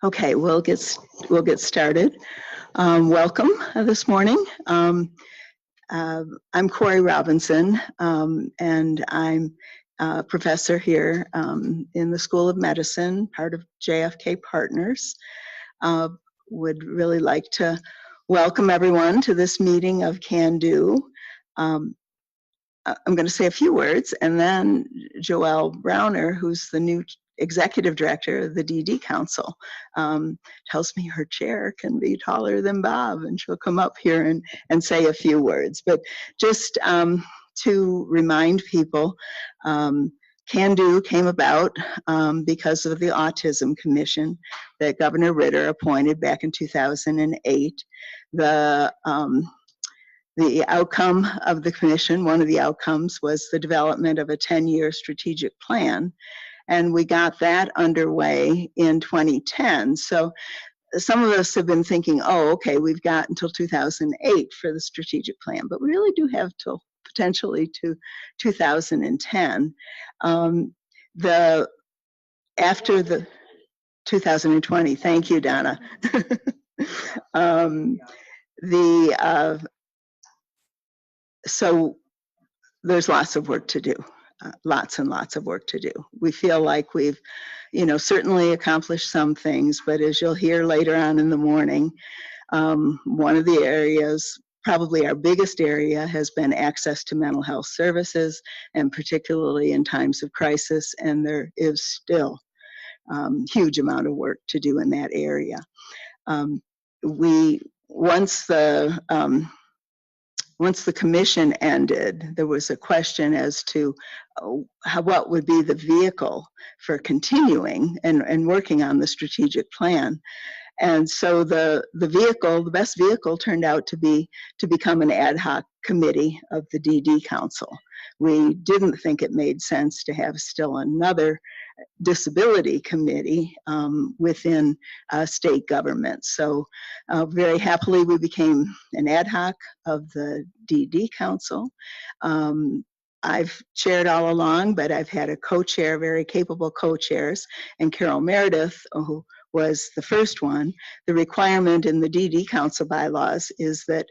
Okay, we'll get started. Welcome this morning. I'm Corey Robinson, and I'm a professor here in the School of Medicine, part of JFK Partners. Would really like to welcome everyone to this meeting of Cando. I'm going to say a few words, and then Joelle Browner, who's the new executive director of the DD Council, tells me her chair can be taller than Bob, and she'll come up here and say a few words. But just to remind people, Cando came about because of the Autism Commission that Governor Ritter appointed back in 2008. The outcome of the commission, one of the outcomes, was the development of a 10-year strategic plan. And we got that underway in 2010. So some of us have been thinking, oh, okay, we've got until 2008 for the strategic plan, but we really do have till potentially to 2010. After the 2020, thank you, Donna. So there's lots of work to do. Lots and lots of work to do. We feel like we've, certainly accomplished some things, but as you'll hear later on in the morning, one of the areas, probably our biggest area, has been access to mental health services, and particularly in times of crisis, and there is still huge amount of work to do in that area. Once the commission ended, there was a question as to what would be the vehicle for continuing and working on the strategic plan. And so the best vehicle turned out to become an ad hoc committee of the DD Council. We didn't think it made sense to have still another disability committee within state government. So very happily we became an ad hoc of the DD Council. I've chaired all along, but I've had a co-chair, very capable co-chairs, and Carol Meredith, who was the first one. The requirement in the DD Council bylaws is that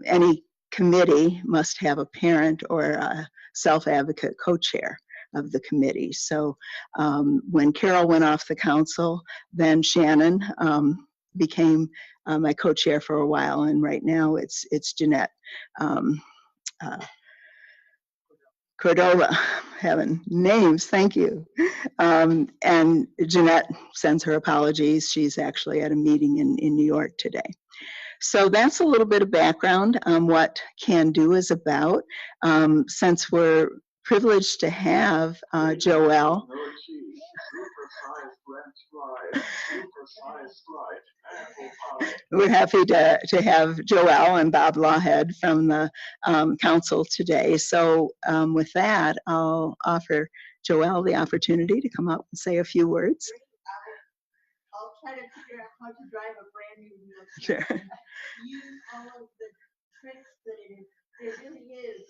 any committee must have a parent or a self-advocate co-chair of the committee. So when Carol went off the council, then Shannon became my co-chair for a while, and right now it's Jeanette Cordova. Having names, thank you. And Jeanette sends her apologies. She's actually at a meeting in New York today. So that's a little bit of background on what Cando is about. Since we're privileged to have Joelle. We're happy to have Joelle and Bob Lawhead from the council today. So with that, I'll offer Joelle the opportunity to come up and say a few words. I'll try to figure out how to drive a brand new vehicle. Sure. Use all of the tricks that it really is.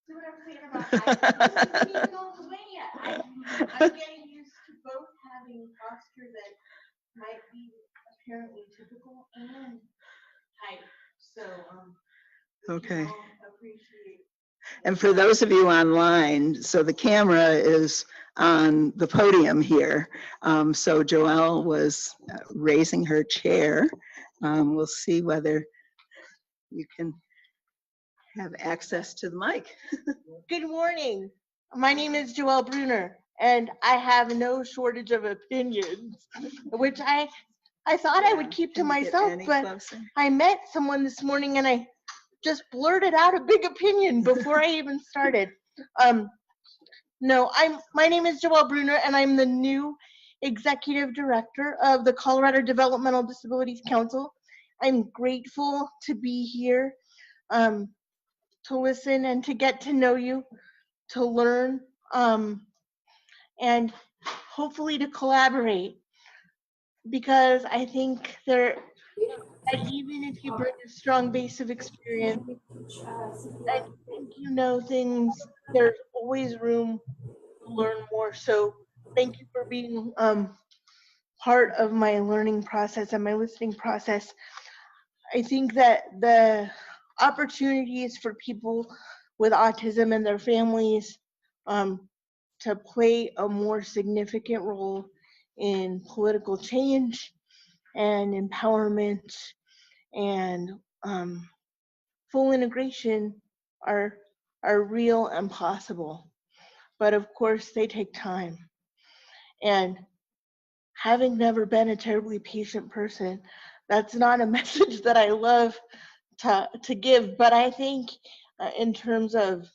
See what I'm saying about height? This isn't all the way yet. I'm getting used to both having posture that might be apparently typical and height. So okay. Appreciate. And for those of you online, so the camera is on the podium here. So Joelle was raising her chair. We'll see whether you can have access to the mic. Good morning. My name is Joelle Brunner, and I have no shortage of opinions, which I thought I would keep to myself, but closer? I met someone this morning and I just blurted out a big opinion before I even started. No, my name is Joelle Brunner, and I'm the new executive director of the Colorado Developmental Disabilities Council. I'm grateful to be here, to listen and to get to know you, to learn, and hopefully to collaborate, because I think that even if you bring a strong base of experience, I think you know things, there's always room to learn more. So thank you for being part of my learning process and my listening process. I think that the opportunities for people with autism and their families to play a more significant role in political change and empowerment and full integration are real and possible. But of course, they take time. And having never been a terribly patient person, that's not a message that I love to give. But I think in terms of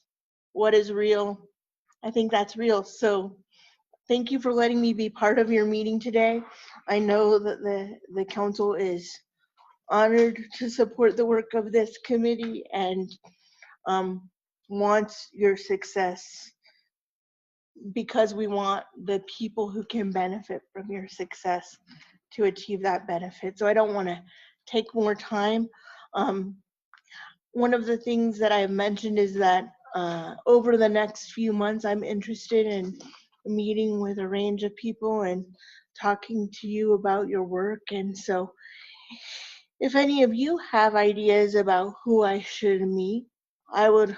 what is real, I think that's real. So thank you for letting me be part of your meeting today. I know that the council is honored to support the work of this committee and wants your success, because we want the people who can benefit from your success to achieve that benefit. So I don't want to take more time. One of the things that I've mentioned is that over the next few months, I'm interested in meeting with a range of people and talking to you about your work. And so if any of you have ideas about who I should meet, I would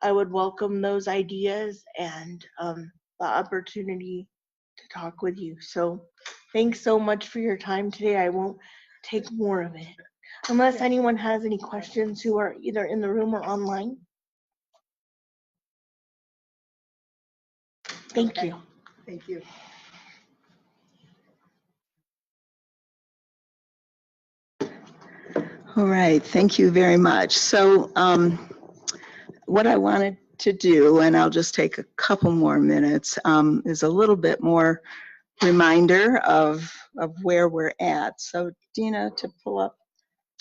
welcome those ideas and the opportunity to talk with you. So thanks so much for your time today. I won't take more of it. Unless anyone has any questions who are either in the room or online. Thank you. Thank you. All right, thank you very much. So what I wanted to do, and I'll just take a couple more minutes, is a little bit more reminder of where we're at. So Dina, to pull up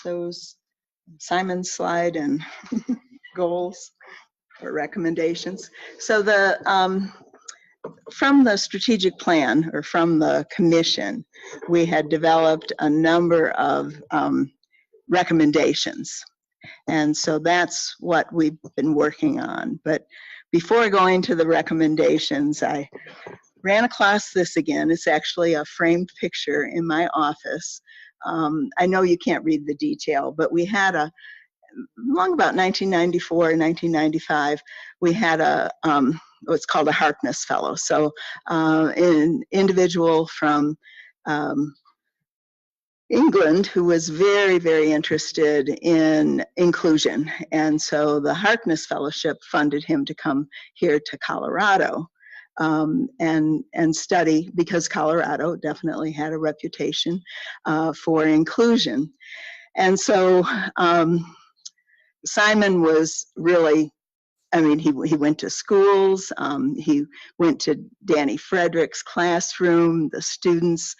those Simon's slide and goals or recommendations. So from the strategic plan, or from the commission, we had developed a number of recommendations. And so that's what we've been working on. But before going to the recommendations, I ran across this again. It's actually a framed picture in my office. I know you can't read the detail, but we had long about 1994, 1995, we had what's called a Harkness Fellow. So an individual from England who was very, very interested in inclusion. And so the Harkness Fellowship funded him to come here to Colorado and study, because Colorado definitely had a reputation for inclusion. And so Simon was really, I mean, he went to schools, he went to Danny Frederick's classroom, the students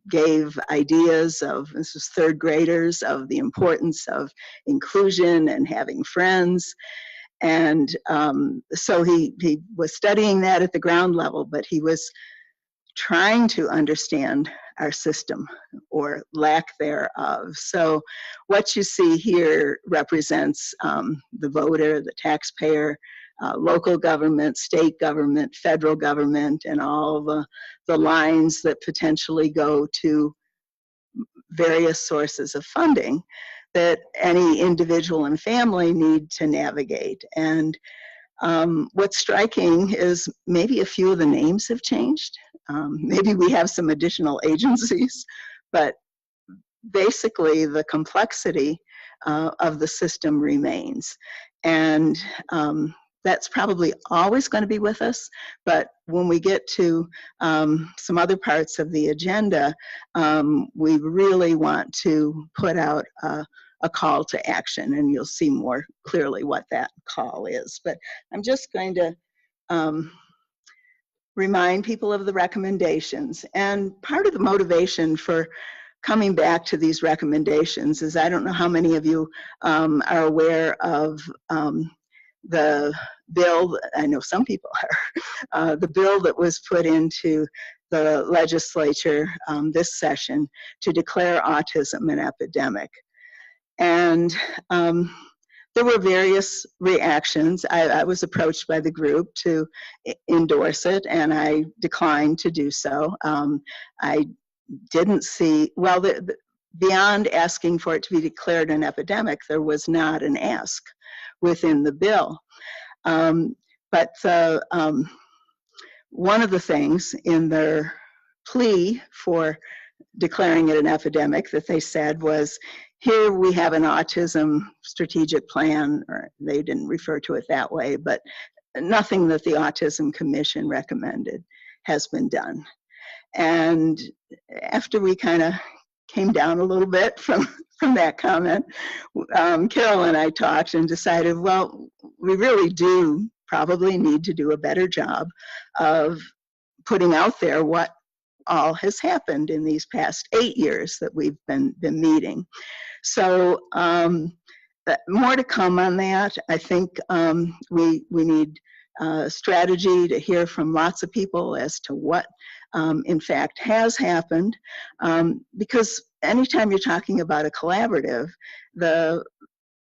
gave ideas of, this was third graders, of the importance of inclusion and having friends. And so he was studying that at the ground level, but he was trying to understand our system, or lack thereof. So what you see here represents the voter, the taxpayer, local government, state government, federal government, and all the lines that potentially go to various sources of funding that any individual and family need to navigate. And what's striking is maybe a few of the names have changed. Maybe we have some additional agencies, but basically the complexity of the system remains. And that's probably always going to be with us, but when we get to some other parts of the agenda, we really want to put out a call to action, and you'll see more clearly what that call is. But I'm just going to remind people of the recommendations. And part of the motivation for coming back to these recommendations is, I don't know how many of you are aware of the bill, I know some people are, the bill that was put into the legislature this session to declare autism an epidemic. And there were various reactions. I was approached by the group to endorse it, and I declined to do so. I didn't see, well, beyond asking for it to be declared an epidemic, there was not an ask within the bill. But one of the things in their plea for declaring it an epidemic that they said was, here we have an autism strategic plan, or they didn't refer to it that way, but nothing that the Autism Commission recommended has been done. And after we kind of came down a little bit from that comment, Carol and I talked and decided, well, we really do probably need to do a better job of putting out there what all has happened in these past 8 years that we've been meeting. So more to come on that. I think we need strategy to hear from lots of people as to what in fact has happened, because anytime you're talking about a collaborative,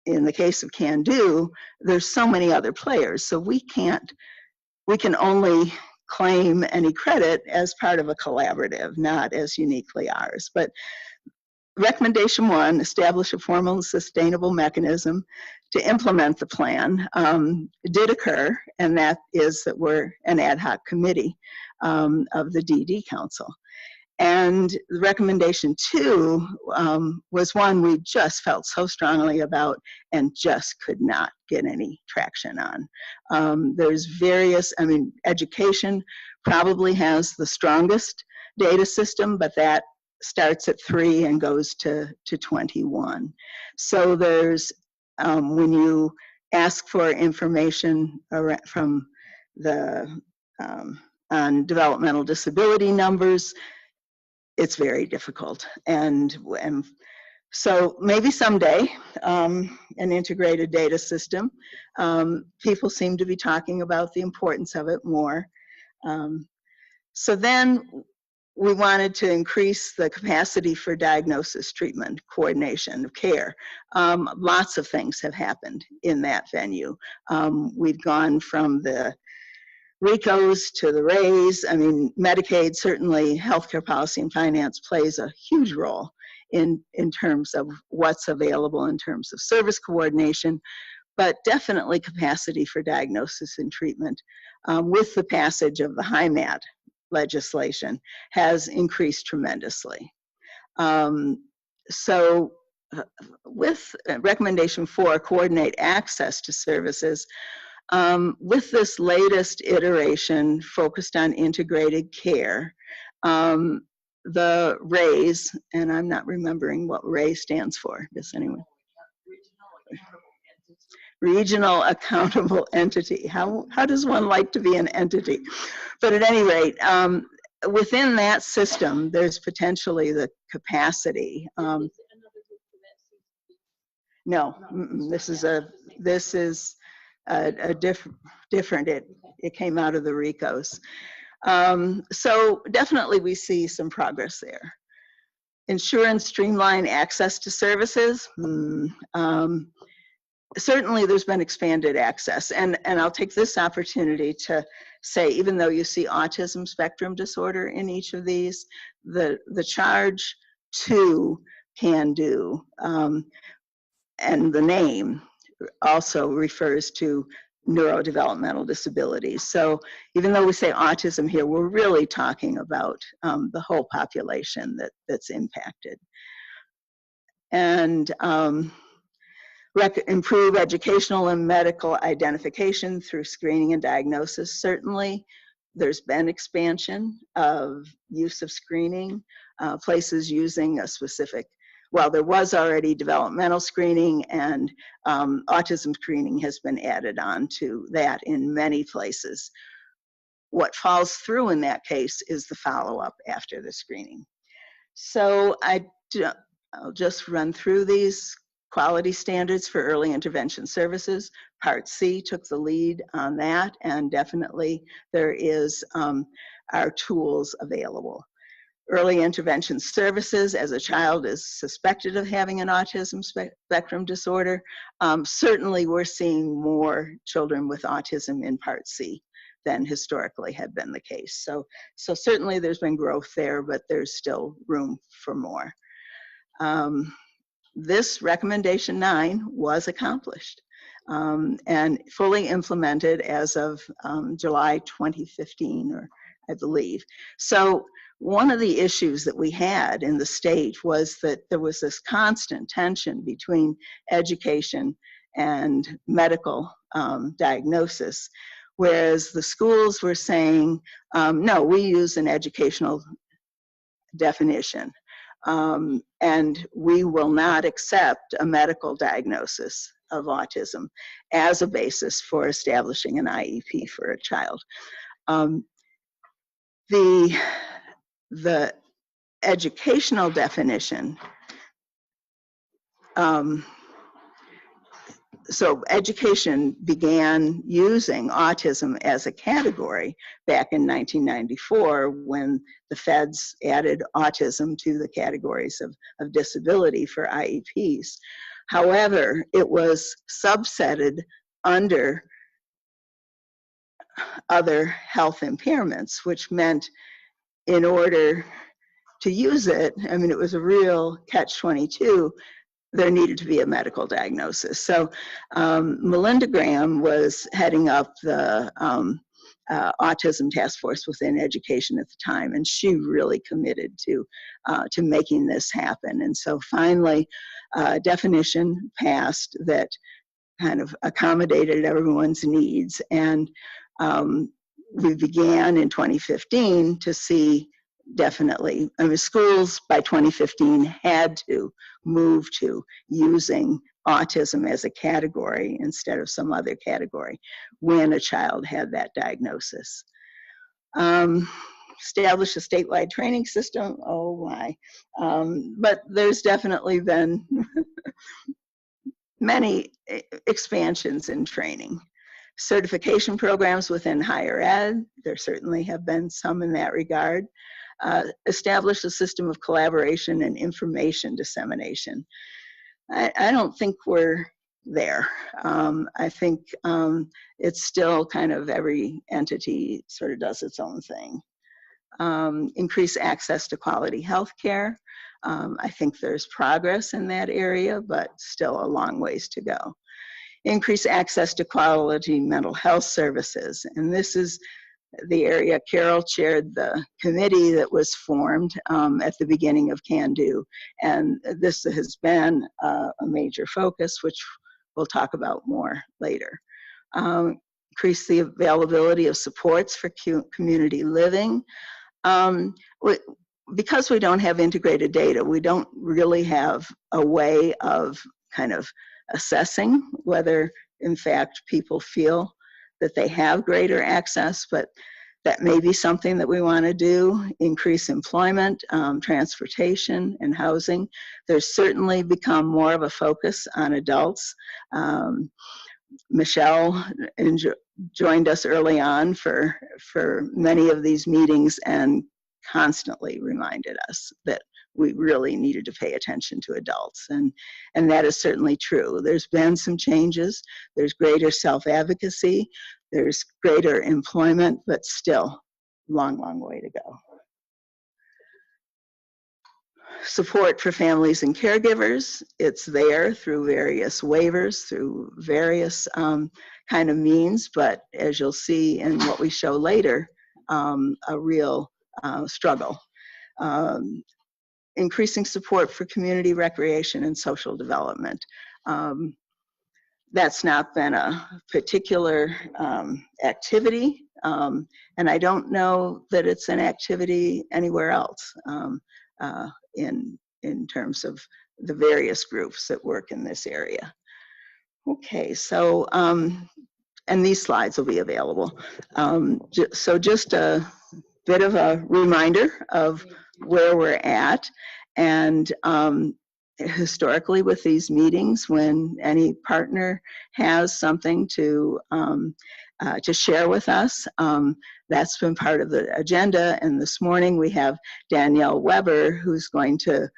in the case of Cando, there's so many other players, so we can only claim any credit as part of a collaborative, not as uniquely ours. But recommendation 1, establish a formal and sustainable mechanism to implement the plan, did occur, and that is that we're an ad hoc committee of the DD Council. And recommendation 2 was one we just felt so strongly about and just could not get any traction on. There's various, I mean, education probably has the strongest data system, but that starts at 3 and goes to 21. So there's, when you ask for information from the, on developmental disability numbers, it's very difficult. And so maybe someday, an integrated data system, people seem to be talking about the importance of it more. So then we wanted to increase the capacity for diagnosis, treatment, coordination of care. Lots of things have happened in that venue. We've gone from the RICOs to the RAIs. I mean, Medicaid, certainly healthcare policy and finance plays a huge role in terms of what's available in terms of service coordination, but definitely capacity for diagnosis and treatment with the passage of the HIMAT legislation has increased tremendously. So with recommendation 4, coordinate access to services, with this latest iteration focused on integrated care, the RAIS, and I'm not remembering what RAIS stands for, does anyone? Regional Accountable Entity. How does one like to be an entity? But at any rate, within that system, there's potentially the capacity. No, this is a different, it came out of the RICOs. So definitely we see some progress there. Ensure and streamline access to services. Certainly there's been expanded access, and I'll take this opportunity to say, even though you see autism spectrum disorder in each of these, the charge to Cando, and the name also refers to neurodevelopmental disabilities. So even though we say autism here, we're really talking about the whole population that's impacted. And improve educational and medical identification through screening and diagnosis. Certainly, there's been expansion of use of screening, places using a specific, well, there was already developmental screening, and autism screening has been added on to that in many places. What falls through in that case is the follow-up after the screening. So I'll just run through these. Quality standards for early intervention services. Part C took the lead on that, and definitely there is our tools available. early intervention services as a child is suspected of having an autism spectrum disorder. Certainly we're seeing more children with autism in Part C than historically had been the case. So certainly there's been growth there, but there's still room for more. This recommendation 9 was accomplished and fully implemented as of July 2015, or I believe. So one of the issues that we had in the state was that there was this constant tension between education and medical diagnosis, whereas the schools were saying, no, we use an educational definition. And we will not accept a medical diagnosis of autism as a basis for establishing an IEP for a child. The educational definition, so education began using autism as a category back in 1994 when the feds added autism to the categories of disability for IEPs. However, it was subsetted under other health impairments, which meant in order to use it, I mean, it was a real catch-22, there needed to be a medical diagnosis. So Melinda Graham was heading up the autism task force within education at the time, and she really committed to making this happen. And so finally, definition passed that kind of accommodated everyone's needs. And we began in 2015 to see definitely, I mean, schools by 2015 had to move to using autism as a category instead of some other category when a child had that diagnosis. Establish a statewide training system, oh my. But there's definitely been many expansions in training. Certification programs within higher ed, there certainly have been some in that regard. Establish a system of collaboration and information dissemination. I don't think we're there. I think it's still kind of every entity sort of does its own thing. Increase access to quality health care. I think there's progress in that area, but still a long ways to go. Increase access to quality mental health services. And this is the area Carol chaired the committee that was formed at the beginning of Cando. And this has been a major focus, which we'll talk about more later. Increase the availability of supports for community living. Because we don't have integrated data, we don't really have a way of kind of assessing whether in fact people feel that they have greater access, but that may be something that we want to do. Increase employment, transportation, and housing. There's certainly become more of a focus on adults. Michelle joined us early on for many of these meetings and constantly reminded us that we really needed to pay attention to adults. And that is certainly true. There's been some changes. There's greater self-advocacy. There's greater employment, but still long, long way to go. Support for families and caregivers. It's there through various waivers, through various kind of means, but as you'll see in what we show later, a real struggle. Increasing support for community recreation and social development. That's not been a particular activity, and I don't know that it's an activity anywhere else in terms of the various groups that work in this area. Okay, so, and these slides will be available. So just a bit of a reminder of where we're at. And historically with these meetings, when any partner has something to to share with us. That's been part of the agenda. And this morning we have Danielle Weber, who's going to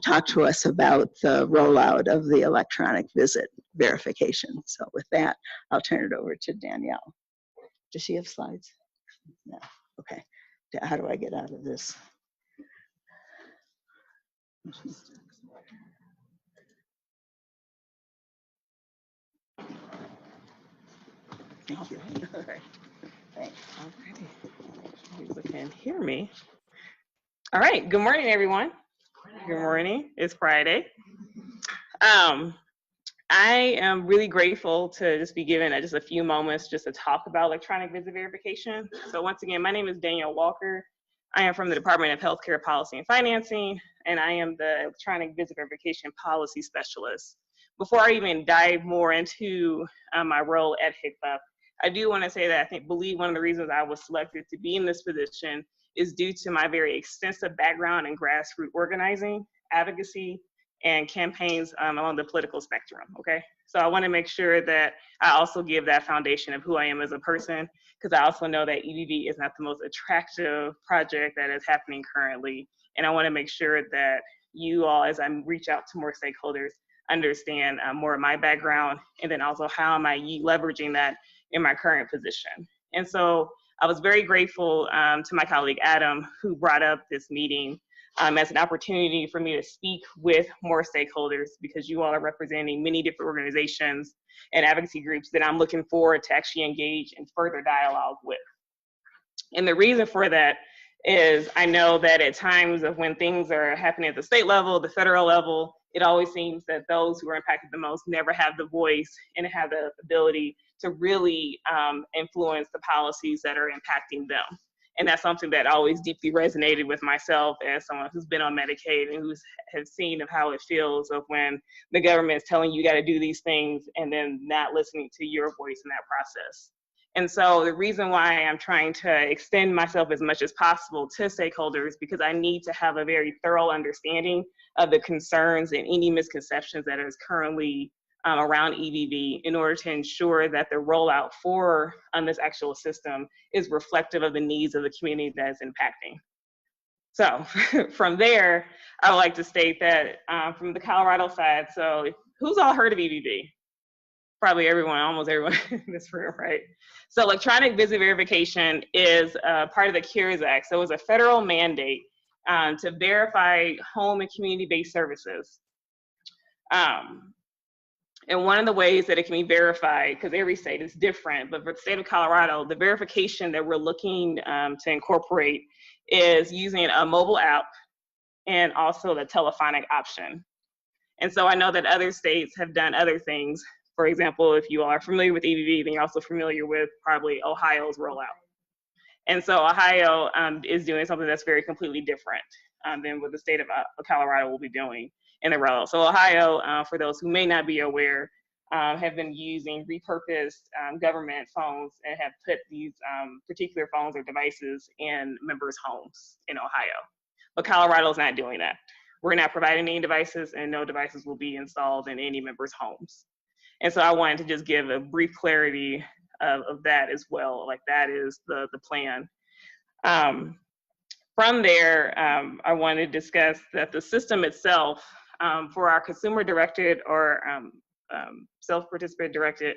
talk to us about the rollout of the electronic visit verification. So with that, I'll turn it over to Danielle. Does she have slides? No. Okay. How do I get out of this? Thank you. All right. Thanks. Okay. People can hear me. All right. Good morning, everyone. Good morning. It's Friday. I am really grateful to just be given just a few moments just to talk about electronic visit verification. So once again, my name is Danielle Walker. I am from the Department of Healthcare Policy and Financing, and I am the electronic visit verification policy specialist. Before I even dive more into my role at HCVAP, I do want to say that I believe one of the reasons I was selected to be in this position is due to my very extensive background in grassroots organizing, advocacy, and campaigns along the political spectrum, okay? So I want to make sure that I also give that foundation of who I am as a person, because I also know that EVV is not the most attractive project that is happening currently. And I want to make sure that you all, as I reach out to more stakeholders, understand more of my background, and then also how am I leveraging that in my current position. And so I was very grateful to my colleague Adam, who brought up this meeting as an opportunity for me to speak with more stakeholders, because you all are representing many different organizations and advocacy groups that I'm looking forward to actually engage in further dialogue with. And the reason for that is I know that at times of when things are happening at the state level, the federal level, it always seems that those who are impacted the most never have the voice and have the ability to really influence the policies that are impacting them. And that's something that always deeply resonated with myself as someone who's been on Medicaid and has seen of how it feels of when the government is telling you got to do these things and then not listening to your voice in that process. And so the reason why I'm trying to extend myself as much as possible to stakeholders, because I need to have a very thorough understanding of the concerns and any misconceptions that is currently around EVV in order to ensure that the rollout for this actual system is reflective of the needs of the community that is impacting. So from there, I would like to state that from the Colorado side, so who's all heard of EVV? Probably everyone, almost everyone in this room, right? So electronic visit verification is part of the CARES Act. So it was a federal mandate to verify home and community-based services. And one of the ways that it can be verified, because every state is different, but for the state of Colorado, the verification that we're looking to incorporate is using a mobile app and also the telephonic option. And so I know that other states have done other things. For example, if you are familiar with EVV, then you're also familiar with probably Ohio's rollout. And so Ohio is doing something that's very completely different than what the state of Colorado will be doing in the rollout. So Ohio, for those who may not be aware, have been using repurposed government phones and have put these particular phones or devices in members' homes in Ohio. But Colorado's not doing that. We're not providing any devices, and no devices will be installed in any members' homes. And so I wanted to just give a brief clarity of that as well. Like that is the plan. From there, I want to discuss that the system itself for our consumer-directed or self-participant directed,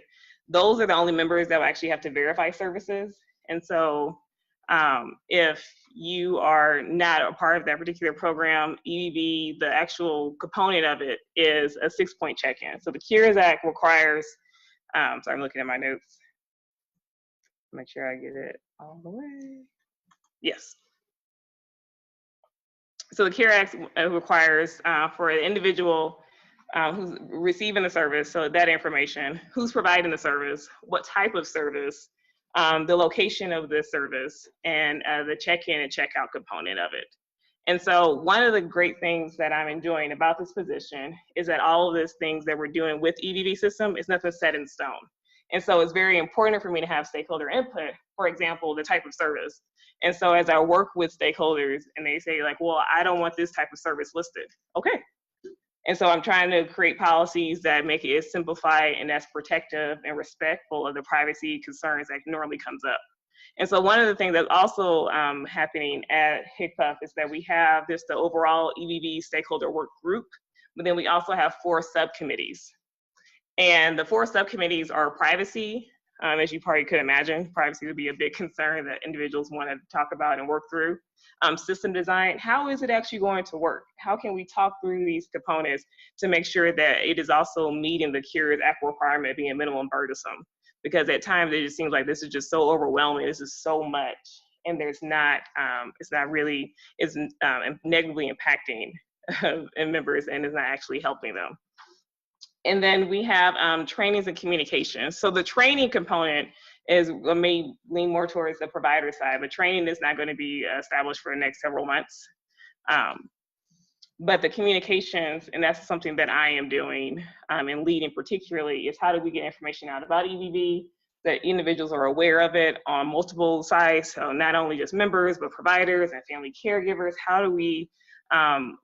those are the only members that will actually have to verify services. And so if you are not a part of that particular program, EVV, the actual component of it is a 6-point check-in. So the CARES Act requires, so I'm looking at my notes, make sure I get it all the way. Yes. So the CARES Act requires for an individual who's receiving the service, so that information, who's providing the service, what type of service, the location of the service, and the check-in and check-out component of it. And so one of the great things that I'm enjoying about this position is that all of these things that we're doing with EVV system is nothing set in stone. And so it's very important for me to have stakeholder input, for example, the type of service. And so as I work with stakeholders and they say like, well, I don't want this type of service listed. Okay, And so I'm trying to create policies that make it as simplified and as protective and respectful of the privacy concerns that normally comes up. And so one of the things that's also happening at HICPUF is that we have this, the overall EVV stakeholder work group, but then we also have 4 subcommittees. And the 4 subcommittees are privacy. As you probably could imagine, privacy would be a big concern that individuals want to talk about and work through. System design, how is it actually going to work? How can we talk through these components to make sure that it is also meeting the Cures Act requirement of being minimum burdensome? Because at times it just seems like this is just so overwhelming, this is so much, and there's not, it's not really, it's negatively impacting members and is not actually helping them. And then we have trainings and communications. So the training component may lean more towards the provider side, but training is not going to be established for the next several months. But the communications, and that's something that I am doing and leading particularly, is how do we get information out about EVV, that individuals are aware of it on multiple sides, so not only just members, but providers and family caregivers. How do we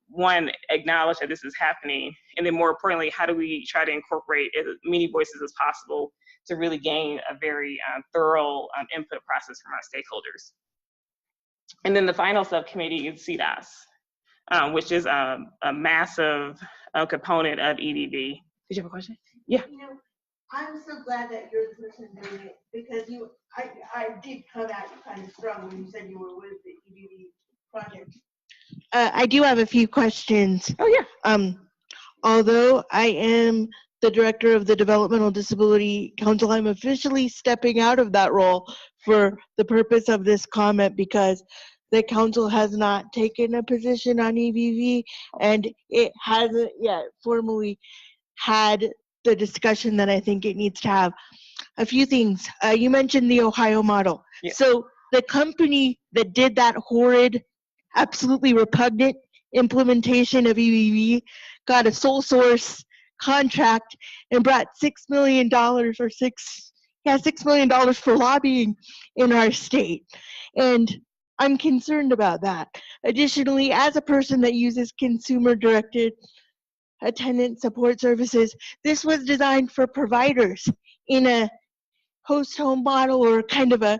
one, acknowledge that this is happening, and then more importantly, how do we try to incorporate as many voices as possible to really gain a very thorough input process from our stakeholders. And then the final subcommittee is CDOS, which is a massive component of EDV. Did you have a question? Yeah. You know, I'm so glad that you're the person doing it, because I did come at you kind of strong when you said you were with the EDV project. I do have a few questions. Oh, yeah. Although I am the director of the Developmental Disability Council, I'm officially stepping out of that role for the purpose of this comment, because the council has not taken a position on EVV, and it hasn't yet formally had the discussion that I think it needs to have. A few things. You mentioned the Ohio model. Yeah. So the company that did that horrid, absolutely repugnant implementation of EVV got a sole source contract and brought $6 million or $6 million for lobbying in our state. And I'm concerned about that. Additionally, as a person that uses consumer-directed attendant support services, this was designed for providers in a host home model, or kind of a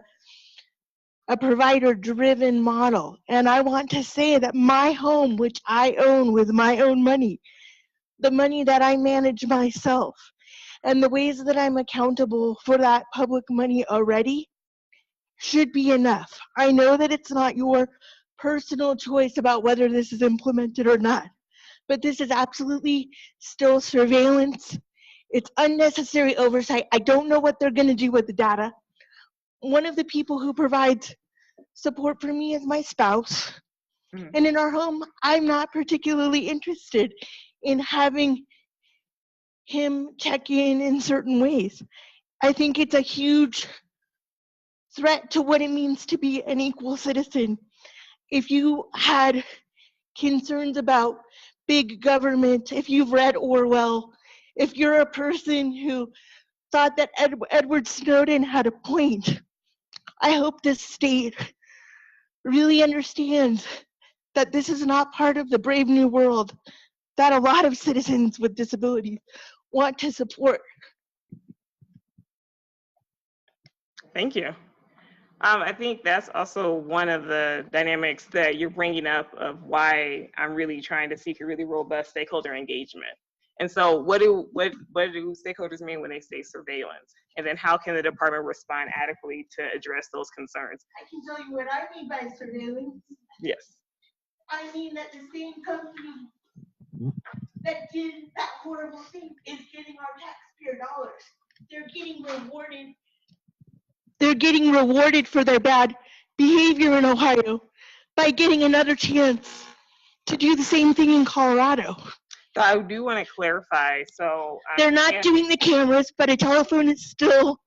provider-driven model. And I want to say that my home, which I own with my own money, the money that I manage myself, and the ways that I'm accountable for that public money already, should be enough. I know that it's not your personal choice about whether this is implemented or not, but this is absolutely still surveillance. It's unnecessary oversight. I don't know what they're going to do with the data. One of the people who provides support for me is my spouse. Mhm. And in our home, I'm not particularly interested in having him check in certain ways. I think it's a huge threat to what it means to be an equal citizen. If you had concerns about big government, if you've read Orwell, if you're a person who thought that Edward Snowden had a point, I hope this state really understands that this is not part of the brave new world that a lot of citizens with disabilities want to support. Thank you. I think that's also one of the dynamics that you're bringing up of why I'm really trying to seek a really robust stakeholder engagement. And so what do stakeholders mean when they say surveillance? And then how can the department respond adequately to address those concerns? I can tell you what I mean by surveillance. Yes. I mean that the same company that did that horrible thing is getting our taxpayer dollars. They're getting rewarded. They're getting rewarded for their bad behavior in Ohio by getting another chance to do the same thing in Colorado. So I do want to clarify. So they're not doing the cameras, but a telephone is still,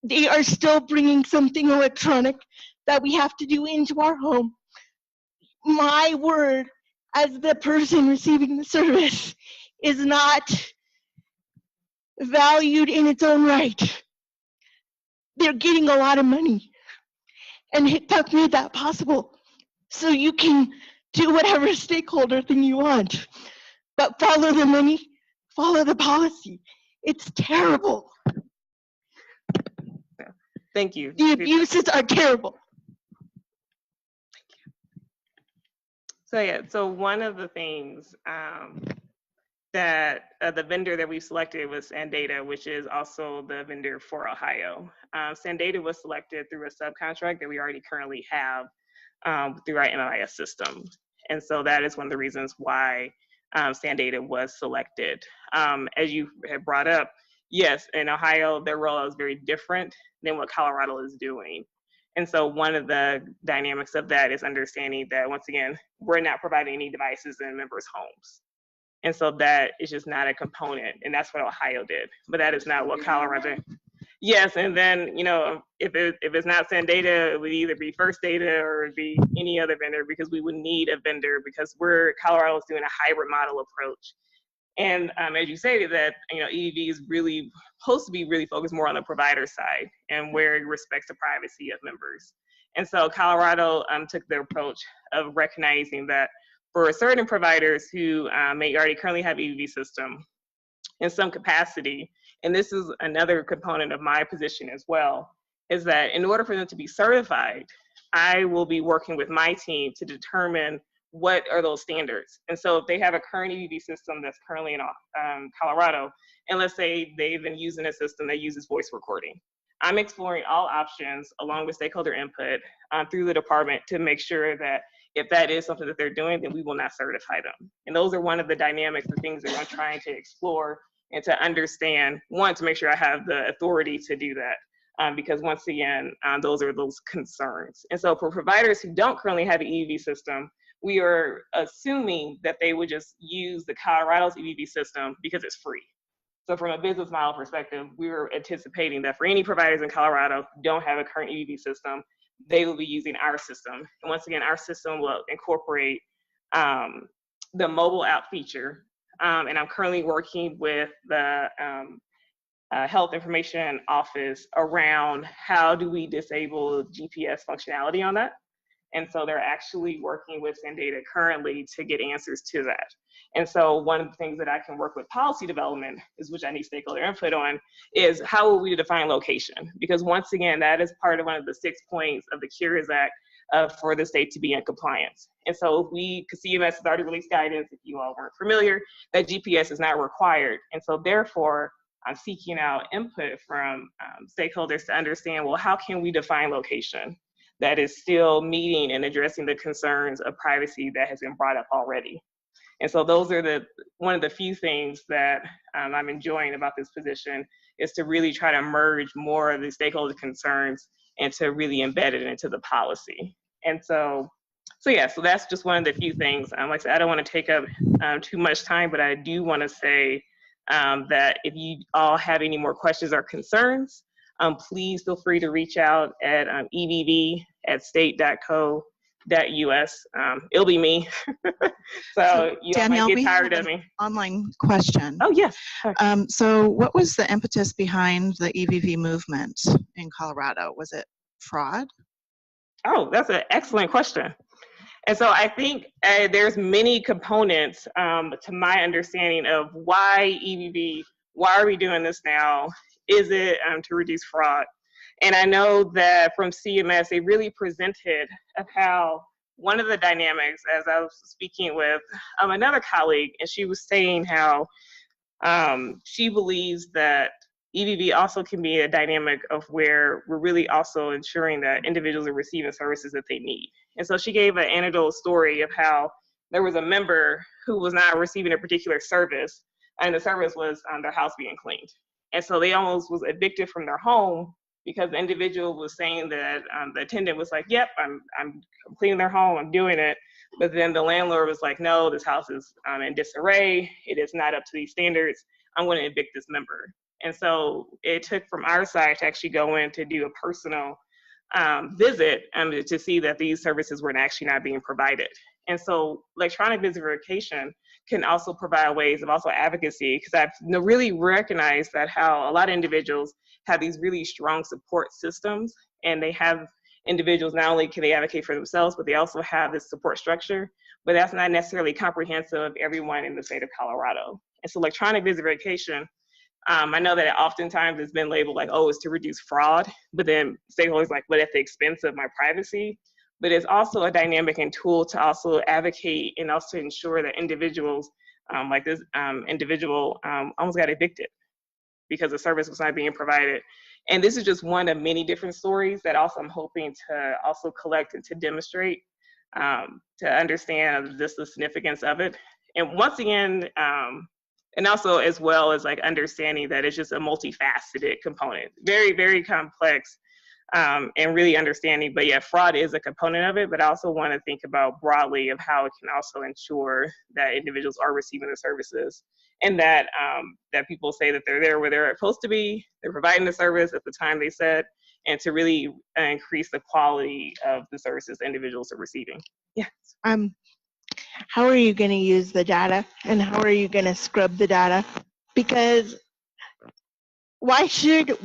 they are still bringing something electronic that we have to do into our home. My word as the person receiving the service is not valued in its own right. They're getting a lot of money, and HICPUF made that possible. So you can do whatever stakeholder thing you want. but follow the money, follow the policy. It's terrible. Thank you. The abuses are terrible. So yeah, so one of the things that the vendor that we selected was Sandata, which is also the vendor for Ohio. Sandata was selected through a subcontract that we already currently have through our MIS system. And so that is one of the reasons why Sandata was selected. As you had brought up, yes, in Ohio, their rollout is very different than what Colorado is doing. And so one of the dynamics of that is understanding that, once again, we're not providing any devices in members' homes. And so that is just not a component, and that's what Ohio did. But that is not what Colorado did. Yes, and then, you know, if it's not Sandata, it would either be First Data or it would be any other vendor, because we would need a vendor, because Colorado is doing a hybrid model approach. And as you say, that, you know, EVV is really supposed to be really focused more on the provider side and where it respects the privacy of members. And so Colorado took the approach of recognizing that for certain providers who may already currently have EVV system in some capacity, and this is another component of my position as well, is that in order for them to be certified, I will be working with my team to determine what are those standards. And so if they have a current EVV system that's currently in Colorado, and let's say they've been using a system that uses voice recording, I'm exploring all options along with stakeholder input through the department to make sure that if that is something that they're doing, then we will not certify them. And those are one of the dynamics, the things that I'm trying to explore and to understand, one, to make sure I have the authority to do that. Because once again, those are those concerns. And so for providers who don't currently have an EVV system, we are assuming that they would just use the Colorado's EVV system because it's free. So from a business model perspective, we were anticipating that for any providers in Colorado who don't have a current EVV system, they will be using our system. And once again, our system will incorporate the mobile app feature. And I'm currently working with the Health Information Office around how do we disable GPS functionality on that. And so they're actually working with Sandata currently to get answers to that. And so one of the things that I can work with policy development is, which I need stakeholder input on, is how will we define location? Because once again, that is part of one of the 6 points of the Cures Act for the state to be in compliance. And so because CMS has already released guidance, if you all weren't familiar, that GPS is not required. And so therefore, I'm seeking out input from stakeholders to understand, well, how can we define location that is still meeting and addressing the concerns of privacy that has been brought up already. And so those are one of the few things that I'm enjoying about this position, is to really try to merge more of the stakeholder concerns and to really embed it into the policy. And so that's just one of the few things. Like I said, I don't want to take up too much time, but I do want to say that if you all have any more questions or concerns, please feel free to reach out at evv@state.co.us. It'll be me. So you Danielle, might get tired of me. Online question. Oh, yes. So what was the impetus behind the EVV movement in Colorado? Was it fraud? Oh, that's an excellent question. And so I think there's many components to my understanding of why EVV, why are we doing this now? Is it to reduce fraud? And I know that from CMS, they really presented of how one of the dynamics, as I was speaking with another colleague, and she was saying how she believes that EVV also can be a dynamic of where we're really also ensuring that individuals are receiving services that they need. And so she gave an anecdotal story of how there was a member who was not receiving a particular service, and the service was their house being cleaned. And so they almost was evicted from their home because the individual was saying that the attendant was like, yep, I'm cleaning their home, I'm doing it. But then the landlord was like, no, this house is in disarray. It is not up to these standards. I'm going to evict this member. And so it took from our side to actually go in to do a personal visit to see that these services were actually not being provided. And so electronic visit verification can also provide ways of also advocacy, because I've really recognized that how a lot of individuals have these really strong support systems, and they have individuals, not only can they advocate for themselves, but they also have this support structure but that's not necessarily comprehensive of everyone in the state of Colorado. And so electronic visit verification, I know that oftentimes it's been labeled like, oh, it's to reduce fraud, but then stakeholders like, but at the expense of my privacy. But it's also a dynamic and tool to also advocate and also ensure that individuals, like this individual almost got evicted because the service was not being provided. And this is just one of many different stories that also I'm hoping to also collect and to demonstrate, to understand just the significance of it. And once again, and also as well as like understanding that it's just a multifaceted component, very, very complex, and really understanding, but yeah, fraud is a component of it, but I also want to think about broadly of how it can also ensure that individuals are receiving the services and that that people say that they're there where they're supposed to be, they're providing the service at the time they said, and to really increase the quality of the services individuals are receiving. Yeah. How are you going to use the data, and how are you going to scrub the data? Because why should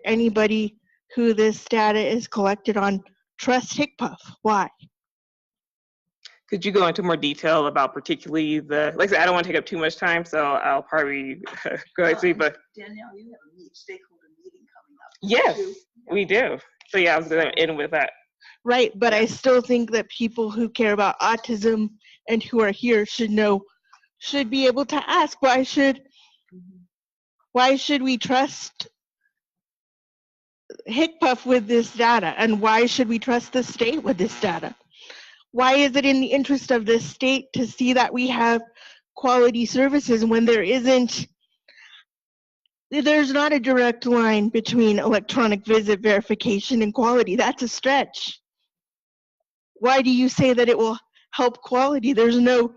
anybody who this data is collected on trust HICPUF? Why? Could you go into more detail about particularly the, like I said, I don't want to take up too much time, so I'll probably go ahead and see, but. Danielle, you have a stakeholder meeting coming up. Yes, we do. So yeah, I was going to end with that. Right, but I still think that people who care about autism and who are here should be able to ask, why should we trust HICPUF with this data, and why should we trust the state with this data? Why is it in the interest of the state to see that we have quality services when there's not a direct line between electronic visit verification and quality? That's a stretch. Why do you say that it will help quality? There's no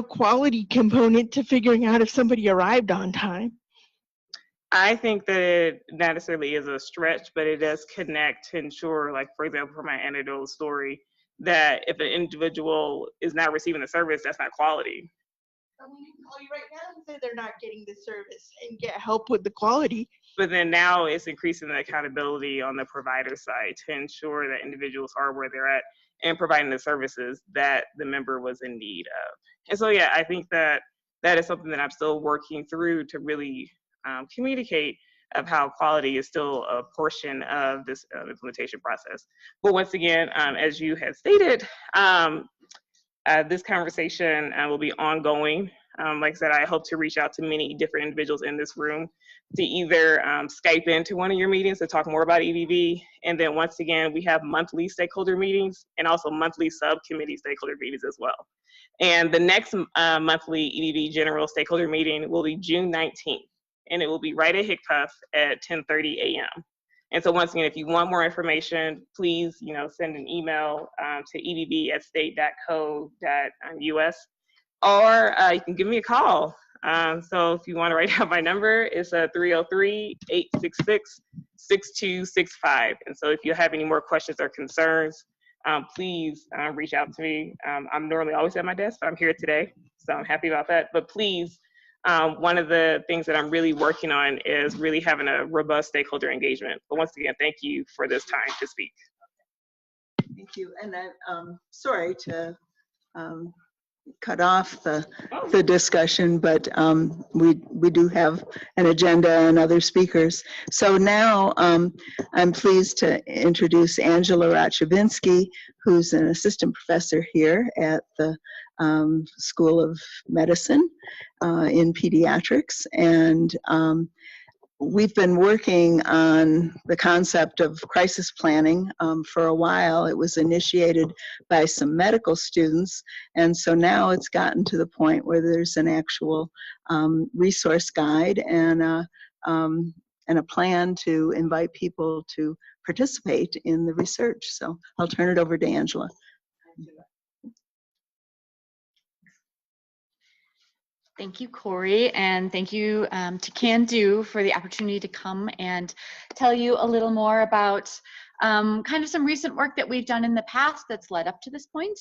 quality component to figuring out if somebody arrived on time. I think that it not necessarily is a stretch, but it does connect to ensure, like, for example, for my anecdotal story, that if an individual is not receiving the service, that's not quality. We can call you right now and say they're not getting the service and get help with the quality. But then now it's increasing the accountability on the provider side to ensure that individuals are where they're at and providing the services that the member was in need of. And so, yeah, I think that that is something that I'm still working through to really communicate of how quality is still a portion of this implementation process. But once again, as you have stated, this conversation will be ongoing. Like I said, I hope to reach out to many different individuals in this room to either Skype into one of your meetings to talk more about EVV. And then once again, we have monthly stakeholder meetings and also monthly subcommittee stakeholder meetings as well. And the next monthly EVV general stakeholder meeting will be June 19th. And it will be right at HICPUF at 10:30 a.m. And so once again, if you want more information, please, send an email to evv@state.co.us, or you can give me a call. So if you want to write down my number, it's 303-866-6265. And so if you have any more questions or concerns, please reach out to me. I'm normally always at my desk, but I'm here today, so I'm happy about that. But please, one of the things that I'm really working on is really having a robust stakeholder engagement. But once again, thank you for this time to speak. Thank you. And I'm sorry to cut off the discussion, but we do have an agenda and other speakers. So now I'm pleased to introduce Angela Rachavinsky, who's an assistant professor here at the School of Medicine in pediatrics. And we've been working on the concept of crisis planning for a while. It was initiated by some medical students, and so now it's gotten to the point where there's an actual resource guide and a plan to invite people to participate in the research. So I'll turn it over to Angela. Thank you, Corey, and thank you to Cando for the opportunity to come and tell you a little more about kind of some recent work that we've done in the past that's led up to this point,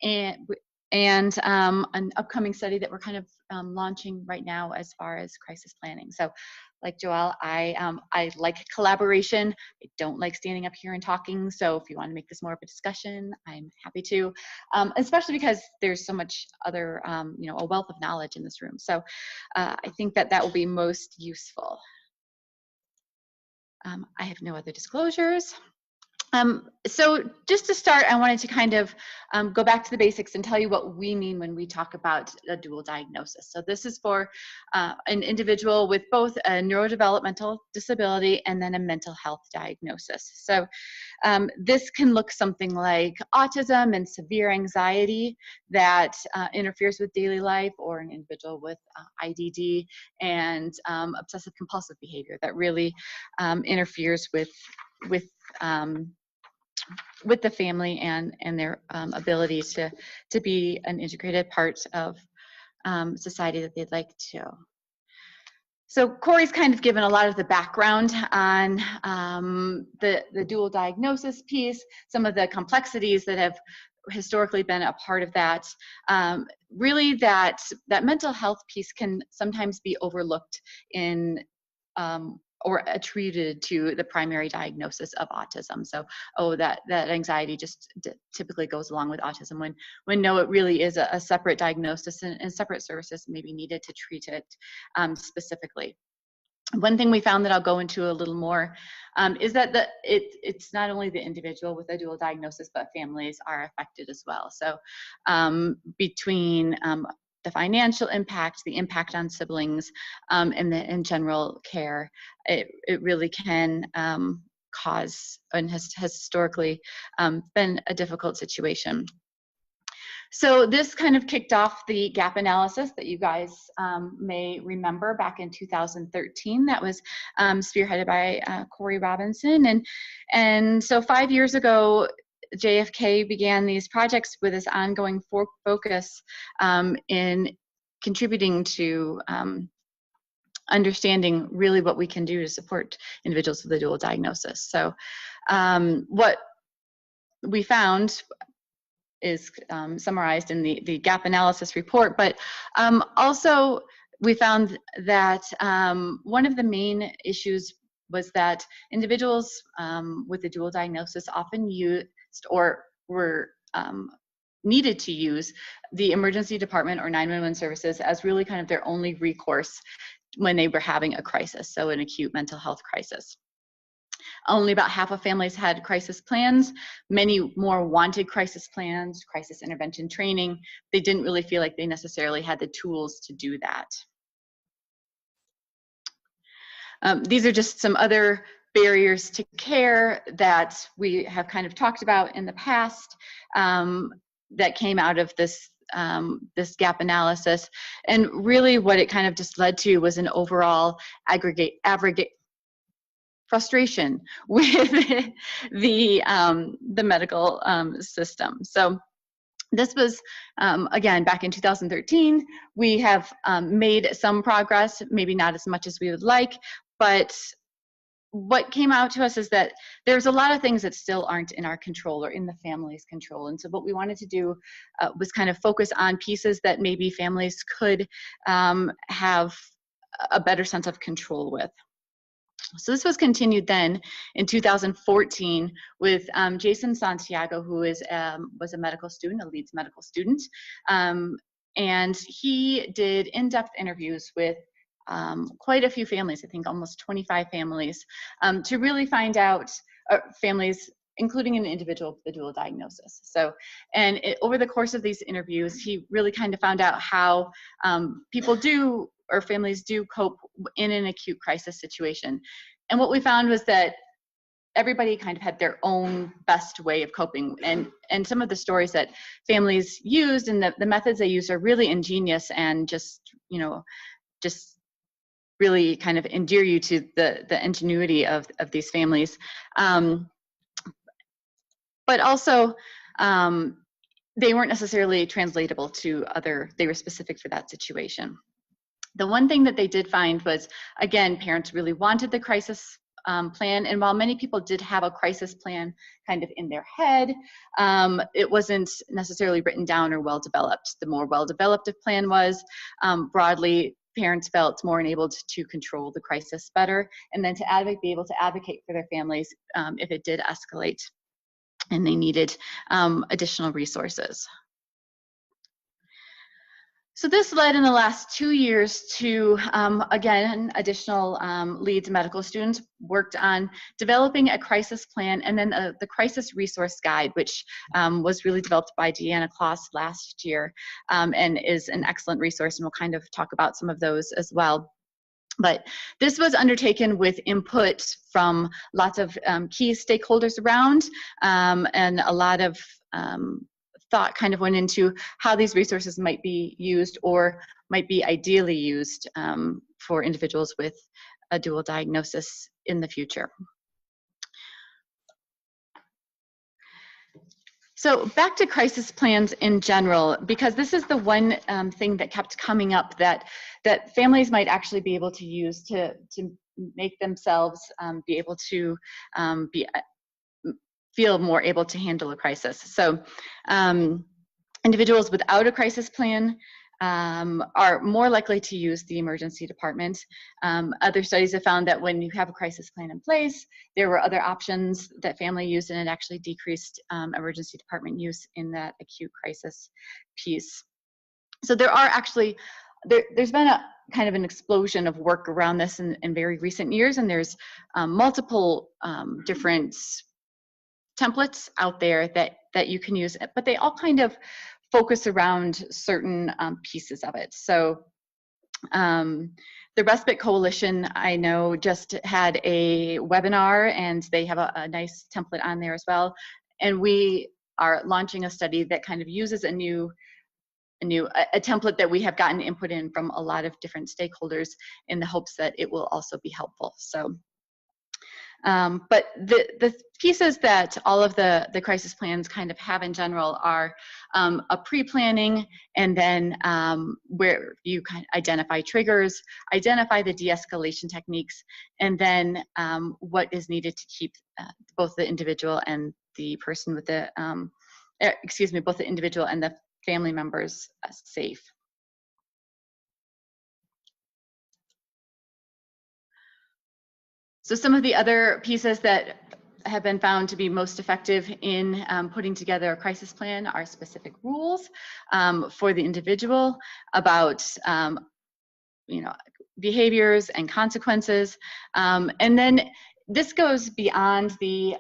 and an upcoming study that we're kind of launching right now as far as crisis planning. So like Joelle, I like collaboration. I don't like standing up here and talking. So if you want to make this more of a discussion, I'm happy to, especially because there's so much other, a wealth of knowledge in this room. So I think that will be most useful. I have no other disclosures. So just to start, I wanted to kind of go back to the basics and tell you what we mean when we talk about a dual diagnosis. So this is for an individual with both a neurodevelopmental disability and then a mental health diagnosis. So this can look something like autism and severe anxiety that interferes with daily life, or an individual with IDD and obsessive compulsive behavior that really interferes with the family and their ability to be an integrated part of society that they'd like to. So Corey's kind of given a lot of the background on the dual diagnosis piece, some of the complexities that have historically been a part of that. Really that mental health piece can sometimes be overlooked in or attributed to the primary diagnosis of autism. So, that anxiety just typically goes along with autism, when no, it really is a separate diagnosis, and separate services may be needed to treat it specifically. One thing we found that I'll go into a little more is that it's not only the individual with a dual diagnosis, but families are affected as well. So between the financial impact, the impact on siblings, and the in general care, it really can cause, and has historically been a difficult situation. So this kind of kicked off the gap analysis that you guys may remember back in 2013. That was spearheaded by Corey Robinson. And so 5 years ago, JFK began these projects with this ongoing focus in contributing to understanding really what we can do to support individuals with a dual diagnosis. So what we found is summarized in the gap analysis report, but also we found that one of the main issues was that individuals with a dual diagnosis often used or were needed to use the emergency department or 911 services as really kind of their only recourse when they were having a crisis, so an acute mental health crisis. Only about half of families had crisis plans. Many more wanted crisis plans, crisis intervention training. They didn't really feel like they necessarily had the tools to do that. These are just some other barriers to care that we have kind of talked about in the past that came out of this this gap analysis. And really what it kind of just led to was an overall aggregate frustration with the medical system. So this was, again, back in 2013. We have made some progress, maybe not as much as we would like, but what came out to us is that there's a lot of things that still aren't in our control or in the family's control. And so what we wanted to do was kind of focus on pieces that maybe families could have a better sense of control with. So this was continued then in 2014 with Jason Santiago, who was a medical student, a Leeds medical student. And he did in-depth interviews with quite a few families, I think almost 25 families, to really find out families, including an individual with a dual diagnosis. So, and over the course of these interviews, he really kind of found out how people do, or families do, cope in an acute crisis situation. And what we found was that everybody kind of had their own best way of coping. And some of the stories that families used and the methods they used are really ingenious and just, just really kind of endear you to the ingenuity of these families. But also, they weren't necessarily translatable to they were specific for that situation. The one thing that they did find was, again, parents really wanted the crisis plan. And while many people did have a crisis plan kind of in their head, it wasn't necessarily written down or well-developed. The more well-developed a plan was, broadly, parents felt more enabled to control the crisis better, and then to be able to advocate for their families if it did escalate and they needed additional resources. So this led in the last 2 years to, again, additional Leeds medical students worked on developing a crisis plan, and then the crisis resource guide, which was really developed by Deanna Kloss last year, and is an excellent resource, and we'll kind of talk about some of those as well. But this was undertaken with input from lots of key stakeholders around, and a lot of thought kind of went into how these resources might be used or might be ideally used for individuals with a dual diagnosis in the future. So back to crisis plans in general, because this is the one thing that kept coming up that families might actually be able to use to make themselves be able to feel more able to handle a crisis. So individuals without a crisis plan are more likely to use the emergency department. Other studies have found that when you have a crisis plan in place, there were other options that family used, and it actually decreased emergency department use in that acute crisis piece. So there are actually, there's been a kind of an explosion of work around this in very recent years, and there's multiple different templates out there that you can use, but they all kind of focus around certain pieces of it. So the Respite Coalition, I know, just had a webinar, and they have a nice template on there as well. And we are launching a study that kind of uses a template that we have gotten input in from a lot of different stakeholders in the hopes that it will also be helpful. So. But the pieces that all of the crisis plans kind of have in general are a pre-planning, and then where you kind of identify triggers, identify the de-escalation techniques, and then what is needed to keep both the individual and the person with the, both the individual and the family members safe. So some of the other pieces that have been found to be most effective in putting together a crisis plan are specific rules for the individual about behaviors and consequences. And then this goes beyond the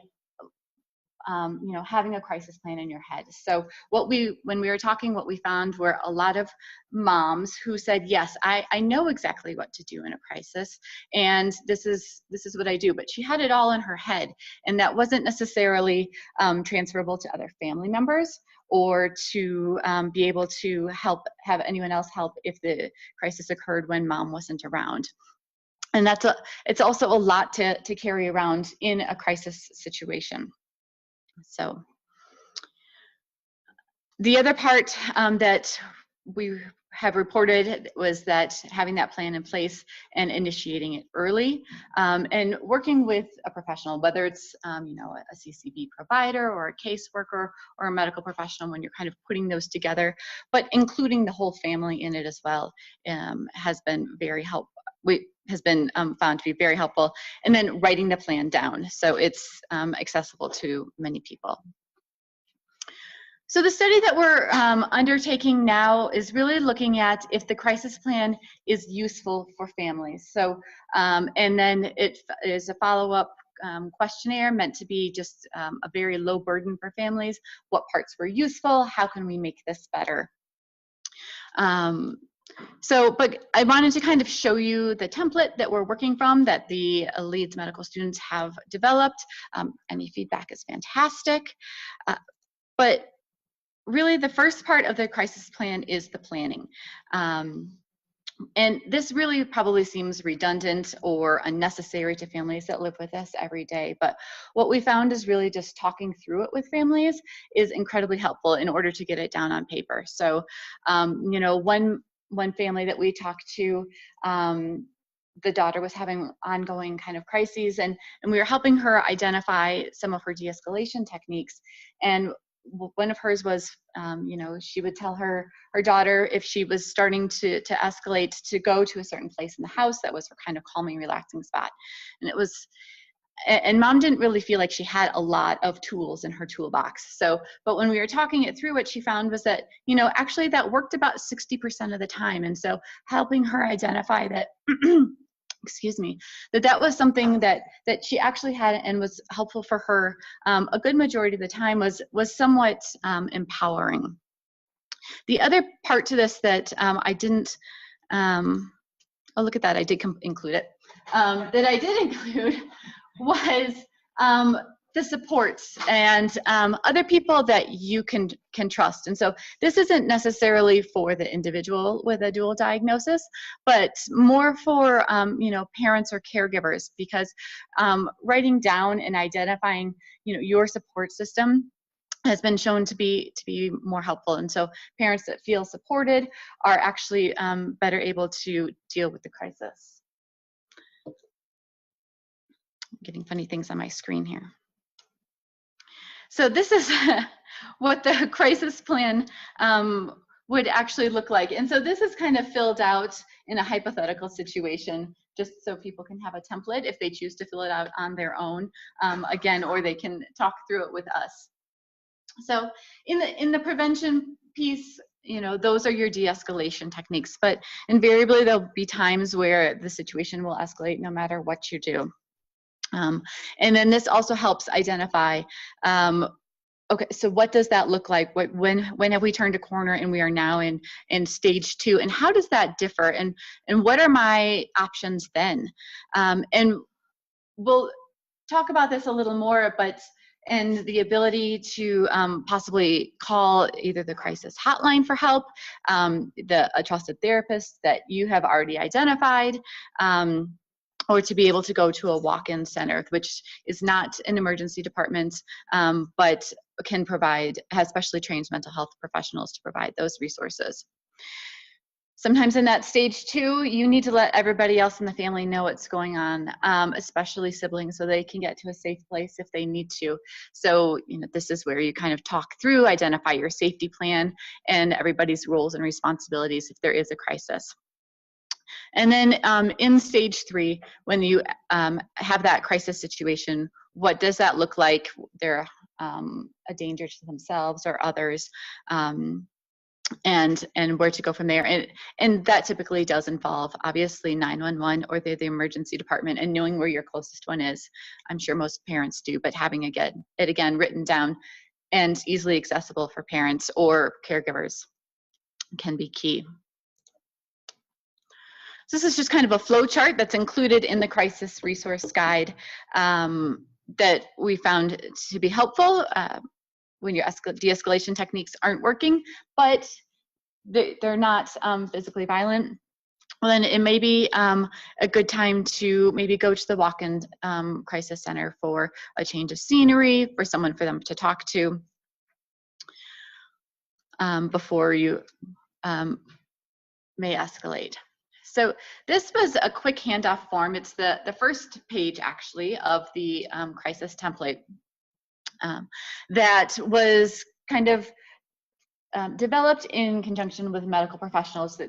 having a crisis plan in your head. So when we were talking, what we found were a lot of moms who said, yes, I know exactly what to do in a crisis, and this is what I do, but she had it all in her head, and that wasn't necessarily transferable to other family members, or to be able to have anyone else help if the crisis occurred when mom wasn't around. And it's also a lot to carry around in a crisis situation. So the other part that we have reported was that having that plan in place and initiating it early, and working with a professional, whether it's a CCB provider or a caseworker or a medical professional, when you're kind of putting those together, but including the whole family in it as well, has been very helpful. Has been found to be very helpful. And then writing the plan down so it's accessible to many people. So the study that we're undertaking now is really looking at if the crisis plan is useful for families. So, and then it is a follow-up questionnaire meant to be just a very low burden for families. What parts were useful? How can we make this better? But I wanted to kind of show you the template that we're working from, that the Leeds medical students have developed. Any feedback is fantastic. But really the first part of the crisis plan is the planning. And this really probably seems redundant or unnecessary to families that live with us every day. But what we found is really just talking through it with families is incredibly helpful in order to get it down on paper. So, one family that we talked to, the daughter was having ongoing kind of crises, and we were helping her identify some of her de-escalation techniques. And one of hers was, she would tell her daughter if she was starting to escalate to go to a certain place in the house that was her kind of calming, relaxing spot. And and mom didn't really feel like she had a lot of tools in her toolbox. So, but when we were talking it through, what she found was that, actually that worked about 60% of the time. And so helping her identify that, excuse me, that was something that she actually had and was helpful for her a good majority of the time was somewhat empowering. The other part to this that I didn't, oh, look at that, I did include it, that I did include was the supports and other people that you can trust. And so this isn't necessarily for the individual with a dual diagnosis, but more for parents or caregivers, because writing down and identifying your support system has been shown to be more helpful. And so parents that feel supported are actually better able to deal with the crisis. I'm getting funny things on my screen here. So this is what the crisis plan would actually look like. And so this is kind of filled out in a hypothetical situation, just so people can have a template if they choose to fill it out on their own, again, or they can talk through it with us. So in the prevention piece, those are your de-escalation techniques, but invariably there'll be times where the situation will escalate no matter what you do. And then this also helps identify, okay, so what does that look like? When have we turned a corner and we are now in stage 2? And how does that differ? And what are my options then? And we'll talk about this a little more, and the ability to possibly call either the crisis hotline for help, a trusted therapist that you have already identified, or to be able to go to a walk-in center, which is not an emergency department, but has specially trained mental health professionals to provide those resources. Sometimes in that stage 2, you need to let everybody else in the family know what's going on, especially siblings, so they can get to a safe place if they need to. So, this is where you kind of talk through, identify your safety plan and everybody's roles and responsibilities if there is a crisis. And then in stage 3, when you have that crisis situation, what does that look like? They're a danger to themselves or others, and where to go from there. And that typically does involve, obviously, 911 or the emergency department, and knowing where your closest one is. I'm sure most parents do, but having it again written down and easily accessible for parents or caregivers can be key. So this is just kind of a flow chart that's included in the crisis resource guide that we found to be helpful when your de-escalation techniques aren't working, but they're not physically violent. Well, then it may be a good time to maybe go to the walk-in crisis center for a change of scenery, for them to talk to before you may escalate. So this was a quick handoff form. It's the first page, actually, of the crisis template that was kind of developed in conjunction with medical professionals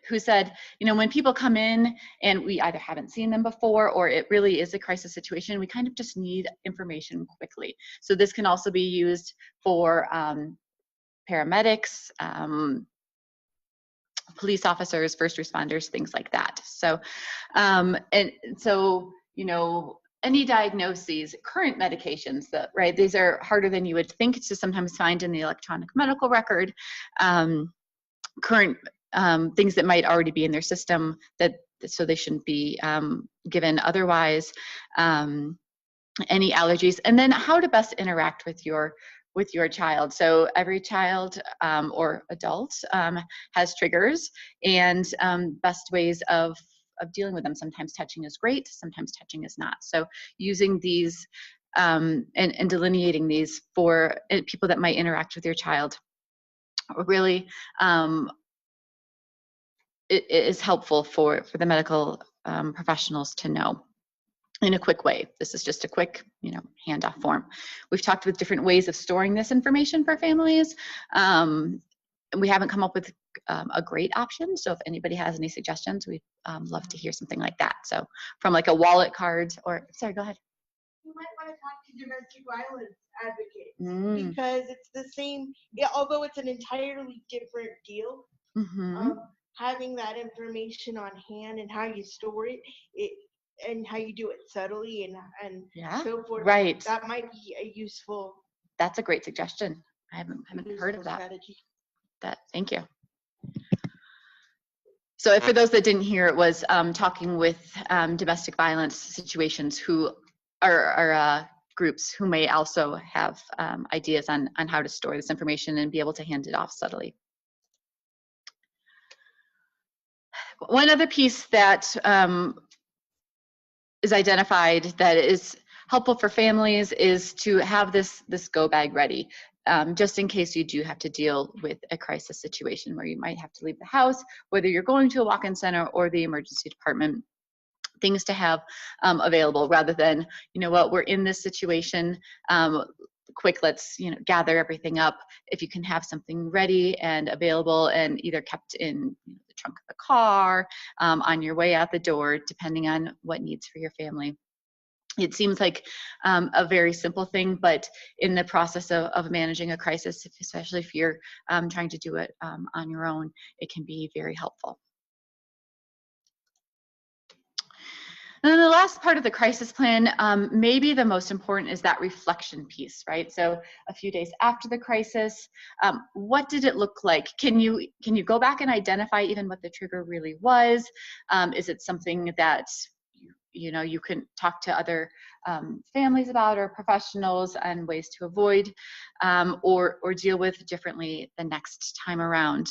who said, when people come in and we either haven't seen them before or it really is a crisis situation, we kind of just need information quickly. So this can also be used for paramedics, police officers, first responders, things like that. So, any diagnoses, current medications, right? These are harder than you would think to sometimes find in the electronic medical record. Current things that might already be in their system so they shouldn't be given otherwise. Any allergies, and then how to best interact with your child. So every child or adult has triggers and best ways of dealing with them. Sometimes touching is great, sometimes touching is not. So using these and delineating these for people that might interact with your child really it is helpful for the medical professionals to know. in a quick way. This is just a quick, handoff form. We've talked with different ways of storing this information for families. We haven't come up with a great option. So if anybody has any suggestions, we'd love to hear something like that. So from like a wallet card or, sorry, go ahead. You might want to talk to domestic violence advocates because it's the same, although it's an entirely different deal. Having that information on hand and how you store it, and how you do it subtly and so forth. Right. That might be a useful. That's a great suggestion. I haven't heard of that. Strategy. Thank you. So for those that didn't hear, it was talking with domestic violence situations who are groups who may also have ideas on how to store this information and be able to hand it off subtly. One other piece that is identified that is helpful for families is to have this go bag ready, just in case you do have to deal with a crisis situation where you might have to leave the house, whether you're going to a walk-in center or the emergency department. Things to have available rather than, we're in this situation, quick, let's, gather everything up. If you can have something ready and available and either kept in the trunk of the car, on your way out the door, depending on what needs for your family. It seems like a very simple thing, but in the process of managing a crisis, especially if you're trying to do it on your own, it can be very helpful. And then the last part of the crisis plan, maybe the most important, is that reflection piece, right? So a few days after the crisis, what did it look like? Can you go back and identify even what the trigger really was? Is it something that you can talk to other families about or professionals and ways to avoid or deal with differently the next time around?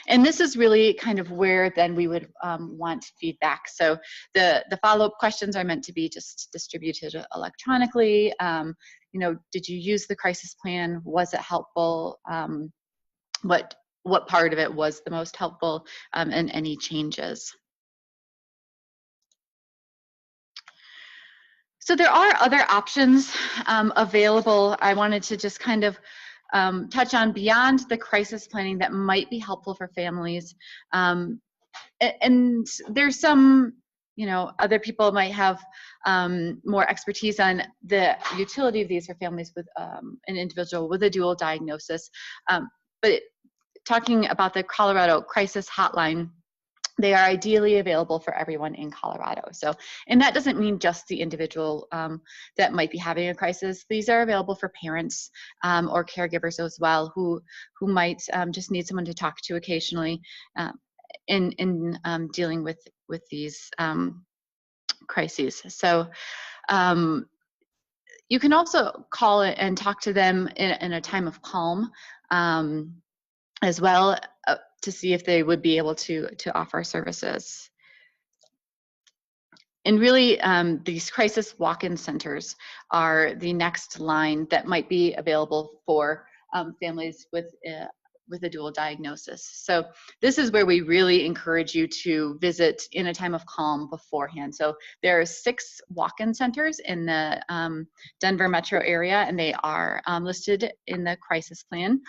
And this is really kind of where then we would want feedback. So the follow-up questions are meant to be just distributed electronically. Did you use the crisis plan? Was it helpful? What part of it was the most helpful, and any changes? So there are other options available. I wanted to just kind of touch on beyond the crisis planning that might be helpful for families. And there's some, other people might have more expertise on the utility of these for families with an individual with a dual diagnosis. But talking about the Colorado Crisis Hotline, they are ideally available for everyone in Colorado. So, and that doesn't mean just the individual that might be having a crisis. These are available for parents or caregivers as well who might just need someone to talk to occasionally in dealing with these crises. So you can also call it and talk to them in a time of calm as well, to see if they would be able to offer services. And really, these crisis walk-in centers are the next line that might be available for families with a dual diagnosis. So this is where we really encourage you to visit in a time of calm beforehand. So there are 6 walk-in centers in the Denver metro area, and they are listed in the crisis plan.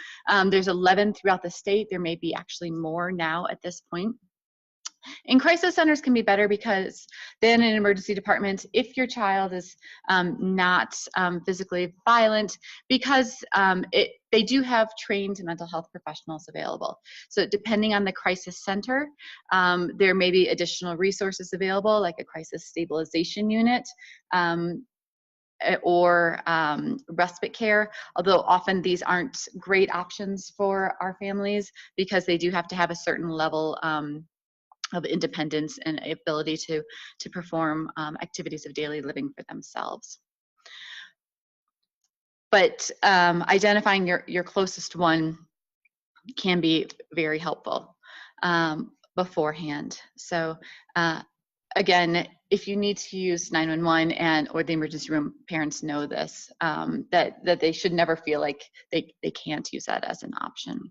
There's 11 throughout the state. There may be actually more now at this point. And crisis centers can be better because then in an emergency department, if your child is not physically violent, because they do have trained mental health professionals available. So depending on the crisis center, there may be additional resources available, like a crisis stabilization unit, or respite care, although often these aren't great options for our families because they do have to have a certain level of independence and ability to perform activities of daily living for themselves. But identifying your closest one can be very helpful beforehand. So again, if you need to use 911 or the emergency room, parents know this, that they should never feel like they can't use that as an option.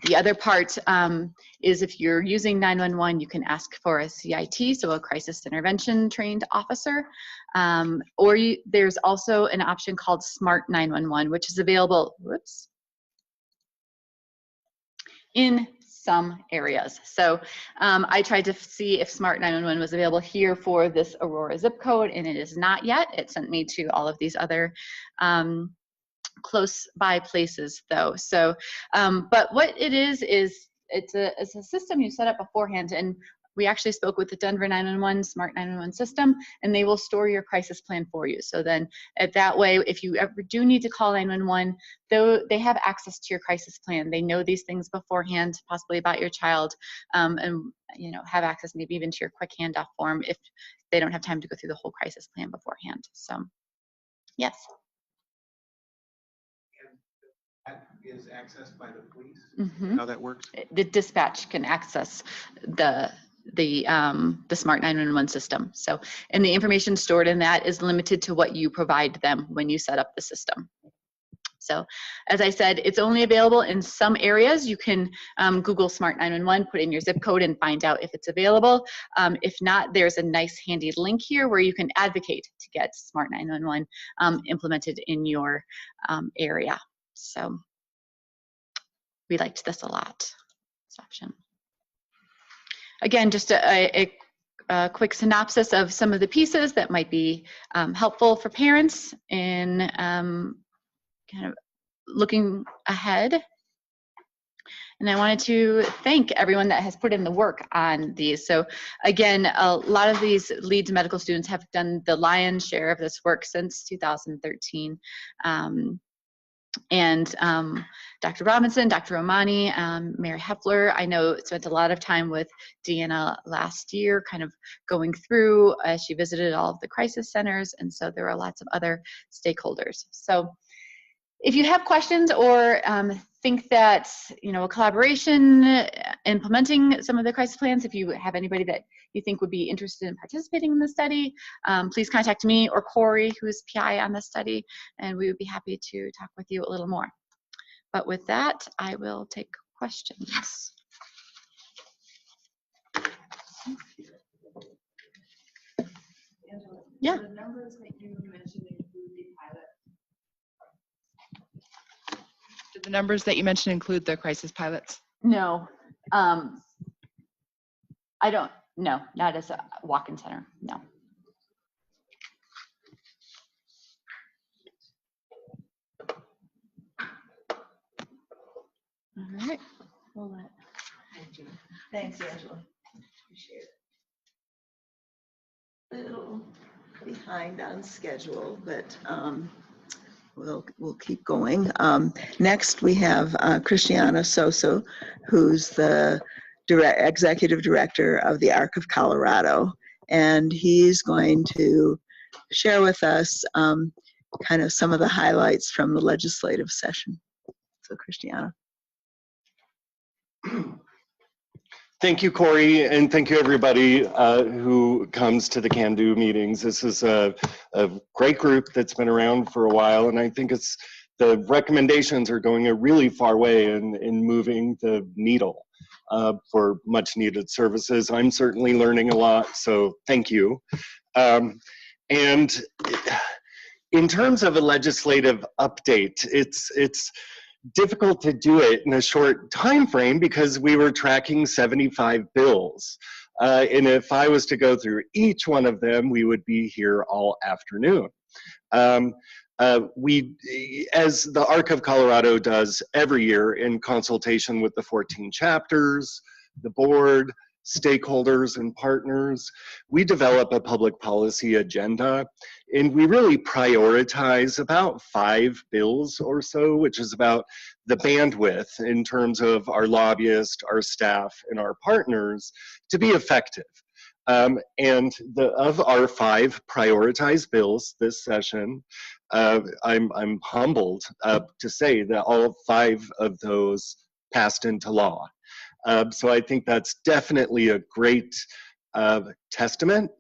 The other part is if you're using 911, you can ask for a CIT, so a crisis intervention trained officer. There's also an option called Smart 911, which is available, in some areas. So I tried to see if Smart 911 was available here for this Aurora zip code, and it is not yet. It sent me to all of these other close by places though. So, but what it is it's a system you set up beforehand, and we actually spoke with the Denver 911 Smart 911 system, and they will store your crisis plan for you. So then at that way, if you ever do need to call 911, though they have access to your crisis plan. They know these things beforehand, possibly about your child, and have access maybe even to your quick handoff form if they don't have time to go through the whole crisis plan beforehand. So, yes. Is accessed by the police? Mm-hmm. How that works? The dispatch can access the Smart 911 system. So, and the information stored in that is limited to what you provide them when you set up the system. So, as I said, it's only available in some areas. You can Google Smart 911, put in your zip code, and find out if it's available. If not, there's a nice handy link here where you can advocate to get Smart 911 implemented in your area. So, we liked this a lot, this option. Again, just a quick synopsis of some of the pieces that might be helpful for parents in kind of looking ahead. And I wanted to thank everyone that has put in the work on these. So again, a lot of these Leeds medical students have done the lion's share of this work since 2013. And Dr. Robinson, Dr. Romani, Mary Heffler, I know spent a lot of time with Deanna last year, kind of going through, she visited all of the crisis centers, and so there are lots of other stakeholders. So if you have questions or think that, a collaboration, implementing some of the crisis plans, if you have anybody that you think would be interested in participating in the study, please contact me or Corey, who's PI on the study, and we would be happy to talk with you a little more. But with that, I will take questions. Yeah. The numbers that you mentioned include the pilot. Did the numbers that you mentioned include the crisis pilots? No, I don't. No, not as a walk-in center. No. All right. We'll let. Thanks, Angela. Appreciate it. A little behind on schedule, but we'll keep going. Next, we have Christiana Soso, who's the executive director of the ARC of Colorado, and he's going to share with us kind of some of the highlights from the legislative session. So, Christiana. Thank you, Corey, and thank you everybody who comes to the Cando meetings. This is a great group that's been around for a while, and I think the recommendations are going a really far way in moving the needle for much needed services. I'm certainly learning a lot, so thank you. And in terms of a legislative update, it's difficult to do it in a short time frame because we were tracking 75 bills. And if I was to go through each one of them, we would be here all afternoon. We, as the ARC of Colorado does every year in consultation with the 14 chapters, the board, stakeholders and partners, we develop a public policy agenda, and we really prioritize about 5 bills or so, which is about the bandwidth in terms of our lobbyists, our staff, and our partners to be effective. And of our 5 prioritized bills this session, I'm humbled to say that all 5 of those passed into law. So I think that's definitely a great testament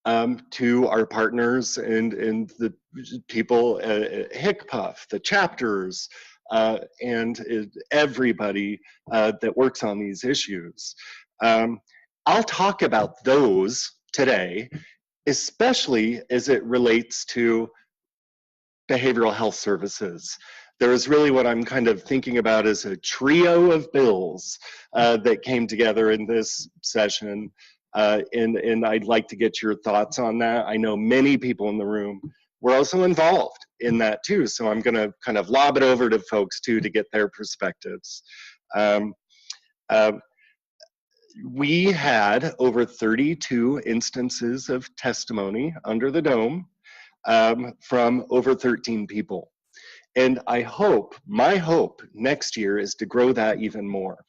to our partners and the people at HICPUF, the chapters, everybody that works on these issues. I'll talk about those today, especially as it relates to behavioral health services. There is really what I'm kind of thinking about as a trio of bills that came together in this session, and I'd like to get your thoughts on that. I know many people in the room were also involved in that too, so I'm going to kind of lob it over to folks too to get their perspectives. We had over 32 instances of testimony under the dome from over 13 people. And I hope, my hope next year is to grow that even more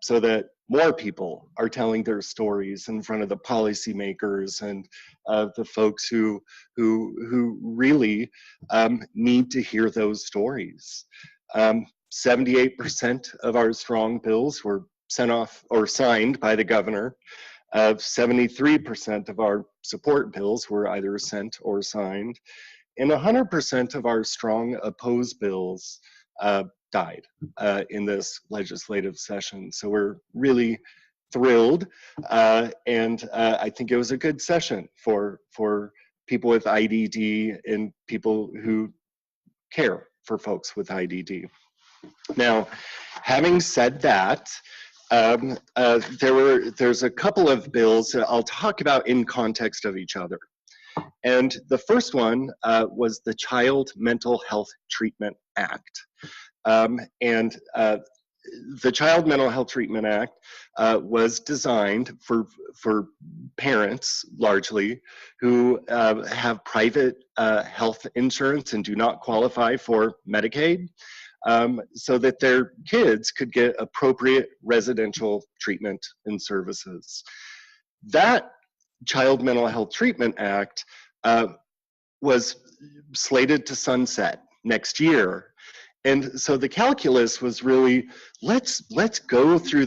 so that more people are telling their stories in front of the policymakers and the folks who really need to hear those stories. 78% of our strong bills were sent off or signed by the governor. 73% of our support bills were either sent or signed. And 100% of our strong opposed bills died in this legislative session. So we're really thrilled, and I think it was a good session for people with IDD and people who care for folks with IDD. Now, having said that, there's a couple of bills that I'll talk about in context of each other. And the first one was the Child Mental Health Treatment Act. The Child Mental Health Treatment Act was designed for parents, largely, who have private health insurance and do not qualify for Medicaid, so that their kids could get appropriate residential treatment and services. That Child Mental Health Treatment Act was slated to sunset next year. And so the calculus was really, let's go through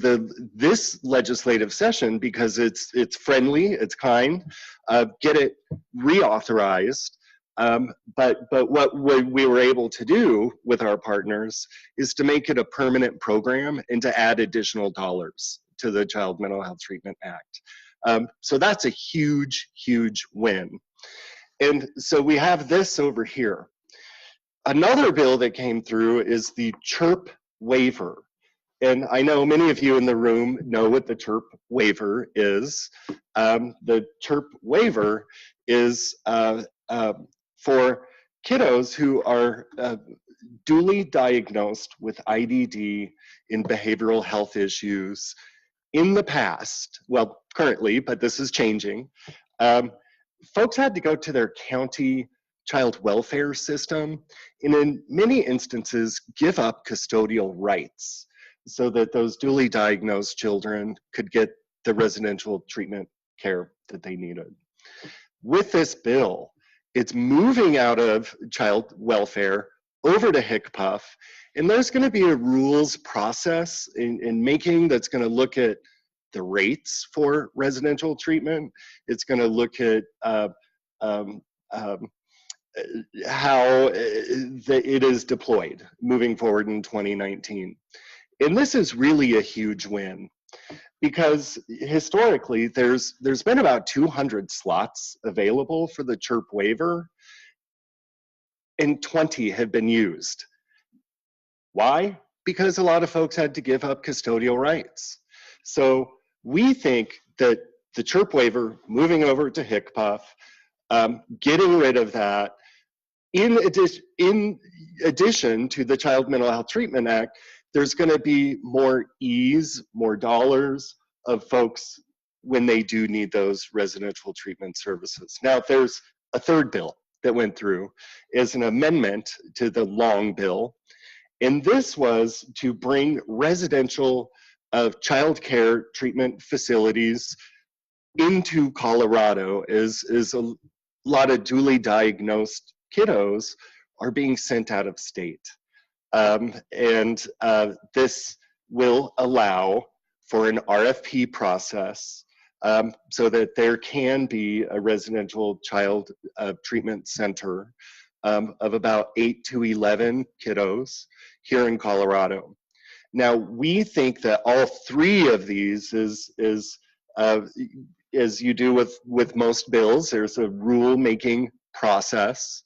this legislative session because it's friendly, it's kind, get it reauthorized. But what we were able to do with our partners is to make it a permanent program and to add additional dollars to the Child Mental Health Treatment Act. So that's a huge, huge win. And so we have this over here. Another bill that came through is the CHIRP waiver. And I know many of you in the room know what the CHIRP waiver is. The CHIRP waiver is for kiddos who are duly diagnosed with IDD in behavioral health issues in the past, well, currently, but this is changing. Folks had to go to their county child welfare system and in many instances give up custodial rights so that those duly diagnosed children could get the residential treatment care that they needed. With this bill, it's moving out of child welfare over to HCPF, and there's going to be a rules process in making that's going to look at the rates for residential treatment. It's going to look at how it is deployed moving forward in 2019. And this is really a huge win because historically there's been about 200 slots available for the CHIRP waiver and 20 have been used. Why? Because a lot of folks had to give up custodial rights. So we think that the CHIRP waiver moving over to HCPF, getting rid of that, in addition to the Child Mental Health Treatment Act, there's going to be more ease, more dollars of folks when they do need those residential treatment services. Now, there's a third bill that went through as an amendment to the long bill, and this was to bring residential child care treatment facilities into Colorado as a lot of duly diagnosed kiddos are being sent out of state. This will allow for an RFP process so that there can be a residential child treatment center of about 8 to 11 kiddos here in Colorado. Now, we think that all three of these is as you do with most bills, there's a rule-making process.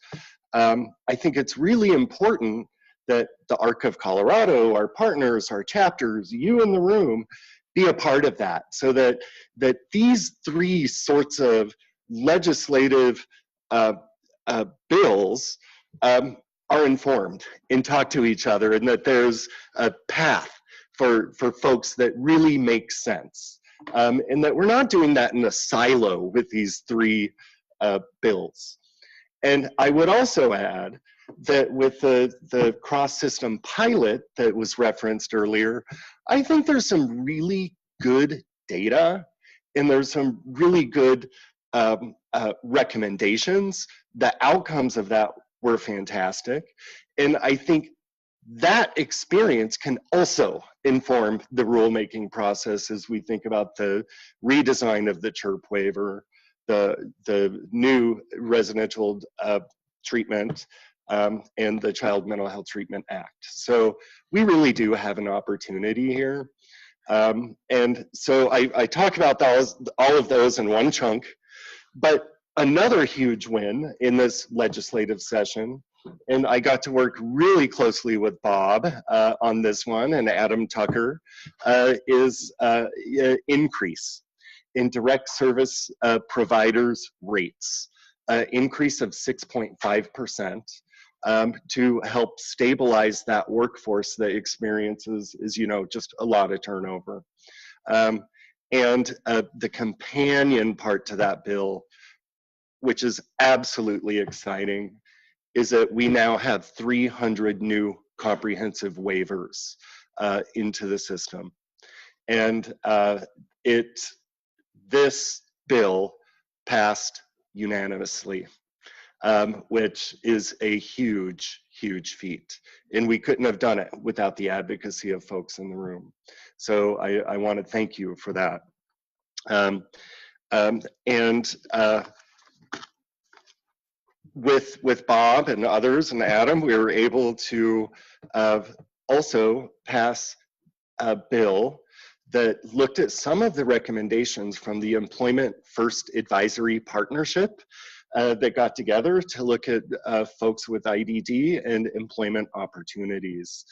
I think it's really important that the ARC of Colorado, our partners, our chapters, you in the room, be a part of that, so that these three sorts of legislative bills are informed and talk to each other, and that there's a path for folks that really makes sense. And that we're not doing that in a silo with these three bills. And I would also add that with the cross-system pilot that was referenced earlier, I think there's some really good data and there's some really good recommendations. The outcomes of that were fantastic. And I think that experience can also inform the rulemaking process as we think about the redesign of the CHIRP waiver, the new residential treatment, and the Child Mental Health Treatment Act. So we really do have an opportunity here. And so I talk about all of those in one chunk, but another huge win in this legislative session, and I got to work really closely with Bob on this one, and Adam Tucker, is increase in direct service providers rates, increase of 6.5%, to help stabilize that workforce that experiences, as you know, just a lot of turnover. And the companion part to that bill, which is absolutely exciting, is that we now have 300 new comprehensive waivers into the system. And this bill passed unanimously, which is a huge, huge feat. And we couldn't have done it without the advocacy of folks in the room. So I want to thank you for that. With Bob and others and Adam, we were able to also pass a bill that looked at some of the recommendations from the Employment First Advisory Partnership that got together to look at folks with IDD and employment opportunities.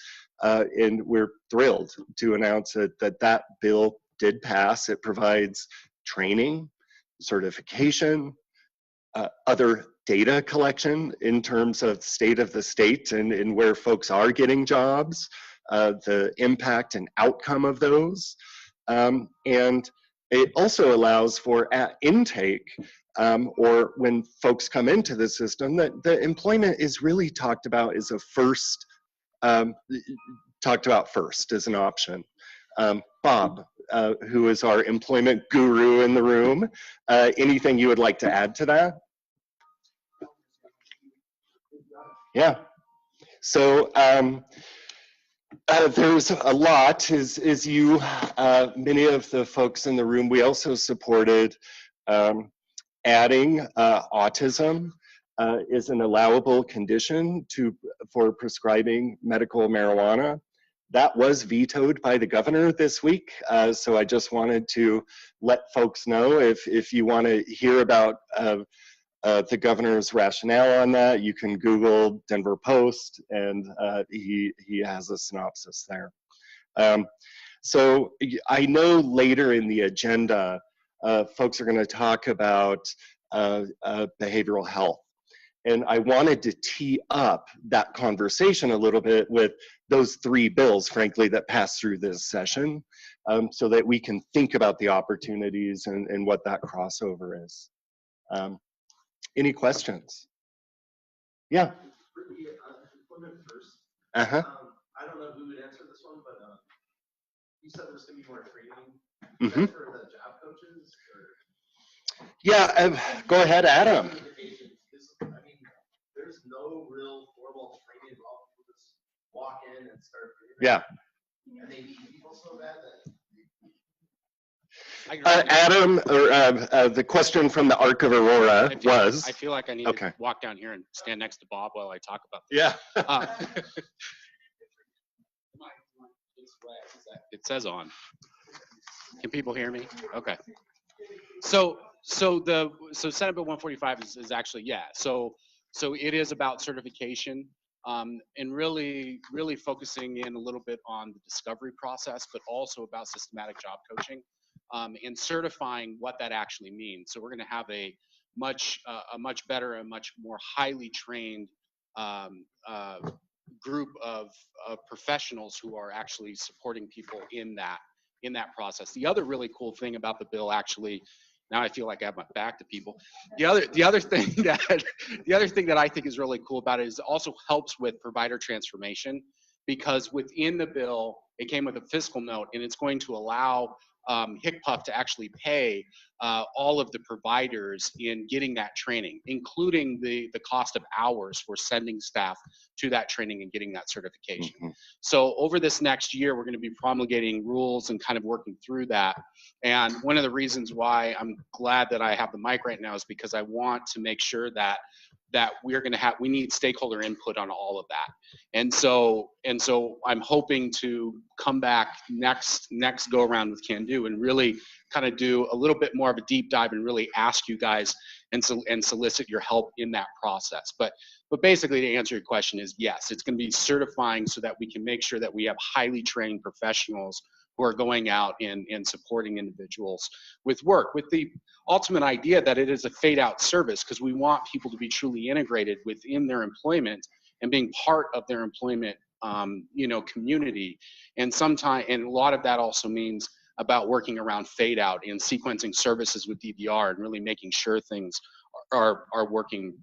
And we're thrilled to announce that bill did pass. It provides training, certification, other data collection in terms of state of the state and where folks are getting jobs, the impact and outcome of those. And it also allows for at intake, or when folks come into the system, that the employment is really talked about as a first, talked about first as an option. Bob, who is our employment guru in the room, anything you would like to add to that? Yeah. So there's a lot, as you, many of the folks in the room, we also supported adding autism is an allowable condition for prescribing medical marijuana. That was vetoed by the governor this week, so I just wanted to let folks know if you want to hear about the governor's rationale on that, you can Google Denver Post, and he has a synopsis there. So I know later in the agenda, folks are going to talk about behavioral health. And I wanted to tee up that conversation a little bit with those three bills, frankly, that passed through this session, so that we can think about the opportunities and what that crossover is. Any questions? Yeah. For the employment first, Uh-huh. I don't know who would answer this one, but you said there's going to be more training. Mm-hmm. For the job coaches? Or? Yeah, go ahead, Adam. I mean, there's no real formal training involved. People just walk in and start doing it. Yeah. And they need people so bad that. Adam, or the question from the Arc of Aurora was. I feel like I need to walk down here and stand next to Bob while I talk about this. Yeah. It says on. Can people hear me? Okay. So Senate Bill 145 is actually, yeah. So it is about certification, and really focusing in a little bit on the discovery process, but also about systematic job coaching, and certifying what that actually means. So we're going to have a much better and much more highly trained group of professionals who are actually supporting people in that process. The other really cool thing about the bill, actually, now I feel like I have my back to people. The other thing that I think is really cool about it is it also helps with provider transformation, because within the bill it came with a fiscal note, and it's going to allow HCPF to actually pay all of the providers in getting that training, including the cost of hours for sending staff to that training and getting that certification. Mm-hmm. So over this next year, we're going to be promulgating rules and kind of working through that. And one of the reasons why I'm glad that I have the mic right now is because I want to make sure that we need stakeholder input on all of that. And so I'm hoping to come back next go around with Cando and really kind of do a little bit more of a deep dive and really ask you guys and solicit your help in that process. But basically, to answer your question is yes, it's going to be certifying so that we can make sure that we have highly trained professionals who are going out and supporting individuals with work, with the ultimate idea that it is a fade-out service, because we want people to be truly integrated within their employment and being part of their employment community. And a lot of that also means about working around fade-out and sequencing services with DVR and really making sure things are working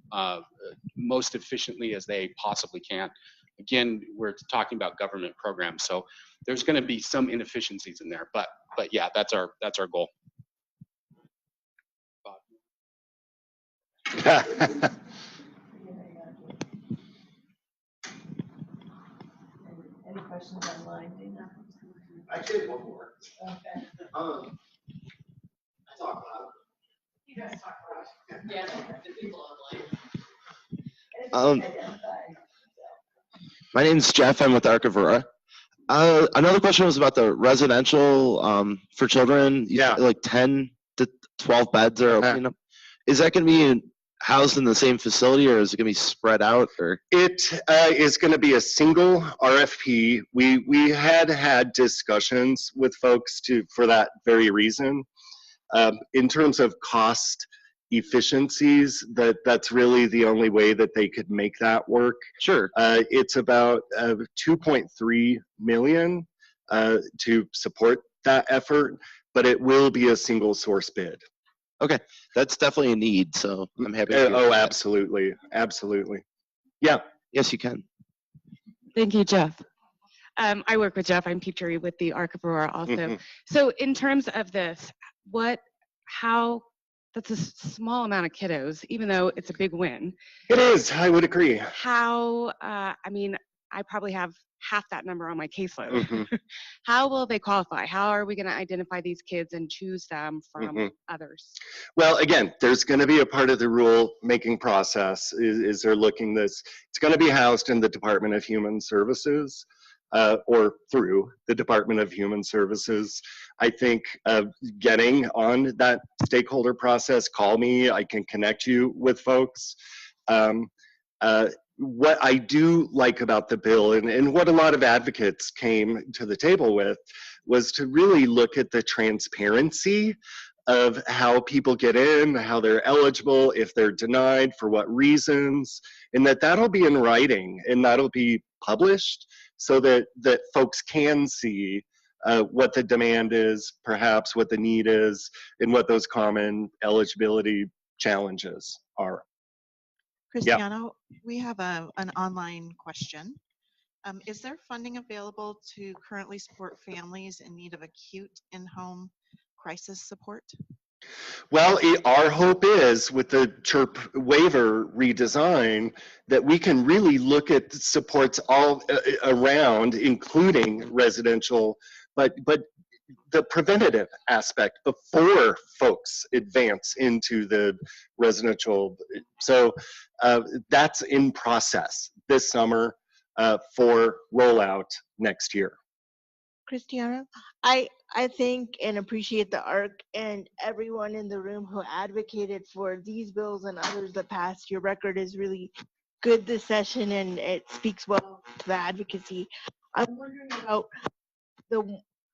most efficiently as they possibly can. Again, we're talking about government programs, so there's going to be some inefficiencies in there, but yeah, that's our goal. Any questions online, Dana? Actually, one more. Okay. I talk loud. You guys talk about it. Yeah, the people online. My name's Jeff. I'm with Arc of Aurora. Another question was about the residential for children. Yeah. Like 10 to 12 beds are opening up. Is that going to be housed in the same facility, or is it going to be spread out? Or It is going to be a single RFP. We had discussions with folks for that very reason. In terms of cost efficiencies, that's really the only way that they could make that work. Sure. It's about 2.3 million to support that effort, but it will be a single source bid. Okay, that's definitely a need, so I'm happy to hear Oh, that. absolutely, absolutely. Yeah. Yes, you can. Thank you, Jeff. I work with Jeff. I'm Petrie with the Arc of Aurora also. Mm-hmm. So in terms of this, how, that's a small amount of kiddos, even though it's a big win. It is, I would agree. How, I mean, I probably have half that number on my caseload. Mm-hmm. How will they qualify? How are we going to identify these kids and choose them from Mm-hmm. others? Well, again, there's going to be a part of the rule-making process is they're looking this. It's going to be housed in the Department of Human Services or through the Department of Human Services. I think getting on that stakeholder process, call me, I can connect you with folks. What I do like about the bill and what a lot of advocates came to the table with was to really look at the transparency of how people get in, how they're eligible, if they're denied, for what reasons, and that'll be in writing and that'll be published so that folks can see what the demand is, perhaps what the need is, and what those common eligibility challenges are. Cristiano, we have an online question. Is there funding available to currently support families in need of acute in-home crisis support? Well, our hope is with the CHIRP waiver redesign that we can really look at supports all around, including residential, but the preventative aspect before folks advance into the residential. So that's in process this summer for rollout next year. Christiana, I thank and appreciate the ARC and everyone in the room who advocated for these bills and others that passed. Your record is really good this session, and it speaks well to the advocacy. I'm wondering about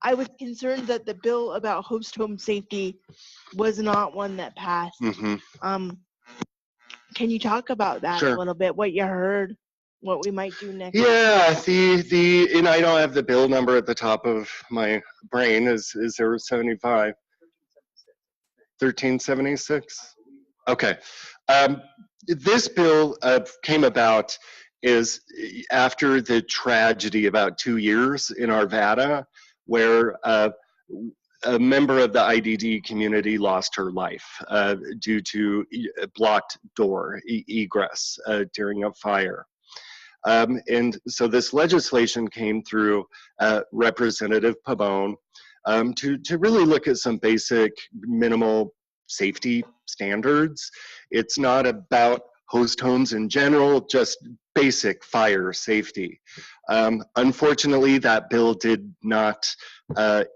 I was concerned that the bill about host home safety was not one that passed. Can you talk about that a little bit? What you heard, what we might do next? Yeah, and I don't have the bill number at the top of my brain. Is there 75? 1376? Okay. This bill came about is after the tragedy about 2 years in Arvada, where a member of the IDD community lost her life due to a blocked door egress during a fire. And so this legislation came through Representative Pabon to really look at some basic minimal safety standards. It's not about host homes in general, just basic fire safety. Unfortunately, that bill did not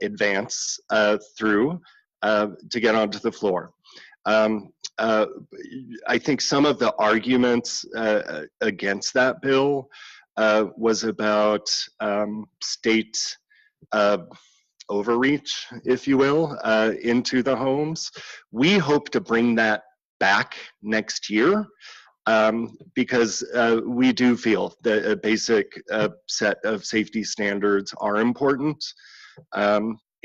advance through to get onto the floor. I think some of the arguments against that bill was about state overreach, if you will, into the homes. We hope to bring that back next year because we do feel that a basic set of safety standards are important.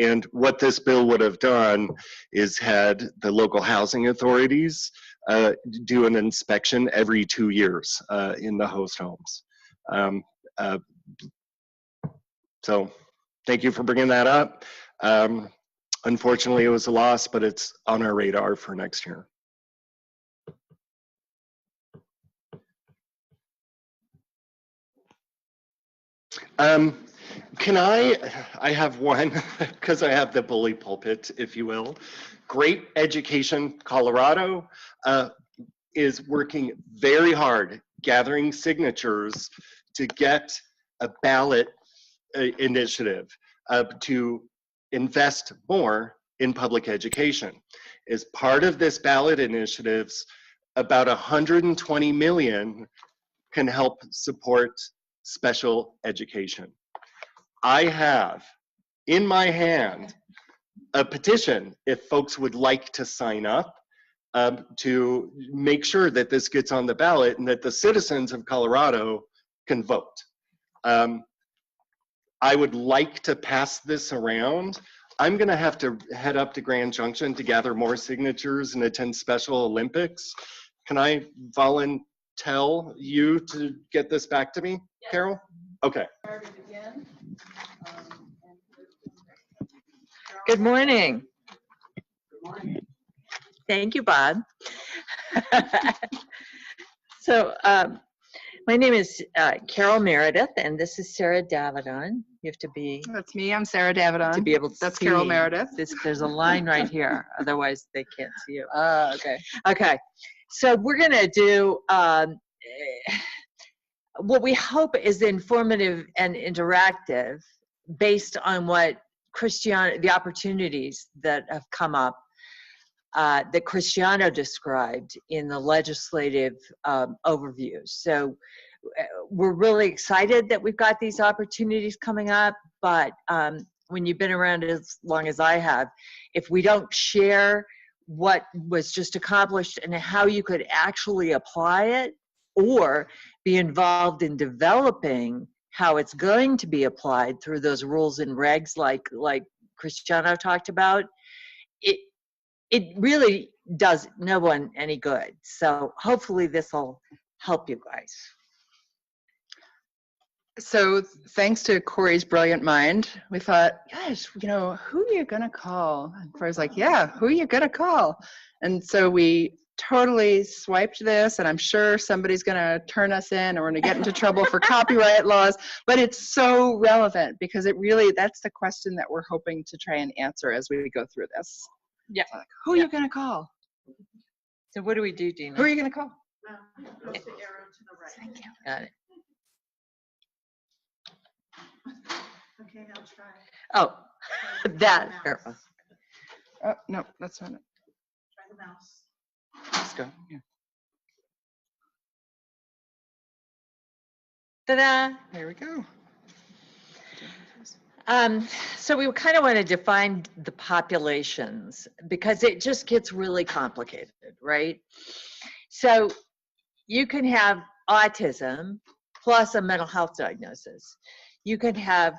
And what this bill would have done is had the local housing authorities do an inspection every 2 years in the host homes. So thank you for bringing that up. Unfortunately, it was a loss, but it's on our radar for next year. Can I have one, because I have the bully pulpit, if you will. Great Education Colorado is working very hard gathering signatures to get a ballot initiative to invest more in public education. As part of this ballot initiatives, about 120 million can help support special education. I have in my hand a petition if folks would like to sign up to make sure that this gets on the ballot and that the citizens of Colorado can vote. I would like to pass this around. I'm gonna have to head up to Grand Junction to gather more signatures and attend Special Olympics. Can I volunteer you to get this back to me, Carol? Okay. Good morning. Good morning. Thank you, Bob. So my name is Carol Meredith, and this is Sarah Davidon. You have to be. That's me. I'm Sarah Davidon. To be able to That's see. Carol Meredith. There's a line right here. Otherwise, they can't see you. Okay. Okay. So we're gonna do what we hope is informative and interactive, based on what the opportunities that have come up that Cristiano described in the legislative overview. So we're really excited that we've got these opportunities coming up, but when you've been around as long as I have, if we don't share what was just accomplished and how you could actually apply it or be involved in developing how it's going to be applied through those rules and regs like Cristiano talked about, it really does no one any good. So hopefully this will help you guys. So thanks to Corey's brilliant mind, we thought, gosh, you know, who are you gonna call? And Corey's like, yeah, who are you gonna call? And so we totally swiped this, and I'm sure somebody's going to turn us in, or we're going to get into trouble for copyright laws, but it's so relevant because it really, that's the question that we're hoping to try and answer as we go through this. Yeah. Like, who are you going to call? So what do we do, Dina? Who are you going to call? Got it. Okay, I'll try. Oh, that. Oh, no, that's not it. Try the mouse. Let's go. Yeah. Ta-da! There we go. So we kind of want to define the populations because it just gets really complicated, right? So you can have autism plus a mental health diagnosis. You can have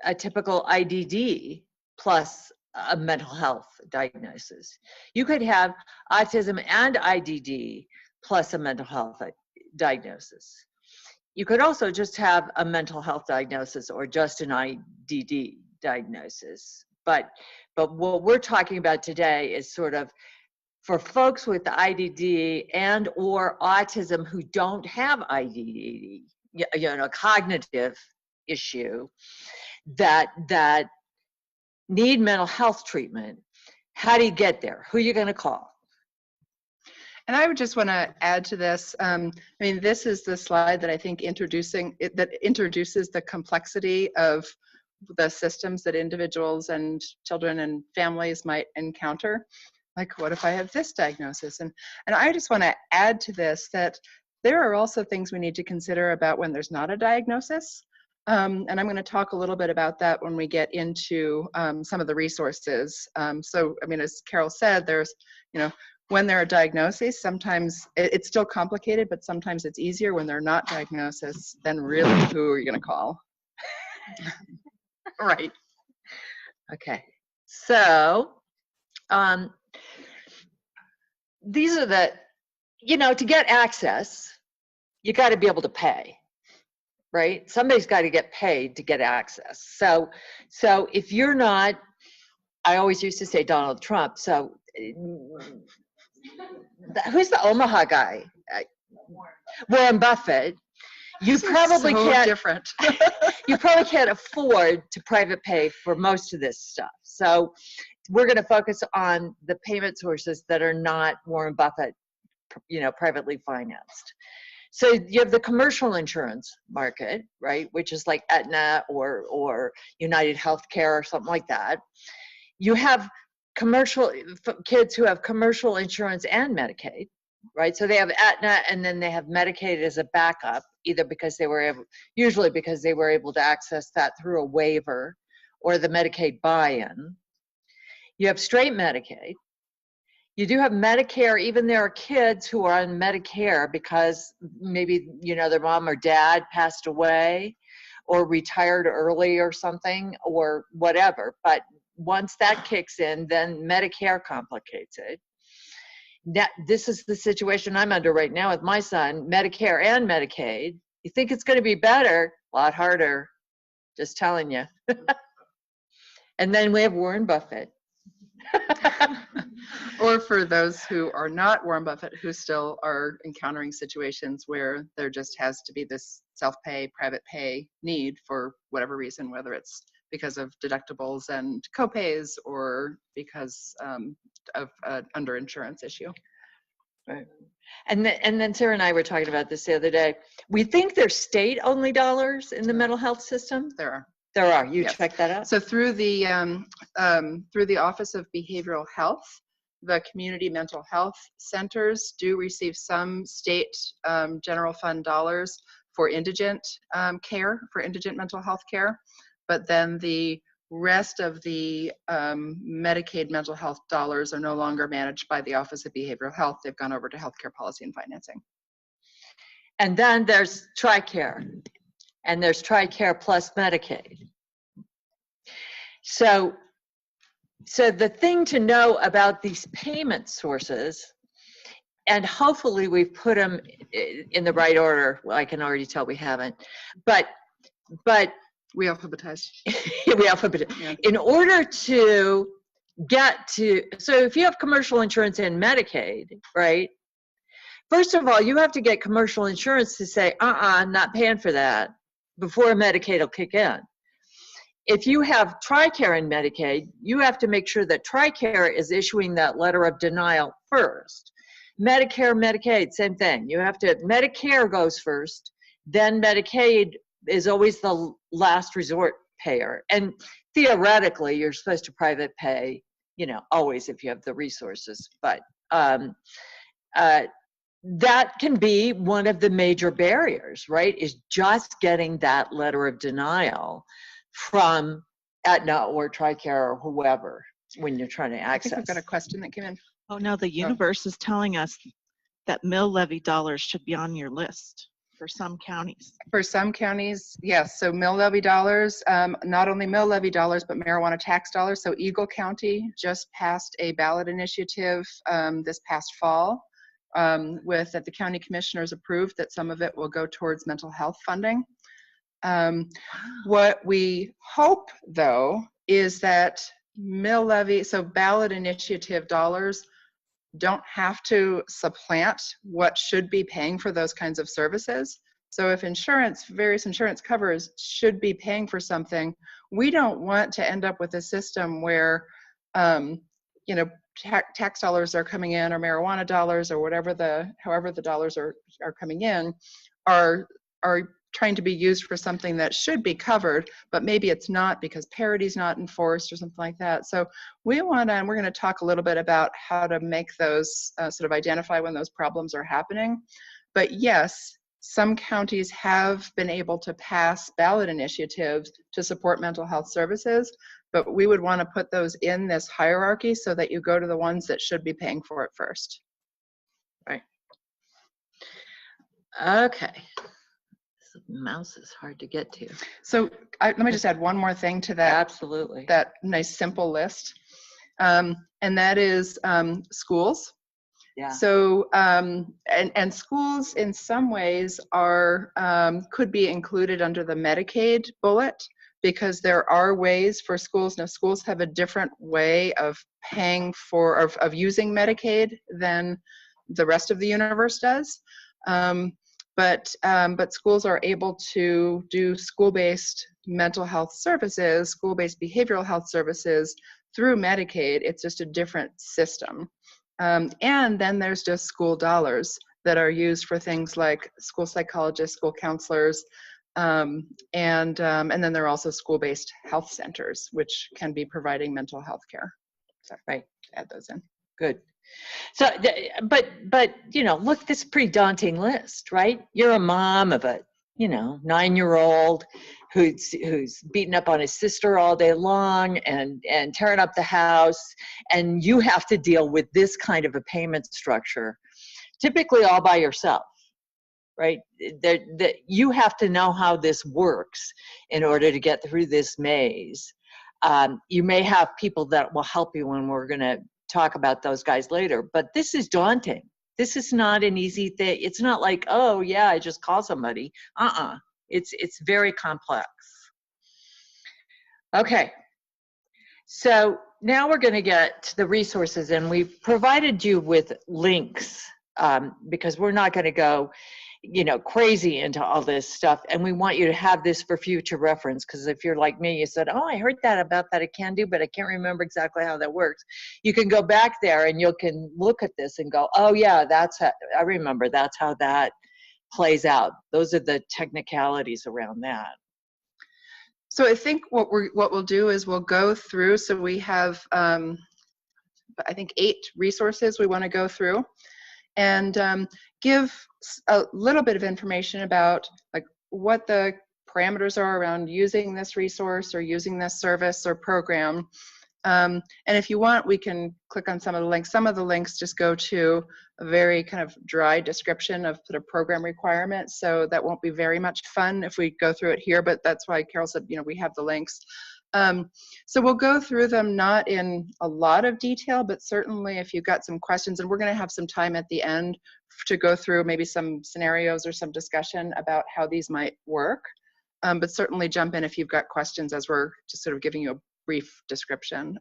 a typical IDD plus a mental health diagnosis. You could have autism and IDD plus a mental health diagnosis. You could also just have a mental health diagnosis or just an IDD diagnosis. But what we're talking about today is sort of for folks with IDD and or autism who don't have IDD, cognitive issue that need mental health treatment. How do you get there? Who are you going to call? And I would just want to add to this. I mean, this is the slide that I think that introduces the complexity of the systems that individuals and children and families might encounter. Like, what if I have this diagnosis? And I just want to add to this that there are also things we need to consider about when there's not a diagnosis. And I'm going to talk a little bit about that when we get into some of the resources. So, I mean, as Carol said, there's, when there are diagnoses, sometimes it's still complicated, but sometimes it's easier when they're not diagnoses. Then really, who are you going to call? Right. Okay. So, these are the, to get access, you got to be able to pay, right? Somebody's got to get paid to get access. So if you're not, I always used to say Donald Trump. So who's the Omaha guy? Warren Buffett. You probably can't. Different. You probably can't afford to private pay for most of this stuff. So we're going to focus on the payment sources that are not Warren Buffett, privately financed. So you have the commercial insurance market, right, which is like Aetna or United Healthcare or something like that. You have commercial kids who have commercial insurance and Medicaid, right? So they have Aetna and then they have Medicaid as a backup, either because usually because they were able to access that through a waiver or the Medicaid buy-in. You have straight Medicaid. You do have Medicare, even there are kids who are on Medicare because maybe, their mom or dad passed away or retired early or something or whatever. But once that kicks in, then Medicare complicates it. This is the situation I'm under right now with my son, Medicare and Medicaid. You think it's going to be better? A lot harder, just telling you. And then we have Warren Buffett. Or for those who are not Warren Buffett, who still are encountering situations where there just has to be this self-pay, private pay need for whatever reason, whether it's because of deductibles and copays or because of an underinsurance issue. Right. And then Sarah and I were talking about this the other day. We think there's state-only dollars in the mental health system. There are. There are. You Yes. check that out. So through the Office of Behavioral Health, the community mental health centers do receive some state general fund dollars for indigent care, for indigent mental health care. But then the rest of the Medicaid mental health dollars are no longer managed by the Office of Behavioral Health. They've gone over to Healthcare Policy and Financing. And then there's TRICARE, and there's TRICARE plus Medicaid. So the thing to know about these payment sources, and hopefully we've put them in the right order. Well, I can already tell we haven't, but we alphabetized. We alphabetized. Yeah. In order to get to, so if you have commercial insurance and Medicaid, right? First of all, you have to get commercial insurance to say, I'm not paying for that before Medicaid will kick in. If you have TRICARE and Medicaid, you have to make sure that TRICARE is issuing that letter of denial first. Medicare, Medicaid, same thing. You have to, Medicare goes first, then Medicaid is always the last resort payer. And theoretically, you're supposed to private pay, you know, always if you have the resources. But that can be one of the major barriers, right? Is just getting that letter of denial from Aetna or TRICARE or whoever when you're trying to I access. think we've got a question that came in. Oh, no, the universe is telling us that mill levy dollars should be on your list for some counties. For some counties, yes. So mill levy dollars, not only mill levy dollars, but marijuana tax dollars. So Eagle County just passed a ballot initiative this past fall with that the county commissioners approved that some of it will go towards mental health funding. What we hope, though, is that mill levy, so ballot initiative dollars don't have to supplant what should be paying for those kinds of services. So if insurance, various insurance covers should be paying for something, we don't want to end up with a system where, you know, tax dollars are coming in, or marijuana dollars, or whatever however the dollars are coming in, are trying to be used for something that should be covered, but maybe it's not because parity is not enforced or something like that. So we want to, and we're going to talk a little bit about how to make those sort of identify when those problems are happening. But yes, some counties have been able to pass ballot initiatives to support mental health services, but we would want to put those in this hierarchy so that you go to the ones that should be paying for it first. Right. Okay. Mouse is hard to get to. So let me just add one more thing to that. Absolutely. That nice simple list. And that is schools. Yeah. So, and schools in some ways are, could be included under the Medicaid bullet, because there are ways for schools. Now, schools have a different way of paying for, of using Medicaid than the rest of the universe does. But schools are able to do school-based mental health services, school-based behavioral health services through Medicaid. It's just a different system. And then there's just school dollars that are used for things like school psychologists, school counselors, and then there are also school-based health centers, which can be providing mental health care. So, right. Add those in. Good. So, but you know, look, this pretty daunting list, right? You're a mom of a, you know, 9-year-old who's beating up on his sister all day long and tearing up the house, and you have to deal with this kind of a payment structure, typically all by yourself, right? That you have to know how this works in order to get through this maze. You may have people that will help you, and we're going to talk about those guys later, but this is daunting. This is not an easy thing. It's not like, oh yeah, I just call somebody. It's very complex. Okay, so now we're going to get to the resources, and we've provided you with links because we're not going to go, you know, crazy into all this stuff, and we want you to have this for future reference, because if you're like me, you said, oh, I heard that about that at Cando, but I can't remember exactly how that works. You can go back there and you can look at this and go, oh yeah, that's how, I remember, that's how that plays out. Those are the technicalities around that. So I think what we'll do is we'll go through, so we have I think 8 resources we want to go through, and give a little bit of information about like what the parameters are around using this resource or using this service or program. And if you want, we can click on some of the links. Some of the links just go to a very kind of dry description of sort of program requirements, so that won't be very much fun if we go through it here, but that's why Carol said, you know, we have the links. So we'll go through them not in a lot of detail, but certainly if you've got some questions, and we're going to have some time at the end to go through maybe some scenarios or some discussion about how these might work. But certainly jump in if you've got questions as we're just sort of giving you a brief description.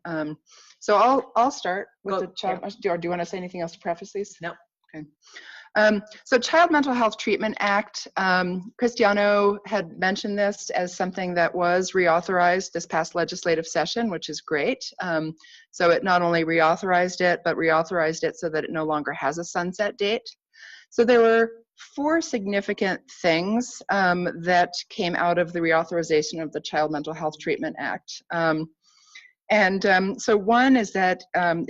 So I'll start with the child. Or do you want to say anything else to preface these? No. Okay. So Child Mental Health Treatment Act, Cristiano had mentioned this as something that was reauthorized this past legislative session, which is great. So it not only reauthorized it, but reauthorized it so that it no longer has a sunset date. So there were 4 significant things that came out of the reauthorization of the Child Mental Health Treatment Act. So one is that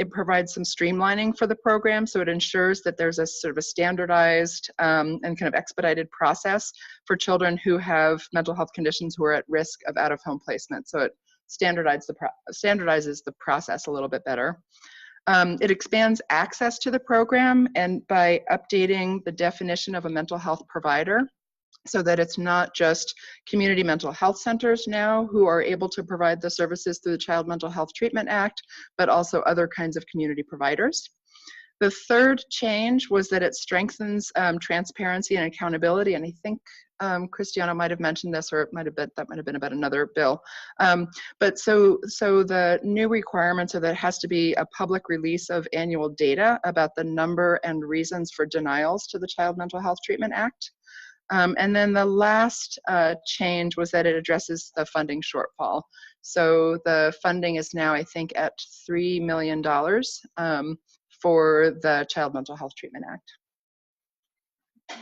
it provides some streamlining for the program, so it ensures that there's a sort of a standardized and kind of expedited process for children who have mental health conditions who are at risk of out-of-home placement. So it standardizes the process a little bit better. It expands access to the program, and by updating the definition of a mental health provider, so that it's not just community mental health centers now who are able to provide the services through the Child Mental Health Treatment Act, but also other kinds of community providers. The third change was that it strengthens transparency and accountability, and I think Cristiano might have mentioned this, or that might have been about another bill. But so the new requirements are that it has to be a public release of annual data about the number and reasons for denials to the Child Mental Health Treatment Act. And then the last change was that it addresses the funding shortfall. So the funding is now, I think, at $3 million for the Child Mental Health Treatment Act.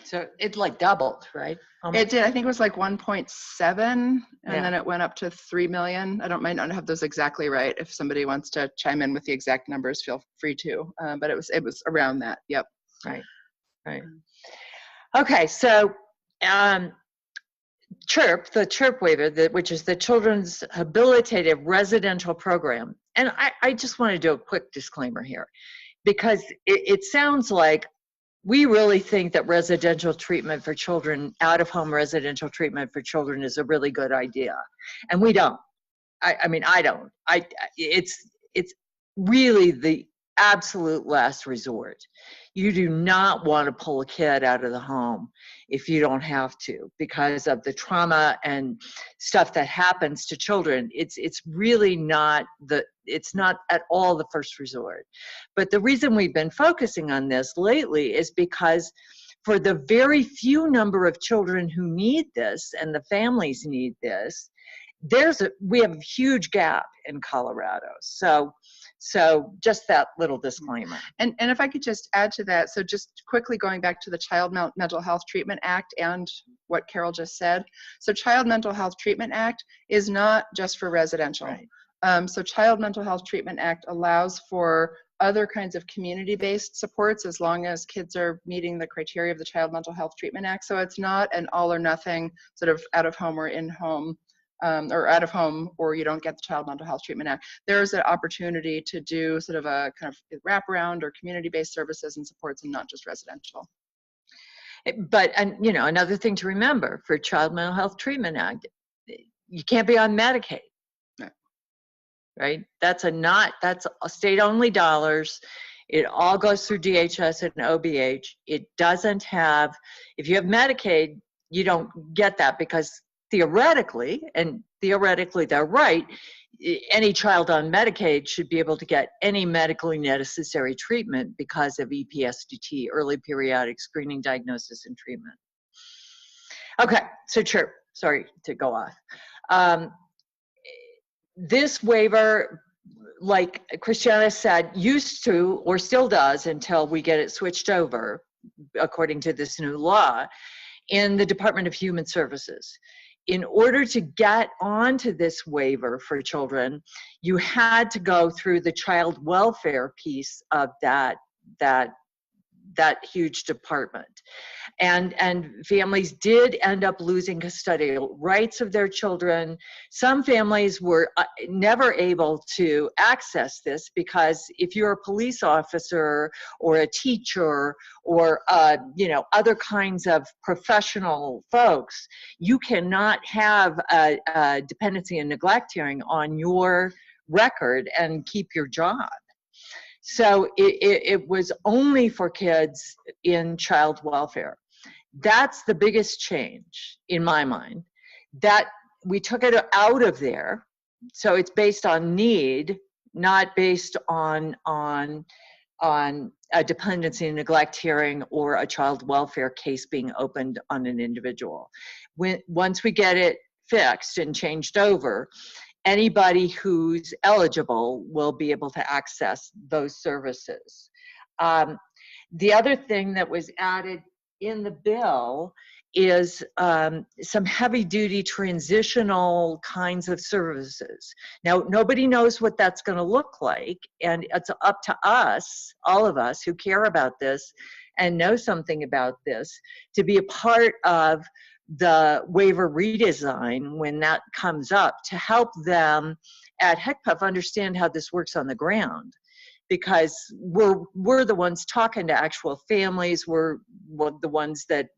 So it like doubled, right? It did. I think it was like 1.7, and then it went up to 3 million. Might not have those exactly right. If somebody wants to chime in with the exact numbers, feel free to. But it was around that. Yep. Right. Okay, so CHIRP, the CHIRP waiver, which is the Children's Habilitative Residential Program. And I just want to do a quick disclaimer here, because it sounds like we really think that residential treatment for children, out-of-home residential treatment for children is a really good idea. And we don't. I mean, I don't. It's really the absolute last resort. You do not want to pull a kid out of the home if you don't have to, because of the trauma and stuff that happens to children. It's really not it's not at all the first resort. But the reason we've been focusing on this lately is because for the very few number of children who need this and the families need this, we have a huge gap in Colorado. So just that little disclaimer. And if I could just add to that, so just quickly going back to the Child Mental Health Treatment Act and what Carol just said. So Child Mental Health Treatment Act is not just for residential. Right. So Child Mental Health Treatment Act allows for other kinds of community-based supports as long as kids are meeting the criteria of the Child Mental Health Treatment Act. So it's not an all or nothing sort of out of home or in home. Or out of home, or you don't get the Child Mental Health Treatment Act. There's an opportunity to do sort of a kind of wraparound or community-based services and supports, and not just residential. But, and you know, another thing to remember for Child Mental Health Treatment Act, you can't be on Medicaid. No. Right? That's a state-only dollars. It all goes through DHS and OBH. It doesn't have, if you have Medicaid, you don't get that, because theoretically they're right, any child on Medicaid should be able to get any medically necessary treatment because of EPSDT, early periodic screening, diagnosis, and treatment. Okay, so CHIRP, sorry to go off. This waiver, like Christiana said, used to, or still does until we get it switched over, according to this new law, in the Department of Human Services. In order to get onto this waiver for children, you had to go through the child welfare piece of that huge department. And families did end up losing custodial rights of their children. Some families were never able to access this, because if you're a police officer or a teacher or other kinds of professional folks, you cannot have a dependency and neglect hearing on your record and keep your job. So it was only for kids in child welfare. That's the biggest change in my mind, that we took it out of there So it's based on need, not based on a dependency and neglect hearing or a child welfare case being opened on an individual. Once we get it fixed and changed over, anybody who's eligible will be able to access those services. The other thing that was added in the bill is some heavy-duty transitional kinds of services. Now, nobody knows what that's going to look like, and it's up to us, all of us who care about this and know something about this, to be a part of the waiver redesign when that comes up, to help them at HECPUF understand how this works on the ground. Because we're the ones talking to actual families, we're the ones that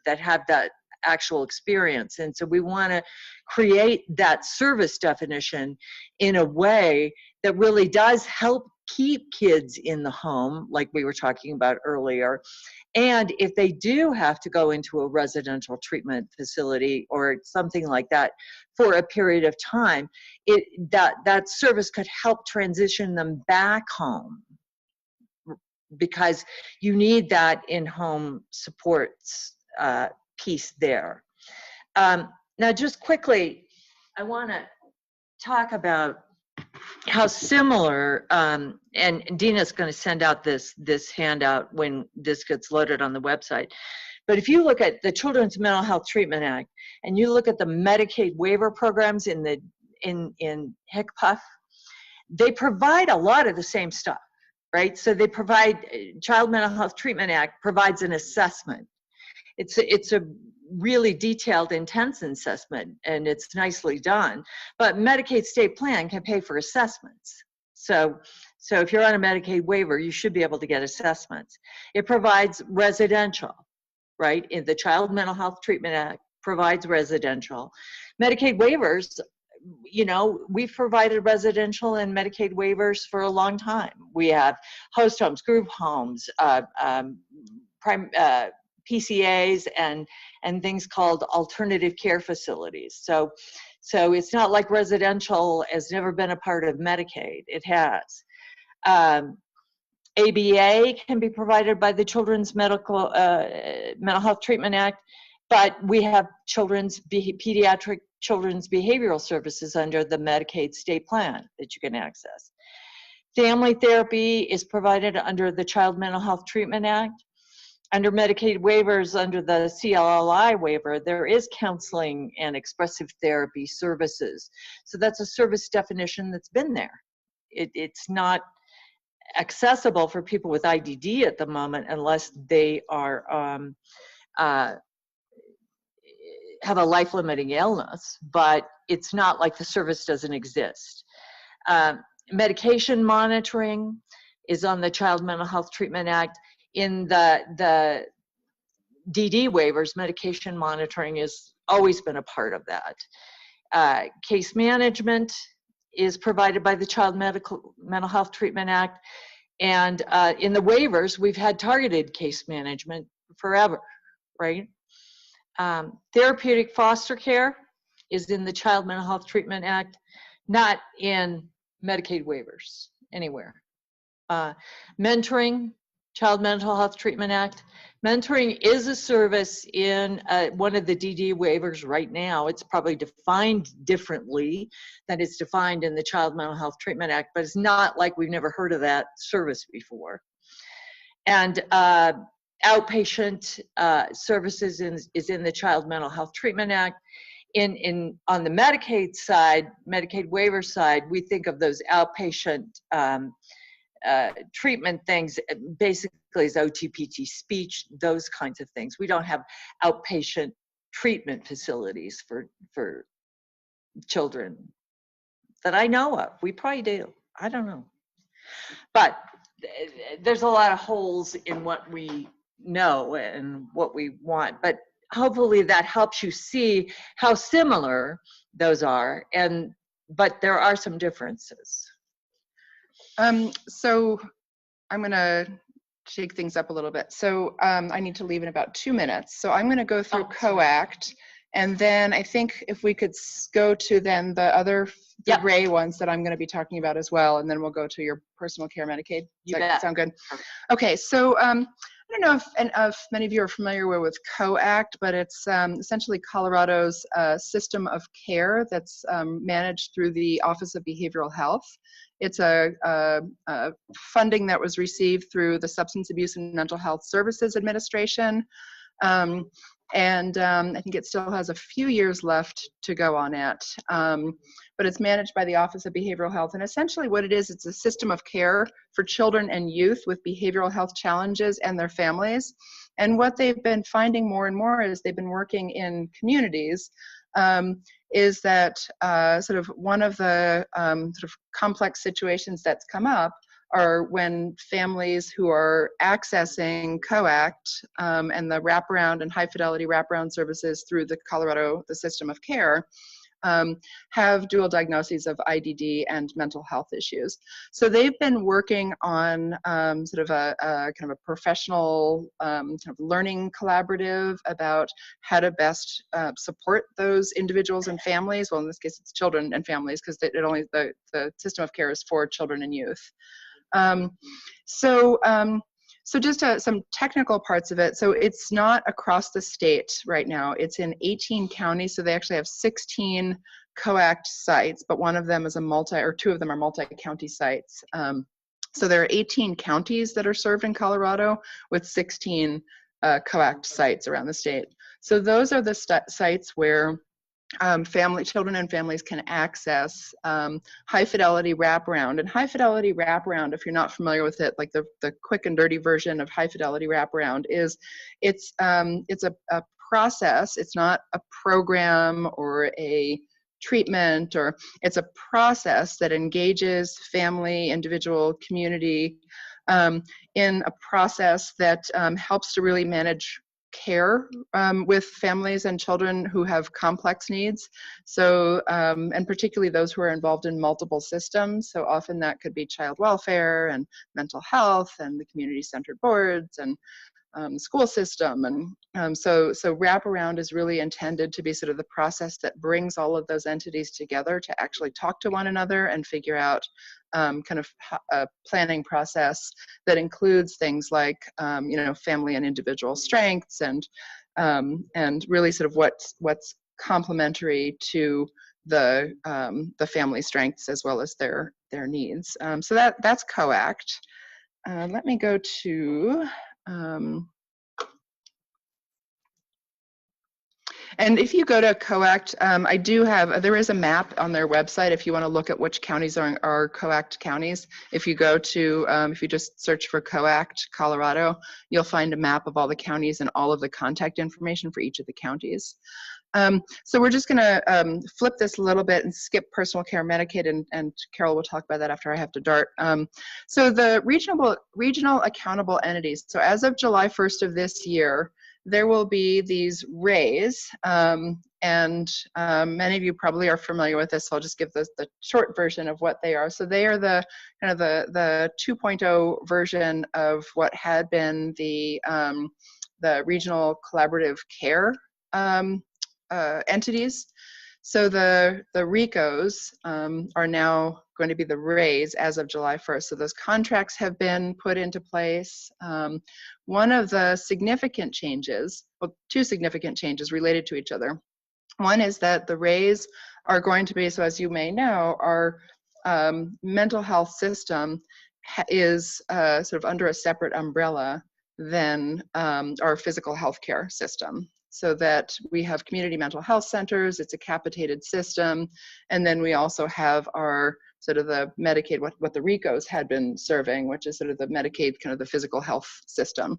have that actual experience, and so we want to create that service definition in a way that really does help keep kids in the home, like we were talking about earlier. And if they do have to go into a residential treatment facility or something like that for a period of time, that service could help transition them back home, because you need that in-home supports piece there. Now, just quickly, I want to talk about how similar, and Dina's going to send out this handout when this gets loaded on the website. But if you look at the Children's Mental Health Treatment Act and you look at the Medicaid waiver programs in HCPF, they provide a lot of the same stuff, right? So they provide, Child Mental Health Treatment Act provides an assessment. It's a really detailed, intense assessment, and it's nicely done. But Medicaid state plan can pay for assessments. So if you're on a Medicaid waiver, you should be able to get assessments. It provides residential, right? In the Child Mental Health Treatment Act provides residential. Medicaid waivers, you know, we've provided residential and Medicaid waivers for a long time. We have host homes, group homes, PCAs, and things called alternative care facilities. So it's not like residential has never been a part of Medicaid. It has. ABA can be provided by the Children's Mental Health Treatment Act, but we have pediatric children's behavioral services under the Medicaid state plan that you can access. Family therapy is provided under the Child Mental Health Treatment Act. Under Medicaid waivers, under the CLLI waiver, there is counseling and expressive therapy services. So that's a service definition that's been there. It's not accessible for people with IDD at the moment unless they are have a life-limiting illness, but it's not like the service doesn't exist. Medication monitoring is on the Child Mental Health Treatment Act. In the DD waivers, medication monitoring has always been a part of that. Case management is provided by the Child Mental Health Treatment Act. And in the waivers, we've had targeted case management forever, right? Therapeutic foster care is in the Child Mental Health Treatment Act, not in Medicaid waivers anywhere. Mentoring, Child Mental Health Treatment Act. Mentoring is a service in one of the DD waivers right now. It's probably defined differently than it's defined in the Child Mental Health Treatment Act, but it's not like we've never heard of that service before. And outpatient services is in the Child Mental Health Treatment Act. On the Medicaid side, Medicaid waiver side, we think of those outpatient treatment things basically as OT-PT speech, those kinds of things. We don't have outpatient treatment facilities for children that I know of. We probably do. I don't know. But there's a lot of holes in what we know and what we want. But hopefully that helps you see how similar those are. But there are some differences. So I'm going to shake things up a little bit. So I need to leave in about 2 minutes. So I'm going to go through COACT And then I think if we could go to then the Yep. gray ones that I'm going to be talking about as well, and then we'll go to your personal care Medicaid. You Does that bet. sound good? Okay, so I don't know if many of you are familiar with COACT, but it's essentially Colorado's system of care that's managed through the Office of Behavioral Health. It's a funding that was received through the Substance Abuse and Mental Health Services Administration. And I think it still has a few years left to go on it. But it's managed by the Office of Behavioral Health. And essentially what it is, it's a system of care for children and youth with behavioral health challenges and their families. And what they've been finding more and more is they've been working in communities, is that sort of one of the sort of complex situations that's come up are when families who are accessing COACT and the wraparound and high fidelity wraparound services through the system of care, have dual diagnoses of IDD and mental health issues. So they've been working on sort of a kind of a professional kind of learning collaborative about how to best support those individuals and families. Well, in this case, it's children and families, because the system of care is for children and youth. So just some technical parts of it. So it's not across the state right now. It's in 18 counties. So they actually have 16 COACT sites, but one of them is two of them are multi-county sites. So there are 18 counties that are served in Colorado with 16 COACT sites around the state. So those are the sites where children and families can access high fidelity wraparound. And high fidelity wraparound, if you're not familiar with it, like the quick and dirty version of high fidelity wraparound is, it's a process. It's not a program or a treatment, or it's a process that engages family, individual, community in a process that helps to really manage care with families and children who have complex needs. So, and particularly those who are involved in multiple systems. So often that could be child welfare and mental health and the community-centered boards and school system. And so wraparound is really intended to be sort of the process that brings all of those entities together to actually talk to one another and figure out kind of a planning process that includes things like, family and individual strengths and really sort of what's complementary to the family strengths as well as their needs. So that's COACT. Let me go to, and if you go to COACT, there is a map on their website if you want to look at which counties are COACT counties. If you go to, if you just search for COACT Colorado, you'll find a map of all the counties and all of the contact information for each of the counties. So we're just going to flip this a little bit and skip personal care Medicaid, and Carol will talk about that after I have to dart. So the regional accountable entities. So as of July 1st of this year, there will be these RAYs, and many of you probably are familiar with this, so I'll just give the short version of what they are. So they are the kind of the 2.0 version of what had been the regional collaborative care entities. So the RICOs are now going to be the RAYs as of July 1st. So those contracts have been put into place. One of the significant changes, well, two significant changes related to each other. One is that the RAYs are going to be, so as you may know, our mental health system is sort of under a separate umbrella than our physical health care system. So that we have community mental health centers, it's a capitated system, and then we also have our sort of the Medicaid, what the RICOs had been serving, which is sort of the Medicaid, kind of the physical health system.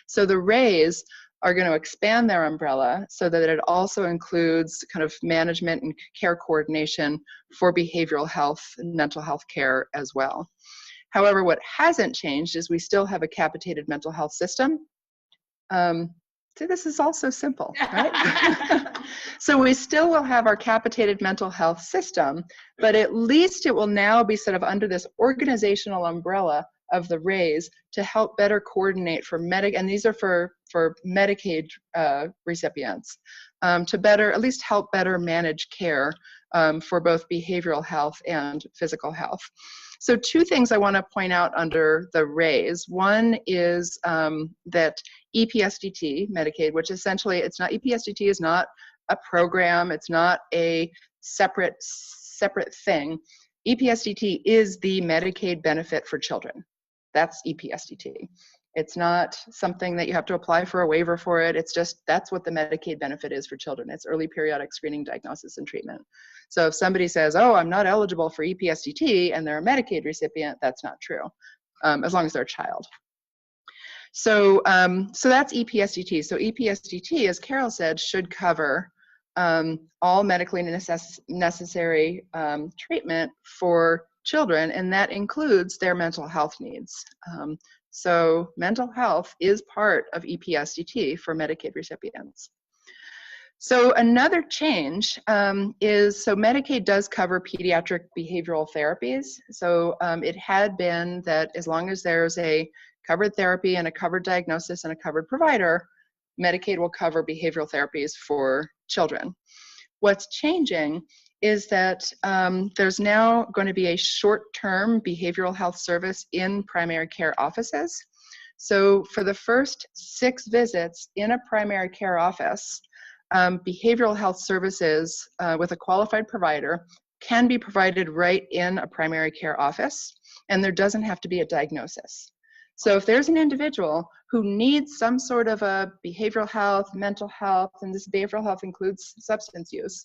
So the RAYs are going to expand their umbrella so that it also includes kind of management and care coordination for behavioral health and mental health care as well. However, what hasn't changed is we still have a capitated mental health system. So this is also simple, right? So we still will have our capitated mental health system, but at least it will now be sort of under this organizational umbrella of the raise to help better coordinate for and these are for Medicaid recipients, to better, at least help better manage care for both behavioral health and physical health. So two things I want to point out under the raise. One is that EPSDT, Medicaid, which essentially, it's not, EPSDT is not a program, it's not a separate thing. EPSDT is the Medicaid benefit for children. That's EPSDT. It's not something that you have to apply for a waiver for it. It's just, that's what the Medicaid benefit is for children. It's early periodic screening, diagnosis, and treatment. So if somebody says, oh, I'm not eligible for EPSDT, and they're a Medicaid recipient, that's not true, as long as they're a child. So, so that's EPSDT. So EPSDT, as Carol said, should cover all medically necessary treatment for children, and that includes their mental health needs. So mental health is part of EPSDT for Medicaid recipients. So another change is, so Medicaid does cover pediatric behavioral therapies. So it had been that as long as there's a covered therapy and a covered diagnosis and a covered provider, Medicaid will cover behavioral therapies for children. What's changing is that there's now going to be a short-term behavioral health service in primary care offices. So for the first 6 visits in a primary care office, behavioral health services with a qualified provider can be provided right in a primary care office, and there doesn't have to be a diagnosis. So if there's an individual who needs some sort of a behavioral health, mental health, and this behavioral health includes substance use,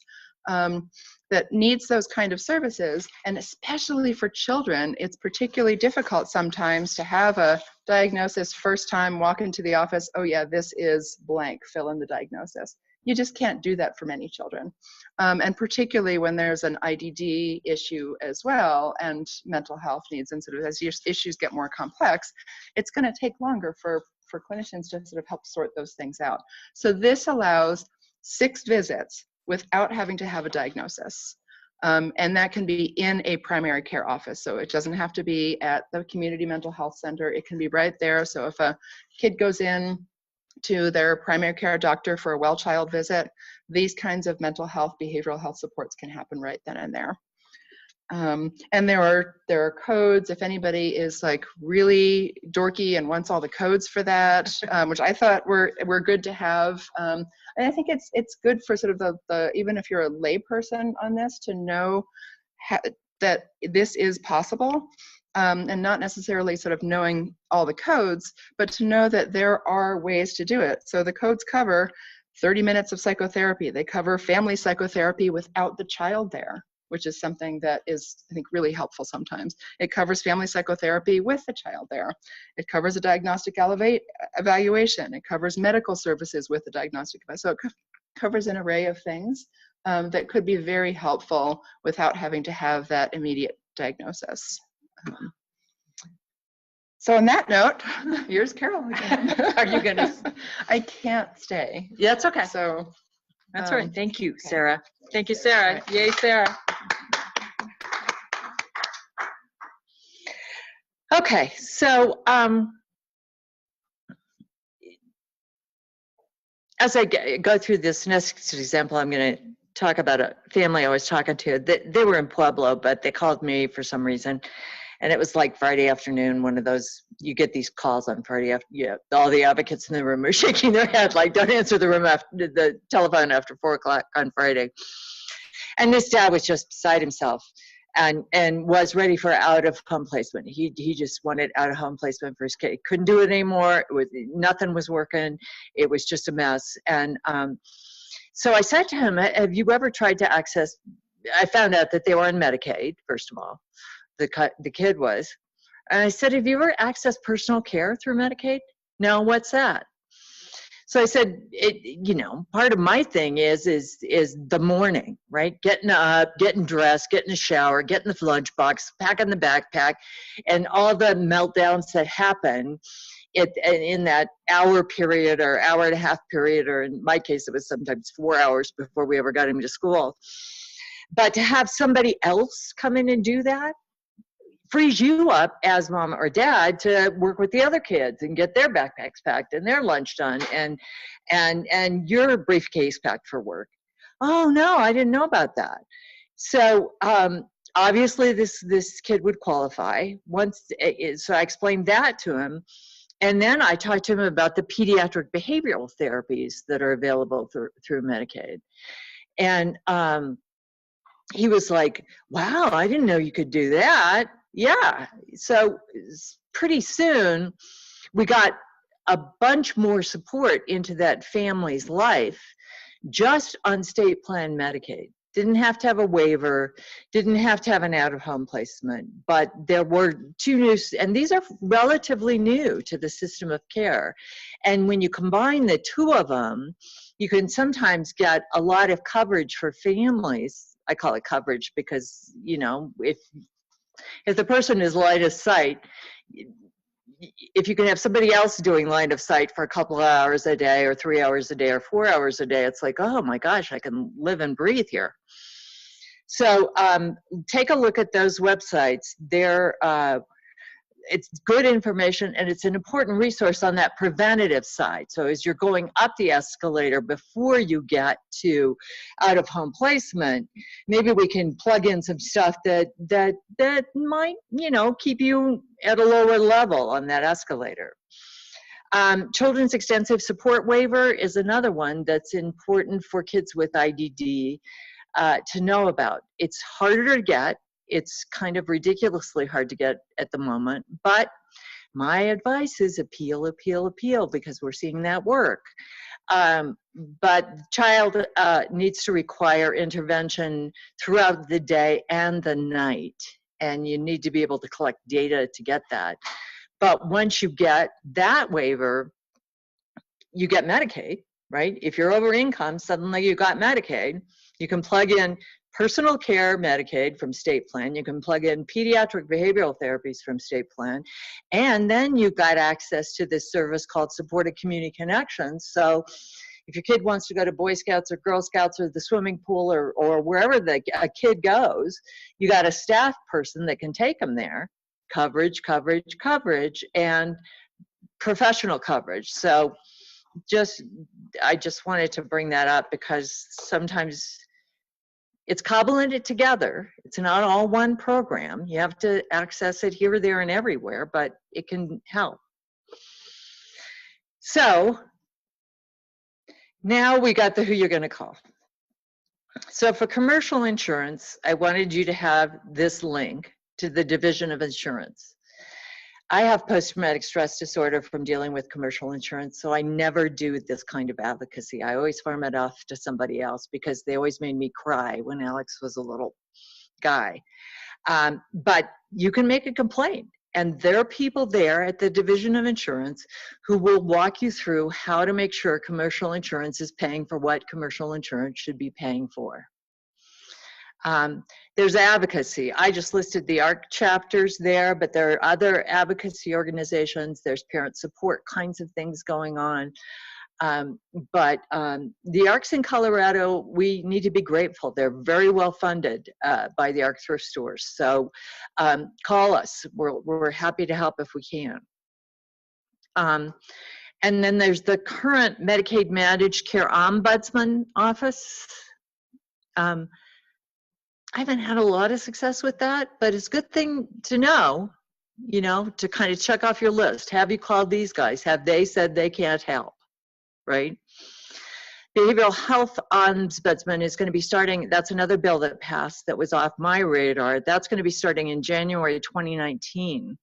that needs those kind of services, and especially for children, it's particularly difficult sometimes to have a diagnosis first time, walk into the office, oh yeah, this is blank, fill in the diagnosis. You just can't do that for many children. And particularly when there's an IDD issue as well, and mental health needs, and sort of as issues get more complex, it's gonna take longer for clinicians to sort of help sort those things out. So this allows 6 visits without having to have a diagnosis. And that can be in a primary care office. So it doesn't have to be at the community mental health center. It can be right there. So if a kid goes in to their primary care doctor for a well child visit, these kinds of mental health, behavioral health supports can happen right then and there. And there are codes, if anybody is like really dorky and wants all the codes for that, which I thought were good to have. And I think it's good for sort of the even if you're a lay person on this, to know that this is possible, and not necessarily sort of knowing all the codes, but to know that there are ways to do it. So the codes cover 30 minutes of psychotherapy. They cover family psychotherapy without the child there, which is something that is, I think, really helpful sometimes. It covers family psychotherapy with the child there. It covers a diagnostic evaluation. It covers medical services with the diagnostic evaluation. So it covers an array of things that could be very helpful without having to have that immediate diagnosis. So on that note, here's Carol again. Are you gonna? I can't stay. Yeah, that's okay. So that's all right. Thank you, Sarah. Thank you, Sarah. Right. Yay, Sarah. Okay, so as I go through this next example, I'm going to talk about a family I was talking to. They were in Pueblo, but they called me for some reason. And it was like Friday afternoon, one of those, you get these calls on Friday after, all the advocates in the room are shaking their head, like, don't answer the telephone after 4 o'clock on Friday. And this dad was just beside himself and was ready for out-of-home placement. He just wanted out-of-home placement for his kid. He couldn't do it anymore. Nothing was working. It was just a mess. And so I said to him, have you ever tried to access, I found out that they were on Medicaid, first of all. The kid was. And I said, have you ever accessed personal care through Medicaid? No, what's that? So I said, part of my thing is the morning, right? Getting up, getting dressed, getting a shower, getting the lunchbox, packing the backpack, and all the meltdowns that happen in that hour period or hour and a half period, or in my case, it was sometimes 4 hours before we ever got him to school. But to have somebody else come in and do that, frees you up as mom or dad to work with the other kids and get their backpacks packed and their lunch done and your briefcase packed for work. Oh no, I didn't know about that. So obviously this kid would qualify. So I explained that to him. And then I talked to him about the pediatric behavioral therapies that are available through Medicaid. And he was like, wow, I didn't know you could do that. Yeah. So pretty soon we got a bunch more support into that family's life just on state plan Medicaid. Didn't have to have a waiver, didn't have to have an out-of-home placement, but there were 2 new, and these are relatively new to the system of care. And when you combine the 2 of them, you can sometimes get a lot of coverage for families. I call it coverage because, you know, if the person is line of sight, if you can have somebody else doing line of sight for a couple of hours a day or 3 hours a day or 4 hours a day, it's like, oh my gosh, I can live and breathe here. So take a look at those websites. It's good information, and it's an important resource on that preventative side. So as you're going up the escalator before you get to out-of-home placement, maybe we can plug in some stuff that might, you know, keep you at a lower level on that escalator. Children's Extensive Support Waiver is another one that's important for kids with IDD to know about. It's harder to get. It's kind of ridiculously hard to get at the moment, but my advice is appeal, appeal, appeal, because we're seeing that work. But child needs to require intervention throughout the day and the night, and you need to be able to collect data to get that. But once you get that waiver, you get Medicaid, right? If you're over income, suddenly you got Medicaid. You can plug in personal care Medicaid from state plan. You can plug in pediatric behavioral therapies from state plan. And then you've got access to this service called Supported Community Connections. So if your kid wants to go to Boy Scouts or Girl Scouts or the swimming pool or wherever a kid goes, you got a staff person that can take them there. Coverage, coverage, coverage, and professional coverage. So I just wanted to bring that up because sometimes it's cobbling it together. It's not all one program. You have to access it here, there, and everywhere, but it can help. So now we got the who you're going to call. So for commercial insurance, I wanted you to have this link to the Division of Insurance. I have post-traumatic stress disorder from dealing with commercial insurance, so I never do this kind of advocacy. I always farm it off to somebody else because they always made me cry when Alex was a little guy. But you can make a complaint, and there are people there at the Division of Insurance who will walk you through how to make sure commercial insurance is paying for what commercial insurance should be paying for. There's advocacy. I just listed the ARC chapters there, but there are other advocacy organizations. There's parent support kinds of things going on. But the ARCs in Colorado, we need to be grateful. They're very well funded by the ARC thrift stores. So call us. We're happy to help if we can. And then there's the current Medicaid Managed Care Ombudsman Office. I haven't had a lot of success with that, but it's a good thing to know, you know, to kind of check off your list. Have you called these guys? Have they said they can't help, right? Behavioral Health Ombudsman is going to be starting, that's another bill that passed that was off my radar. That's going to be starting in January 2019.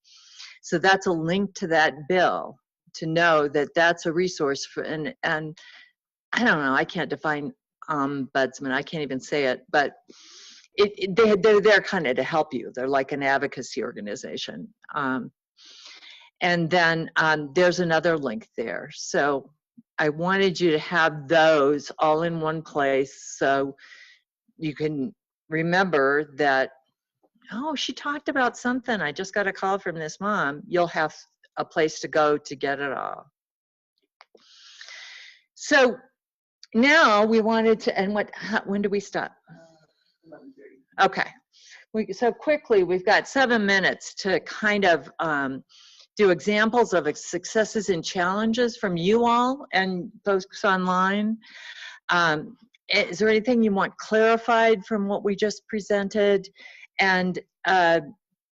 So that's a link to that bill to know that that's a resource for, and I don't know, I can't define ombudsman, I can't even say it, but they're there kind of to help you. They're like an advocacy organization. And then there's another link there. So I wanted you to have those all in one place so you can remember that, oh, she talked about something. I just got a call from this mom. You'll have a place to go to get it all. So now we wanted to, and when do we stop? 11:30. Okay. So quickly, we've got 7 minutes to kind of do examples of successes and challenges from you all and folks online. Is there anything you want clarified from what we just presented? And,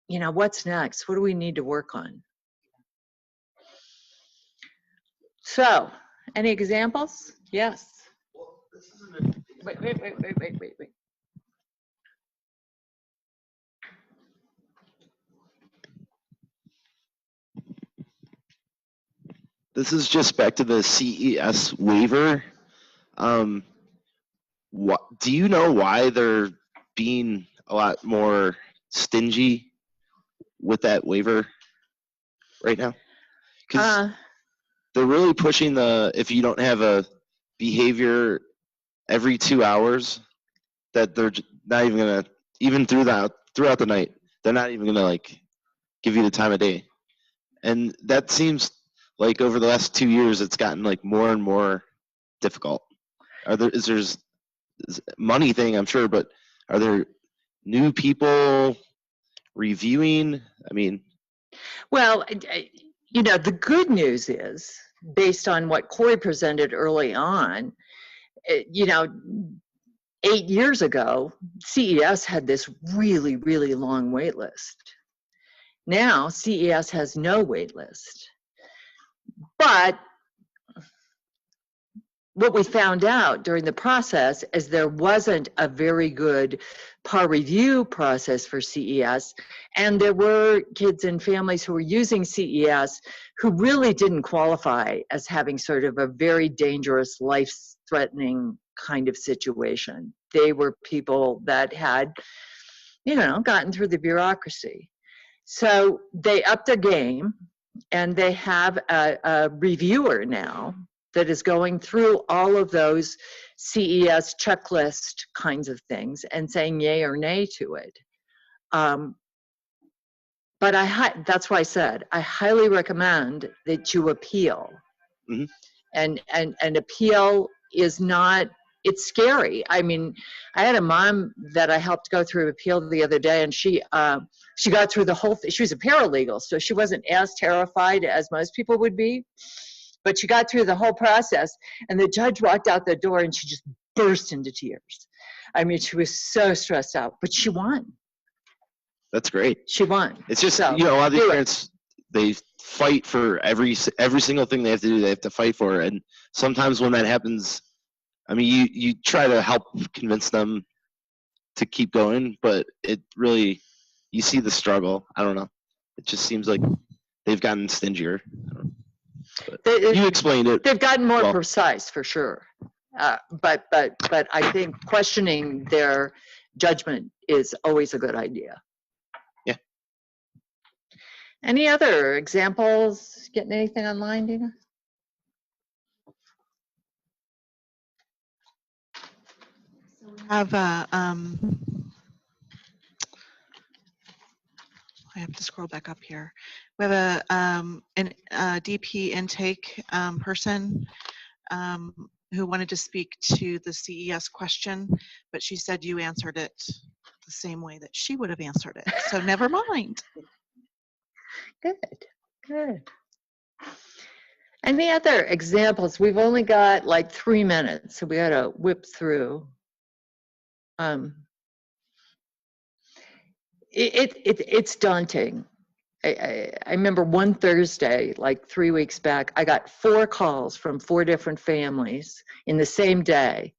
you know, what's next? What do we need to work on? So, any examples? Yes. Wait. This is just back to the CES waiver. What do you know why they're being a lot more stingy with that waiver right now? Because they're really pushing the, if you don't have a behavior every 2 hours, that they're not even gonna, even throughout the night, they're not even gonna like give you the time of day. And that seems like over the last 2 years, it's gotten like more and more difficult. Is there money thing, I'm sure, but are there new people reviewing? I mean, well, you know, the good news is, based on what Corey presented early on, you know, 8 years ago, CES had this really, really long wait list. Now, CES has no wait list. But what we found out during the process is there wasn't a very good par review process for CES, and there were kids and families who were using CES who really didn't qualify as having sort of a very dangerous, life-threatening kind of situation. They were people that had, you know, gotten through the bureaucracy. So they upped their game, and they have a reviewer now that is going through all of those CES checklist kinds of things and saying yay or nay to it. But that's why I said, I highly recommend that you appeal. Mm-hmm. And appeal is not, it's scary. I mean, I had a mom that I helped go through appeal the other day, and she got through the whole thing. She was a paralegal, so she wasn't as terrified as most people would be. But she got through the whole process, and the judge walked out the door and she just burst into tears. I mean, she was so stressed out, but she won. That's great. She won. It's just, So, you know, a lot of these parents, they fight for every single thing they have to do, they have to fight for. And sometimes when that happens, I mean, you try to help convince them to keep going, but it really, you see the struggle. I don't know. It just seems like they've gotten stingier. You explained it. They've gotten more precise, for sure. But I think questioning their judgment is always a good idea. Yeah. Any other examples? Getting anything online, Dina? Have a, I have to scroll back up here. We have a DP intake person who wanted to speak to the CES question, but she said you answered it the same way that she would have answered it. So never mind. Good. Any other examples? We've only got like 3 minutes, so we got to whip through. It's daunting. I remember one Thursday, like 3 weeks back, I got 4 calls from 4 different families in the same day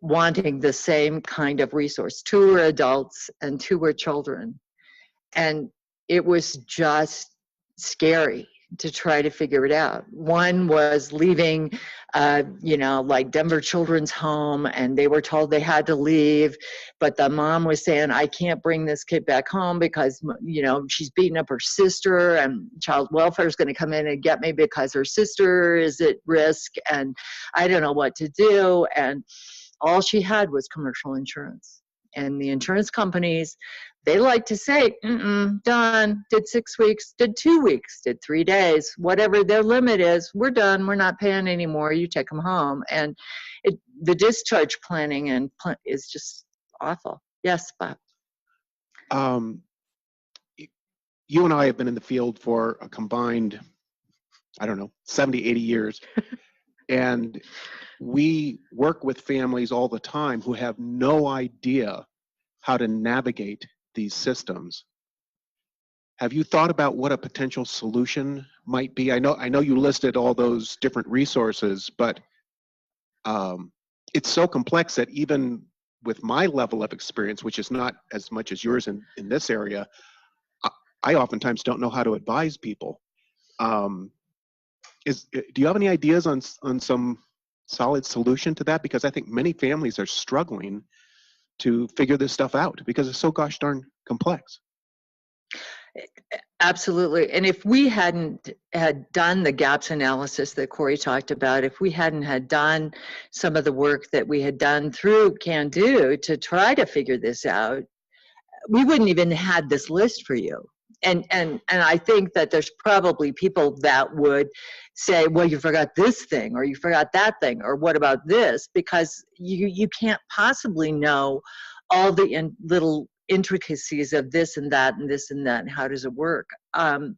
wanting the same kind of resource. 2 were adults and 2 were children. And it was just scary to try to figure it out. One was leaving, you know, like Denver Children's Home, and they were told they had to leave, but the mom was saying, I can't bring this kid back home because, you know, she's beating up her sister, and child welfare is going to come in and get me because her sister is at risk, and I don't know what to do. And all she had was commercial insurance. And the insurance companies, they like to say, done, did 6 weeks, did 2 weeks, did 3 days, whatever their limit is, we're done, we're not paying anymore, you take them home. And the discharge planning is just awful. Yes, Bob. You and I have been in the field for a combined, I don't know, 70, 80 years. And we work with families all the time who have no idea how to navigate these systems. Have you thought about what a potential solution might be? I know you listed all those different resources, but it's so complex that even with my level of experience, which is not as much as yours in this area, I oftentimes don't know how to advise people. Do you have any ideas on some solid solution to that? Because I think many families are struggling to figure this stuff out because it's so gosh darn complex. Absolutely. And if we hadn't had done the gaps analysis that Corey talked about, if we hadn't had done some of the work that we had done through Cando to try to figure this out, we wouldn't even had this list for you. And I think that there's probably people that would say, well, you forgot this thing, or you forgot that thing, or what about this? Because you can't possibly know all the little intricacies of this and that and this and that, and how does it work? I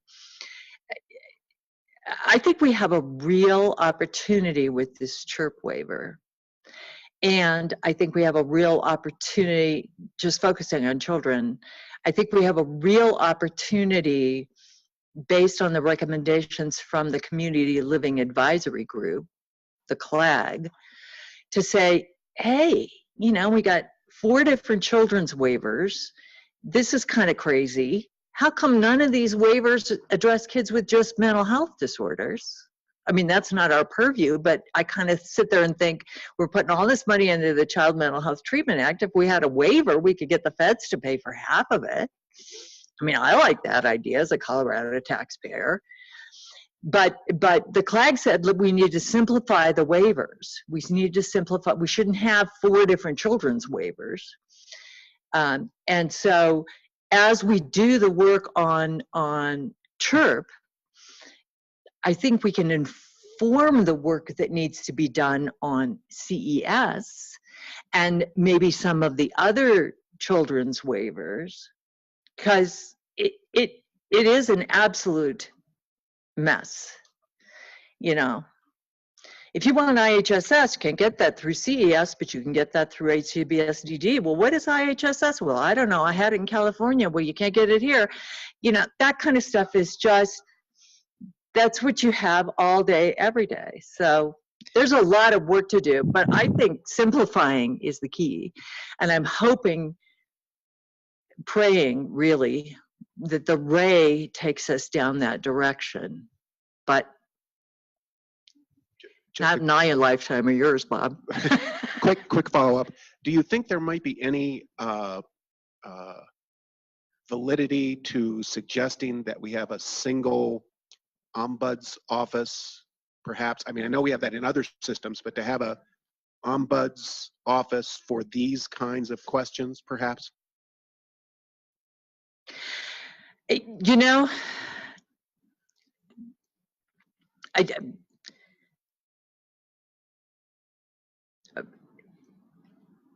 think we have a real opportunity with this CHIRP waiver. And I think we have a real opportunity, just focusing on children, I think we have a real opportunity based on the recommendations from the Community Living Advisory Group, the CLAG, to say, hey, you know, we got 4 different children's waivers. This is kind of crazy. How come none of these waivers address kids with just mental health disorders? I mean, that's not our purview, but I kind of sit there and think, we're putting all this money into the Child Mental Health Treatment Act. If we had a waiver, we could get the feds to pay for half of it. I mean, I like that idea as a Colorado taxpayer. But the CLAG said, look, we need to simplify the waivers. We need to simplify. We shouldn't have 4 different children's waivers. And so as we do the work on CHIRP, I think we can inform the work that needs to be done on CES and maybe some of the other children's waivers, because it is an absolute mess. You know, if you want an IHSS, you can't get that through CES, but you can get that through HCBSDD. Well, what is IHSS? Well, I don't know. I had it in California. Well, you can't get it here. You know, that kind of stuff is just, that's what you have all day, every day. So there's a lot of work to do, but I think simplifying is the key. And I'm hoping, praying really, that the Ray takes us down that direction. But not in your lifetime or yours, Bob. quick follow-up. Do you think there might be any validity to suggesting that we have a single ombuds office, perhaps? I mean, I know we have that in other systems, but to have a ombuds office for these kinds of questions, perhaps? You know,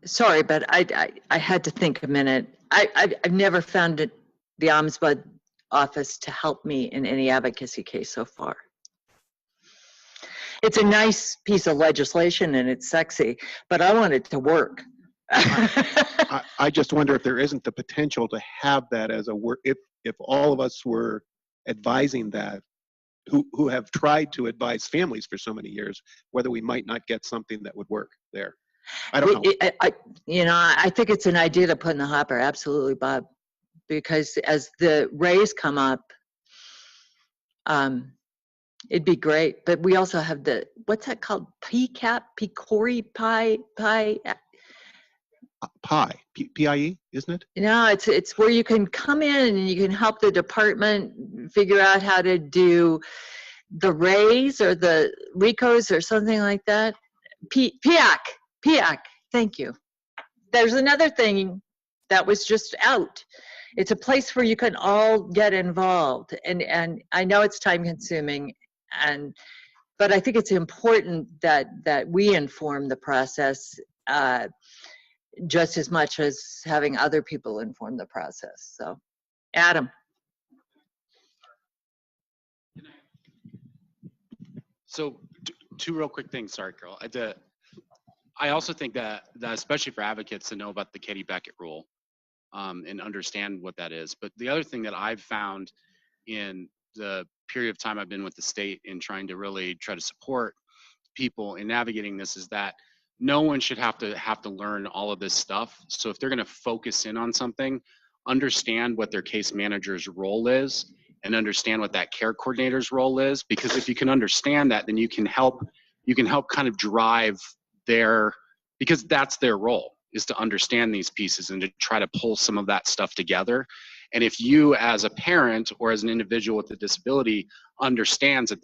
sorry, but I had to think a minute. I've never found the Ombudsman office to help me in any advocacy case so far. It's a nice piece of legislation and it's sexy, but I want it to work. I just wonder if there isn't the potential to have that as a work, if all of us were advising that, who have tried to advise families for so many years, whether we might not get something that would work there. I don't know. I think it's an idea to put in the hopper, absolutely, Bob, because as the rays come up, it'd be great. But we also have the, what's that called? PCAP, PCORI, PIE, P-I-E, isn't it? No, it's where you can come in and you can help the department figure out how to do the rays or the RICOs or something like that. PIAC, thank you. There's another thing that was just out. It's a place where you can all get involved. And I know it's time consuming, but I think it's important that we inform the process. just as much as having other people inform the process. So, Adam. So two real quick things. Sorry, Carol. I also think that especially for advocates to know about the Katie Beckett rule and understand what that is. But the other thing that I've found in the period of time I've been with the state in trying to really try to support people in navigating this is that no one should have to learn all of this stuff. So if they're going to focus in on something, understand what their case manager's role is and understand what that care coordinator's role is, because if you can understand that, then you can help kind of drive because that's their role, is to understand these pieces and to try to pull some of that stuff together. And if you as a parent or as an individual with a disability understands that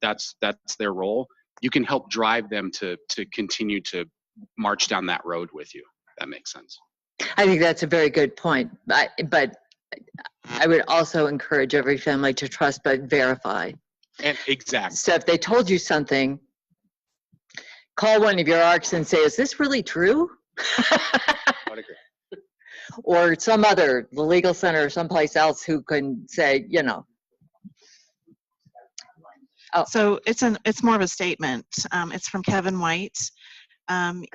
that's their role, you can help drive them to continue to march down that road with you. If that makes sense. I think that's a very good point. But I would also encourage every family to trust but verify. And exactly. So if they told you something, call one of your ARCs and say, is this really true? Or some other, the legal center or someplace else who can say, you know. Oh. So it's more of a statement. It's from Kevin White.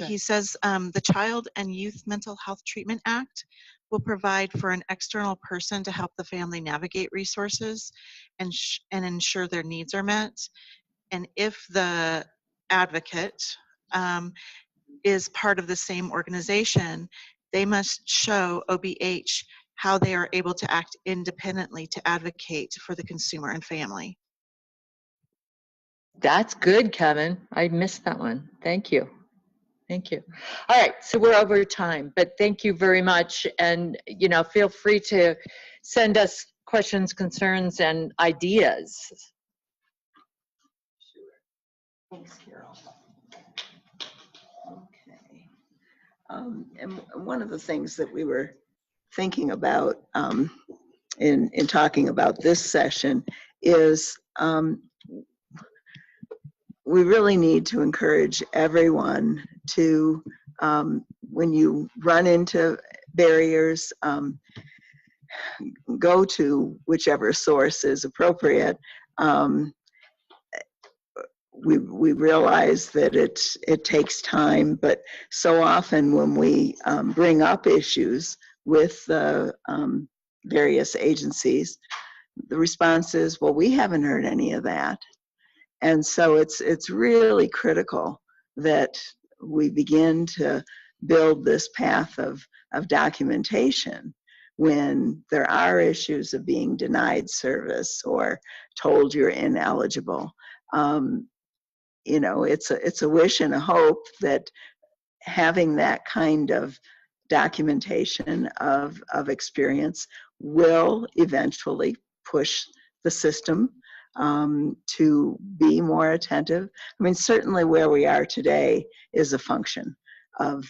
He says the Child and Youth Mental Health Treatment Act will provide for an external person to help the family navigate resources and ensure their needs are met. And if the advocate is part of the same organization, they must show OBH how they are able to act independently to advocate for the consumer and family. That's good, Kevin. I missed that one. Thank you. Thank you. All right, so we're over time, but thank you very much. And, you know, feel free to send us questions, concerns, and ideas. Thanks, Carol. Okay. And one of the things that we were thinking about in talking about this session is we really need to encourage everyone to, when you run into barriers, go to whichever source is appropriate. We realize that it takes time, but so often when we bring up issues with the various agencies, the response is, well, we haven't heard any of that. And so it's really critical that we begin to build this path of documentation when there are issues of being denied service or told you're ineligible. You know, it's a wish and a hope that having that kind of documentation of experience will eventually push the system to be more attentive. I mean, certainly where we are today is a function of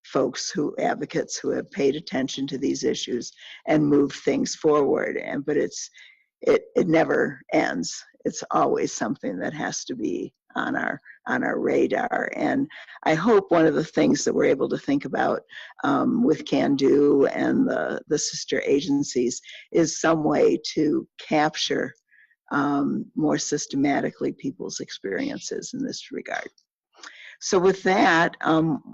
folks advocates who have paid attention to these issues and moved things forward. But it never ends. It's always something that has to be on our radar. And I hope one of the things that we're able to think about with Cando and the sister agencies is some way to capture more systematically people's experiences in this regard. So with that,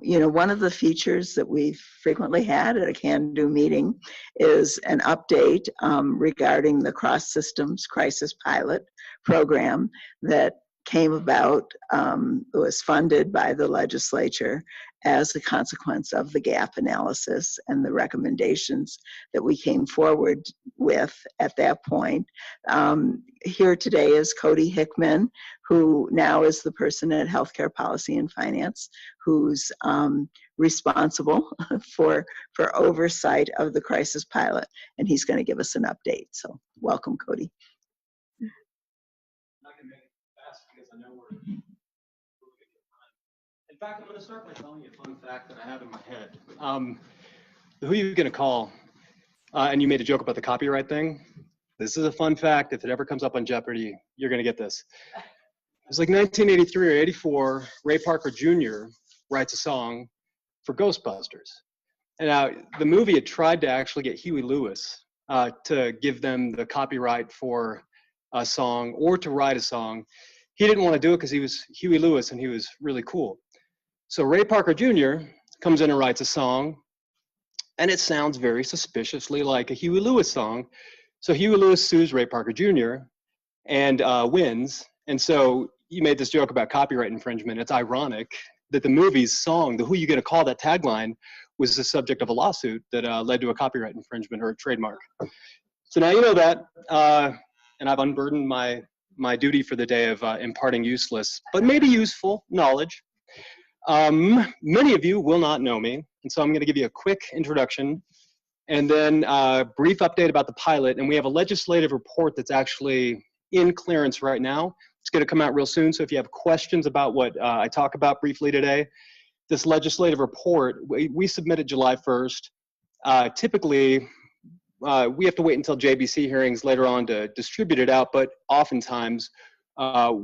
you know, one of the features that we've frequently had at a Cando meeting is an update regarding the Cross Systems Crisis Pilot program that came about, it was funded by the legislature as a consequence of the gap analysis and the recommendations that we came forward with at that point. Here today is Cody Hickman, who now is the person at Healthcare Policy and Finance, who's responsible for oversight of the crisis pilot, and he's going to give us an update. So welcome, Cody. In fact, I'm going to start by telling you a fun fact that I have in my head. Who are you going to call? And you made a joke about the copyright thing. This is a fun fact. If it ever comes up on Jeopardy, you're going to get this. It's like 1983 or 84, Ray Parker Jr. writes a song for Ghostbusters. And now the movie had tried to actually get Huey Lewis to give them the copyright for a song or to write a song. He didn't want to do it because he was Huey Lewis and he was really cool. So Ray Parker Jr. comes in and writes a song, and it sounds very suspiciously like a Huey Lewis song. So Huey Lewis sues Ray Parker Jr. and wins. And so you made this joke about copyright infringement. It's ironic that the movie's song, the Who You Gonna Call, that tagline, was the subject of a lawsuit that led to a copyright infringement or a trademark. So now you know that, and I've unburdened my duty for the day of imparting useless, but maybe useful knowledge. Many of you will not know me, and so I'm gonna give you a quick introduction and then a brief update about the pilot. And we have a legislative report that's actually in clearance right now. It's gonna come out real soon, so if you have questions about what I talk about briefly today, this legislative report, we submitted July 1st. Typically, we have to wait until JBC hearings later on to distribute it out, but oftentimes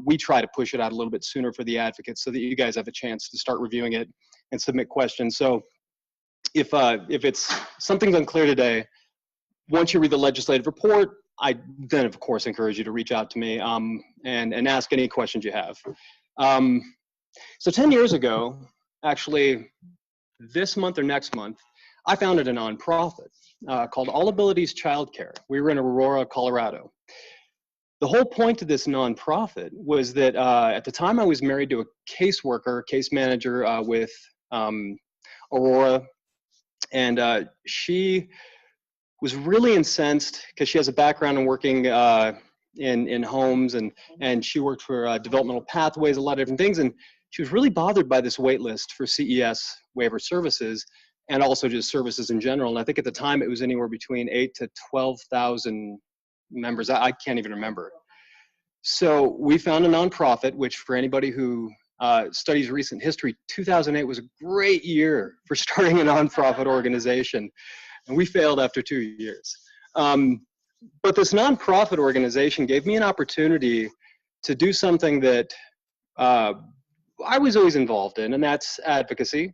we try to push it out a little bit sooner for the advocates so that you guys have a chance to start reviewing it and submit questions. So if it's something's unclear today, once you read the legislative report, I then of course encourage you to reach out to me and ask any questions you have. So 10 years ago, actually this month or next month, I founded a nonprofit called All Abilities Childcare. We were in Aurora, Colorado. The whole point of this nonprofit was that at the time I was married to a caseworker, case manager with Aurora, and she was really incensed because she has a background in working in homes, and she worked for developmental pathways, a lot of different things, and she was really bothered by this wait list for CES waiver services and also just services in general. And I think at the time it was anywhere between 8,000 to 12,000 members. I can't even remember. So we found a nonprofit, which for anybody who studies recent history, 2008 was a great year for starting a nonprofit organization. And we failed after 2 years. But this nonprofit organization gave me an opportunity to do something that I was always involved in, and that's advocacy.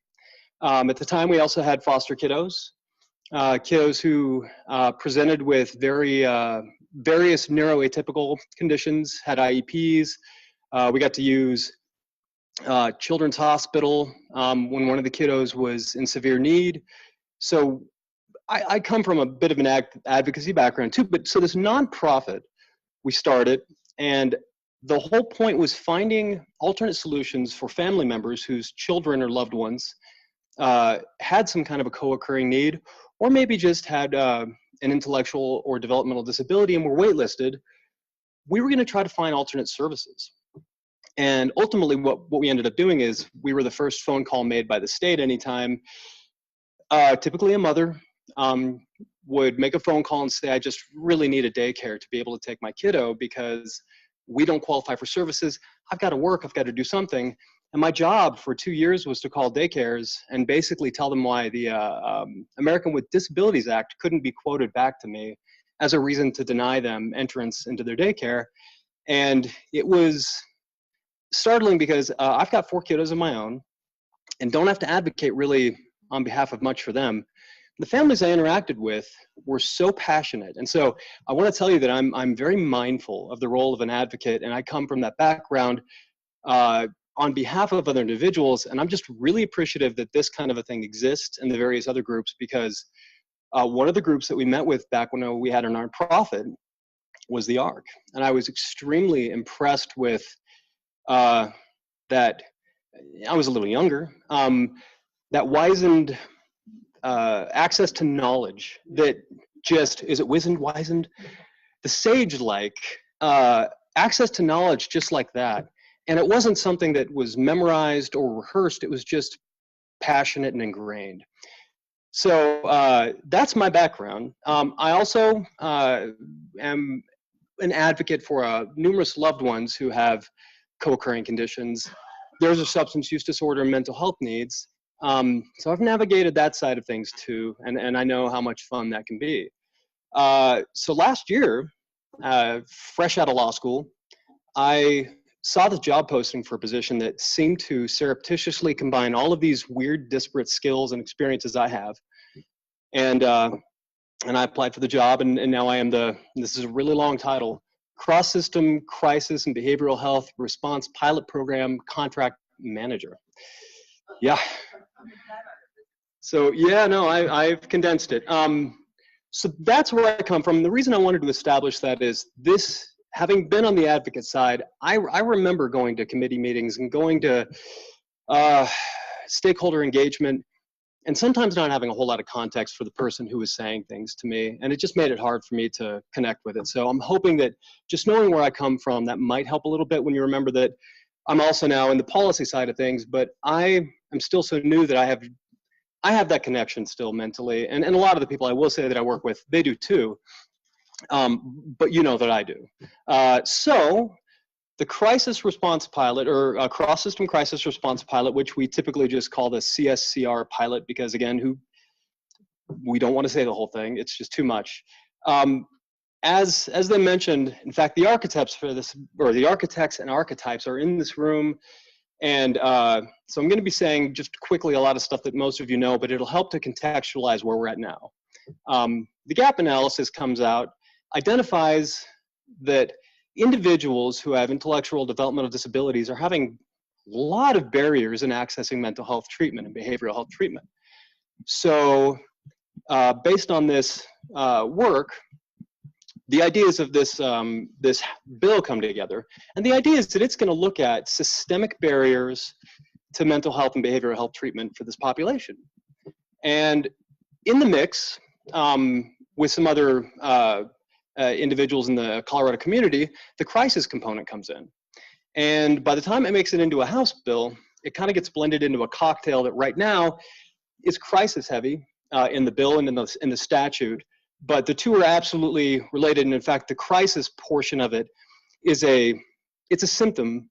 At the time, we also had foster kiddos, kiddos who presented with various neuroatypical conditions, had IEPs. We got to use Children's Hospital when one of the kiddos was in severe need. So I come from a bit of an advocacy background too, but so this nonprofit we started, and the whole point was finding alternate solutions for family members whose children or loved ones had some kind of a co-occurring need, or maybe just had an intellectual or developmental disability and were waitlisted. We were going to try to find alternate services. And ultimately what we ended up doing is we were the first phone call made by the state anytime typically a mother would make a phone call and say, I just really need a daycare to be able to take my kiddo because we don't qualify for services. I've got to work, I've got to do something. And my job for 2 years was to call daycares and basically tell them why the American with Disabilities Act couldn't be quoted back to me as a reason to deny them entrance into their daycare. And it was startling because I've got 4 kiddos of my own and don't have to advocate really on behalf of much for them. The families I interacted with were so passionate. And so I want to tell you that I'm very mindful of the role of an advocate, and I come from that background on behalf of other individuals, and I'm just really appreciative that this kind of a thing exists in the various other groups, because one of the groups that we met with back when we had our nonprofit was the ARC. And I was extremely impressed with that. I was a little younger, that wizened access to knowledge that just, is it wizened? The sage-like access to knowledge just like that. And it wasn't something that was memorized or rehearsed, it was just passionate and ingrained. So that's my background. I also am an advocate for numerous loved ones who have co-occurring conditions. There's a substance use disorder and mental health needs. So I've navigated that side of things too, and I know how much fun that can be. So last year, fresh out of law school, I saw the job posting for a position that seemed to surreptitiously combine all of these weird, disparate skills and experiences I have. And I applied for the job, and now I am this is a really long title, Cross-System Crisis and Behavioral Health Response Pilot Program Contract Manager. Yeah. So yeah, no, I've condensed it. So that's where I come from. The reason I wanted to establish that is this, having been on the advocate side, I remember going to committee meetings and going to stakeholder engagement, and sometimes not having a whole lot of context for the person who was saying things to me, and it just made it hard for me to connect with it. So I'm hoping that just knowing where I come from, that might help a little bit when you remember that I'm also now in the policy side of things, but I am still so new that I have that connection still mentally, and a lot of the people I will say that I work with, they do too, but you know that I do. So the crisis response pilot, or cross-system crisis response pilot, which we typically just call the CSCR pilot, because again, we don't want to say the whole thing, it's just too much. As they mentioned, in fact, the architects for this, or the architects and archetypes are in this room. And so I'm going to be saying just quickly a lot of stuff that most of you know, but it'll help to contextualize where we're at now. The gap analysis comes out, identifies that individuals who have intellectual developmental disabilities are having a lot of barriers in accessing mental health treatment and behavioral health treatment. So based on this work, the ideas of this bill come together, and the idea is that it's going to look at systemic barriers to mental health and behavioral health treatment for this population. And in the mix, with some other individuals in the Colorado community, the crisis component comes in. And by the time it makes it into a House bill, it kind of gets blended into a cocktail that right now is crisis heavy in the bill and in the statute. But the two are absolutely related, and in fact, the crisis portion of it is it's a symptom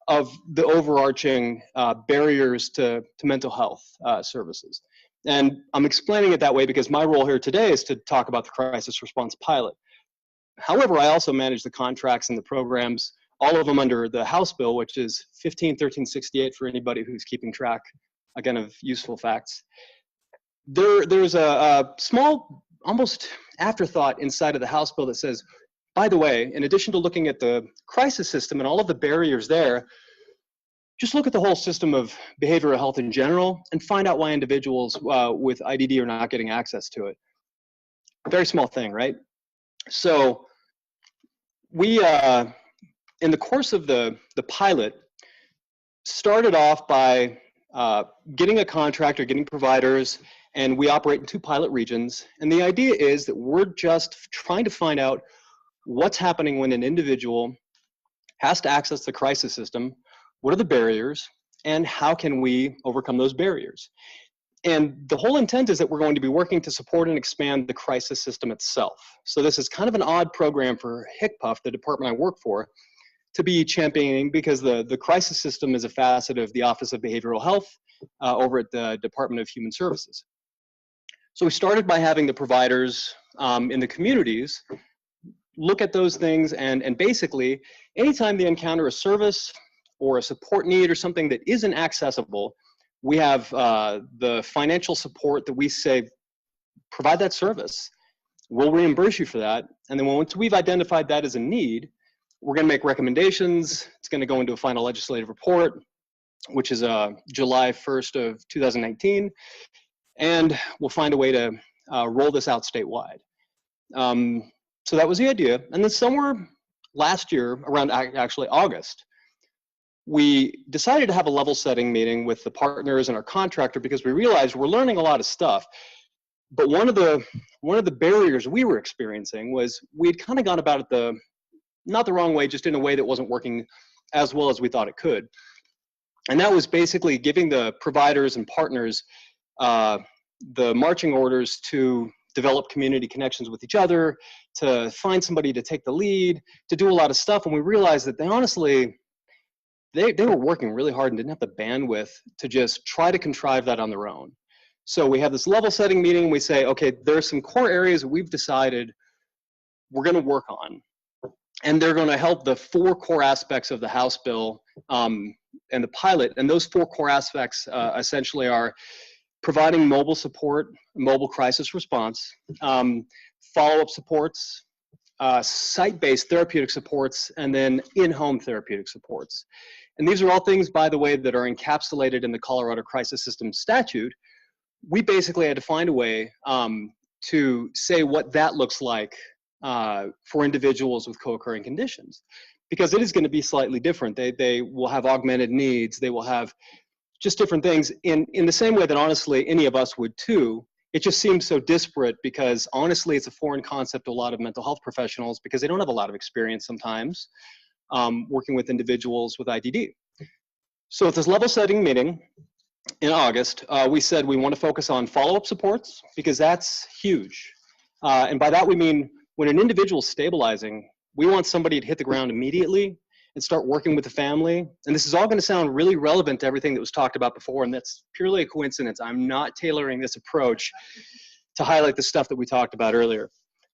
of the overarching barriers to mental health services. And I'm explaining it that way because my role here today is to talk about the crisis response pilot. However, I also manage the contracts and the programs, all of them under the House bill, which is 151368 for anybody who's keeping track, again, of useful facts. There's a small, almost afterthought inside of the House bill that says, by the way, in addition to looking at the crisis system and all of the barriers there, just look at the whole system of behavioral health in general and find out why individuals with IDD are not getting access to it. Very small thing, right? So we, in the course of the pilot, started off by getting a contractor, getting providers, and we operate in 2 pilot regions. And the idea is that we're just trying to find out what's happening when an individual has to access the crisis system, what are the barriers, and how can we overcome those barriers. And the whole intent is that we're going to be working to support and expand the crisis system itself. So this is kind of an odd program for HCPF, the department I work for, to be championing, because the crisis system is a facet of the Office of Behavioral Health over at the Department of Human Services. So we started by having the providers in the communities look at those things, and basically, anytime they encounter a service or a support need or something that isn't accessible, we have the financial support that we say, provide that service. We'll reimburse you for that. And then once we've identified that as a need, we're going to make recommendations. It's going to go into a final legislative report, which is July 1st of 2019. And we'll find a way to roll this out statewide. So that was the idea. And then somewhere last year, around actually August, we decided to have a level setting meeting with the partners and our contractor, because we realized we're learning a lot of stuff. But one of the barriers we were experiencing was we'd kind of gone about it not the wrong way, just in a way that wasn't working as well as we thought it could. And that was basically giving the providers and partners the marching orders to develop community connections with each other, to find somebody to take the lead, to do a lot of stuff. And we realized that they honestly, they were working really hard and didn't have the bandwidth to just try to contrive that on their own. So we have this level setting meeting. We say, okay, there are some core areas that we've decided we're going to work on. and they're going to help the 4 core aspects of the House bill and the pilot. And those 4 core aspects essentially are providing mobile support, mobile crisis response, follow-up supports, site-based therapeutic supports, and then in-home therapeutic supports. And these are all things, by the way, that are encapsulated in the Colorado Crisis System Statute. We basically had to find a way to say what that looks like for individuals with co-occurring conditions, because it is going to be slightly different. They will have augmented needs. They will have just different things in the same way that honestly any of us would too. It just seems so disparate because honestly it's a foreign concept to a lot of mental health professionals because they don't have a lot of experience sometimes working with individuals with IDD. So at this level setting meeting in August, we said we want to focus on follow-up supports because that's huge. And by that we mean when an individual is stabilizing, we want somebody to hit the ground immediately and start working with the family. And this is all going to sound really relevant to everything that was talked about before, and that's purely a coincidence. I'm not tailoring this approach to highlight the stuff that we talked about earlier.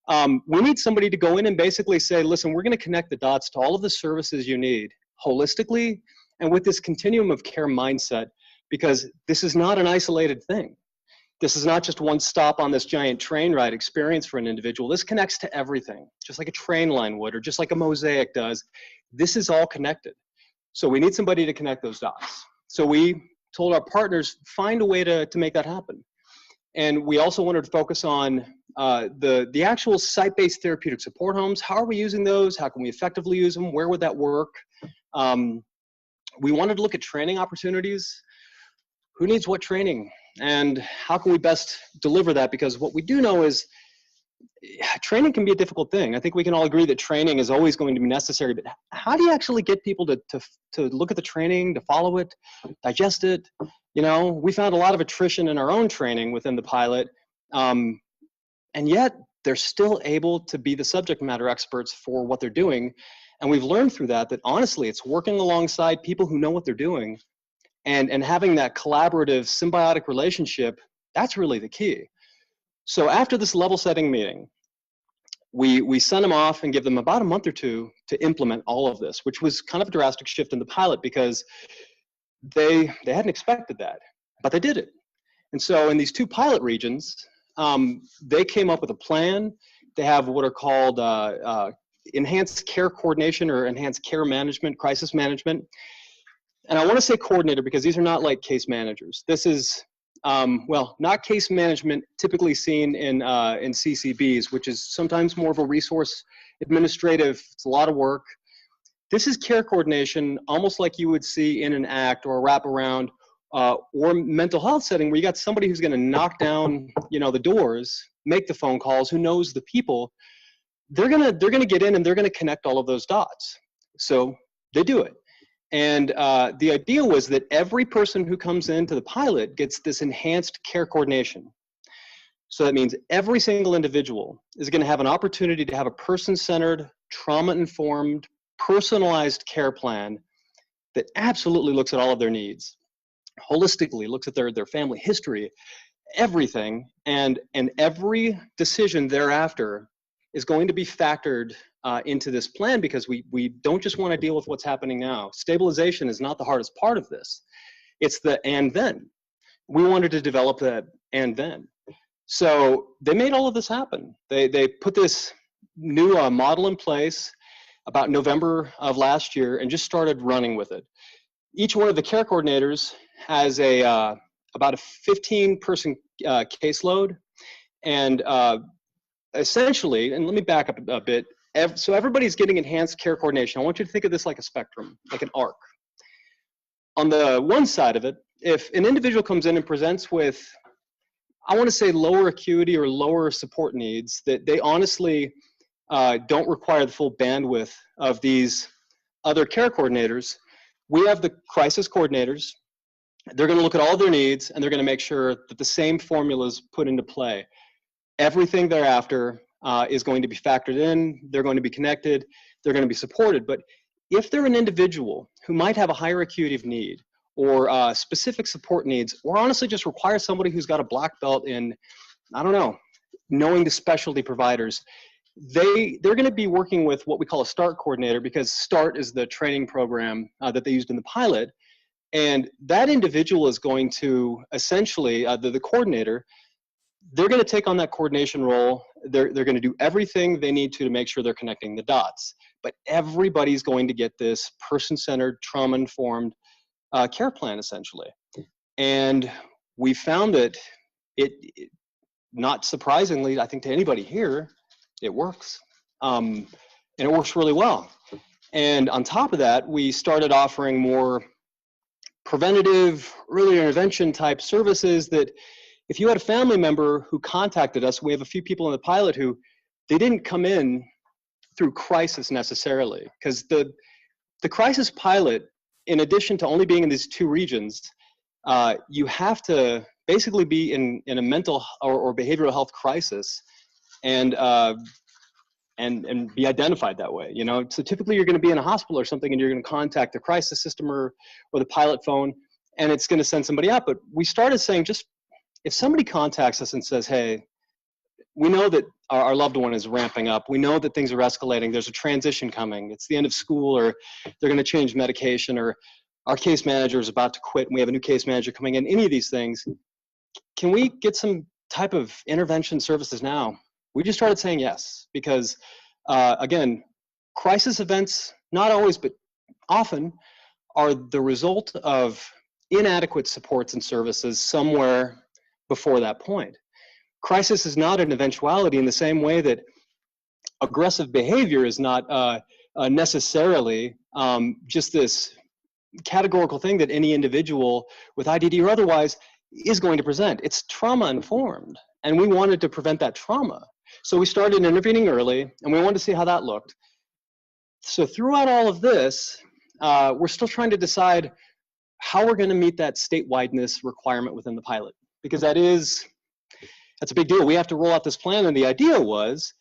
We need somebody to go in and basically say, listen, we're going to connect the dots to all of the services you need holistically and with this continuum of care mindset, because this is not an isolated thing. This is not just one stop on this giant train ride experience for an individual. This connects to everything, just like a train line would, or just like a mosaic does. This is all connected. So we need somebody to connect those dots. So we told our partners, find a way to make that happen. And we also wanted to focus on the actual site-based therapeutic support homes. How are we using those? How can we effectively use them? Where would that work? We wanted to look at training opportunities. Who needs what training? And how can we best deliver that? Because what we do know is training can be a difficult thing. I think we can all agree that training is always going to be necessary, but how do you actually get people to look at the training, to follow it, digest it? You know, we found a lot of attrition in our own training within the pilot, and yet they're still able to be the subject matter experts for what they're doing. And we've learned through that working alongside people who know what they're doing and having that collaborative, symbiotic relationship, that's really the key. So after this level setting meeting, we sent them off and give them about a month or 2 to implement all of this, which was kind of a drastic shift in the pilot because they hadn't expected that, but they did it. And so in these 2 pilot regions, they came up with a plan. They have what are called enhanced care coordination or enhanced care management, crisis management. And I want to say coordinator because these are not like case managers. This is, well, not case management typically seen in CCBs, which is sometimes more of a resource administrative, it's a lot of work. This is care coordination, almost like you would see in an ACT or a wraparound or mental health setting where you got somebody who's going to knock down, you know, the doors, make the phone calls, who knows the people. They're gonna get in and they're gonna connect all of those dots. So they do it. And the idea was that every person who comes into the pilot gets this enhanced care coordination. So that means every single individual is going to have an opportunity to have a person-centered, trauma-informed, personalized care plan that absolutely looks at all of their needs, holistically looks at their family history, everything, and every decision thereafter is going to be factored into this plan because we don't just want to deal with what's happening now. Stabilization is not the hardest part of this. It's the and then. We wanted to develop that and then. So they made all of this happen. They put this new model in place about November of last year and just started running with it. Each one of the care coordinators has about a 15-person caseload, and essentially, and let me back up a bit, so everybody's getting enhanced care coordination. I want you to think of this like a spectrum, like an arc. On the one side of it, if an individual comes in and presents with, I want to say lower acuity or lower support needs, that they honestly don't require the full bandwidth of these other care coordinators, we have the crisis coordinators. They're going to look at all their needs and they're going to make sure that the same formula is put into play. Everything thereafter is going to be factored in, they're going to be connected, they're going to be supported. But if they're an individual who might have a higher acuity of need or specific support needs, or honestly just require somebody who's got a black belt in, I don't know, knowing the specialty providers, they're going to be working with what we call a START coordinator, because START is the training program that they used in the pilot. And that individual is going to essentially, the coordinator, they're going to take on that coordination role. They're going to do everything they need to make sure they're connecting the dots. But everybody's going to get this person-centered, trauma-informed care plan, essentially. And we found that it, not surprisingly, I think to anybody here, it works. And it works really well. And on top of that, we started offering more preventative, early intervention type services that if you had a family member who contacted us, we have a few people in the pilot who they didn't come in through crisis necessarily, because the crisis pilot, in addition to only being in these 2 regions, you have to basically be in a mental or behavioral health crisis and be identified that way, you know. So typically you're going to be in a hospital or something and you're going to contact the crisis system or the pilot phone, and it's going to send somebody out. But we started saying, just if somebody contacts us and says, hey, we know that our loved one is ramping up, we know that things are escalating, there's a transition coming, it's the end of school, or they're going to change medication, or our case manager is about to quit and we have a new case manager coming in, any of these things, can we get some type of intervention services now? We just started saying yes, because again, crisis events, not always, but often, are the result of inadequate supports and services somewhere before that point. Crisis is not an eventuality in the same way that aggressive behavior is not necessarily just this categorical thing that any individual with IDD or otherwise is going to present. It's trauma informed, and we wanted to prevent that trauma. So we started intervening early, and we wanted to see how that looked. So throughout all of this, we're still trying to decide how we're going to meet that statewide-ness requirement within the pilot, because that's a big deal. We have to roll out this plan, and the idea was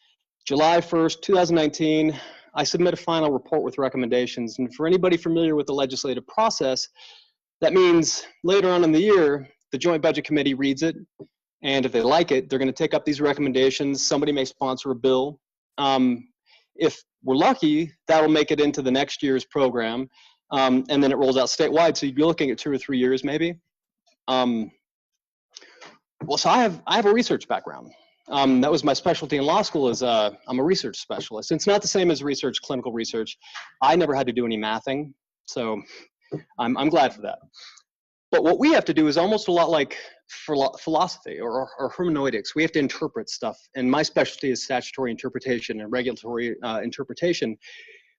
July 1st, 2019, I submit a final report with recommendations. And for anybody familiar with the legislative process, that means later on in the year, the Joint Budget Committee reads it, and if they like it, they're going to take up these recommendations. Somebody may sponsor a bill. If we're lucky, that'll make it into the next year's program, and then it rolls out statewide. So you'd be looking at 2 or 3 years, maybe. Well, so I have a research background. That was my specialty in law school. I'm a research specialist. It's not the same as research, clinical research. I never had to do any mathing, so I'm glad for that. But what we have to do is almost a lot like philosophy or hermeneutics. We have to interpret stuff, and my specialty is statutory interpretation and regulatory interpretation,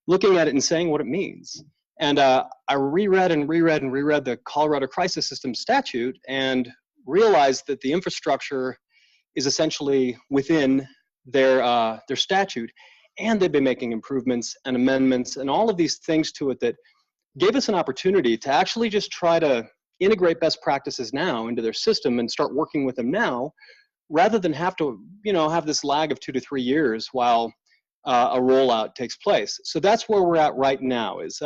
looking at it and saying what it means. And I reread the Colorado Crisis System statute and realized that the infrastructure is essentially within their statute, and they've been making improvements and amendments and all of these things to it that gave us an opportunity to actually just try to integrate best practices now into their system and start working with them now, rather than have to, have this lag of 2 to 3 years while a rollout takes place. So that's where we're at right now. Is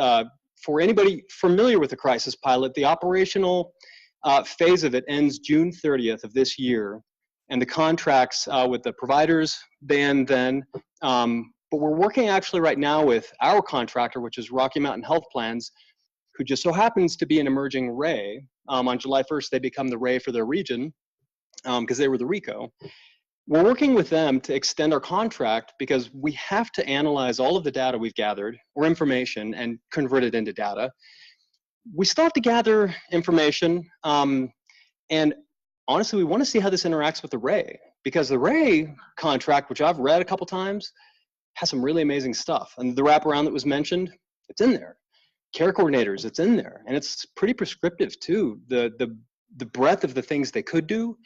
for anybody familiar with the crisis pilot, the operational phase of it ends June 30th of this year, and the contracts with the providers then. But we're working actually right now with our contractor, which is Rocky Mountain Health Plans, who just so happens to be an emerging RAE. On July 1st, they become the RAE for their region because they were the RICO. We're working with them to extend our contract because we have to analyze all of the data we've gathered, or information, and convert it into data. We still have to gather information, and honestly, we want to see how this interacts with the RAE, because the RAE contract, which I've read a couple times, has some really amazing stuff. And the wraparound that was mentioned, it's in there. Care coordinators, it's in there, and it's pretty prescriptive too, the breadth of the things they could do.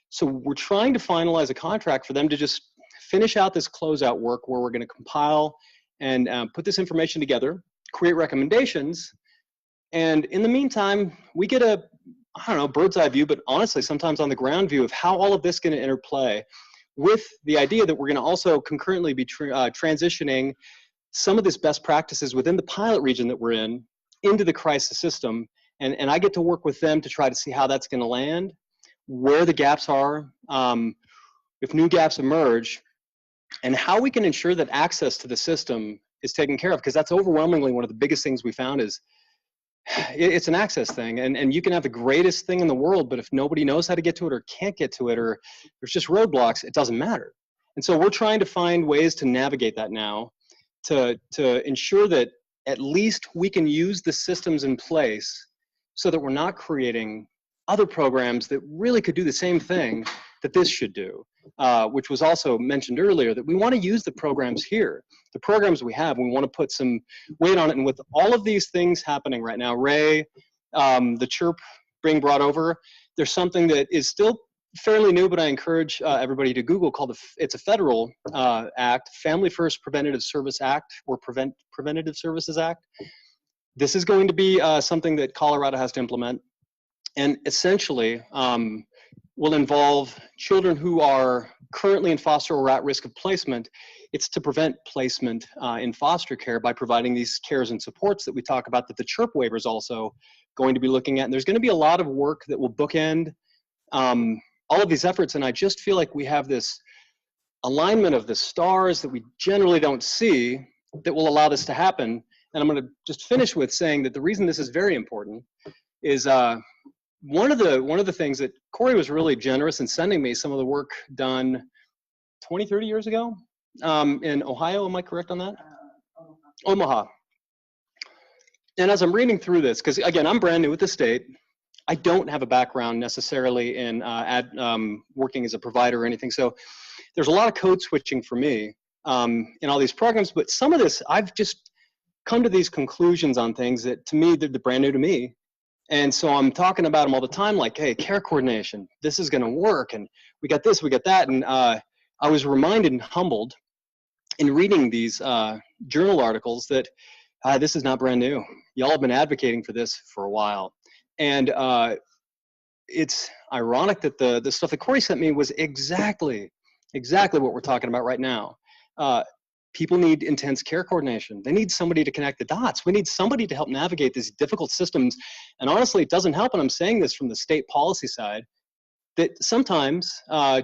So we're trying to finalize a contract for them to just finish out this closeout work, where we're going to compile and put this information together, create recommendations, and in the meantime, we get a, bird's eye view, but honestly, sometimes on the ground view of how all of this is going to interplay, with the idea that we're going to also concurrently be transitioning some of this best practices within the pilot region that we're in into the crisis system. And I get to work with them to try to see how that's going to land, where the gaps are. If new gaps emerge, and how we can ensure that access to the system is taken care of, because that's overwhelmingly one of the biggest things we found is it's an access thing, and you can have the greatest thing in the world, but if nobody knows how to get to it or can't get to it, or there's just roadblocks, it doesn't matter. And so we're trying to find ways to navigate that now, to ensure that at least we can use the systems in place so that we're not creating other programs that really could do the same thing that this should do, which was also mentioned earlier, that we want to use the programs here. The programs we have, we want to put some weight on it. And with all of these things happening right now, Ray, the CHIRP being brought over, there's something that is still fairly new, but I encourage everybody to Google, called it's a federal act, Family First Preventative Service Act, or Preventative Services Act. This is going to be something that Colorado has to implement, and essentially will involve children who are currently in foster or at risk of placement. It's to prevent placement in foster care by providing these cares and supports that we talk about, that the CHIRP waiver is also going to be looking at. And there's going to be a lot of work that will bookend all of these efforts, and I just feel like we have this alignment of the stars that we generally don't see that will allow this to happen. And I'm going to just finish with saying that the reason this is very important is one of the things that Corey was really generous in sending me some of the work done 20, 30 years ago in Ohio. Am I correct on that? Omaha. And as I'm reading through this, because again, I'm brand new at the state, I don't have a background necessarily in working as a provider or anything. So there's a lot of code switching for me in all these programs, but some of this, I've just come to these conclusions on things that to me, they're brand new to me. And so I'm talking about them all the time, like, hey, care coordination, this is gonna work, and we got this, we got that. And I was reminded and humbled in reading these journal articles that this is not brand new. Y'all have been advocating for this for a while. And it's ironic that the stuff that Corey sent me was exactly what we're talking about right now. People need intense care coordination. They need somebody to connect the dots. We need somebody to help navigate these difficult systems. And honestly, it doesn't help, and I'm saying this from the state policy side, that sometimes,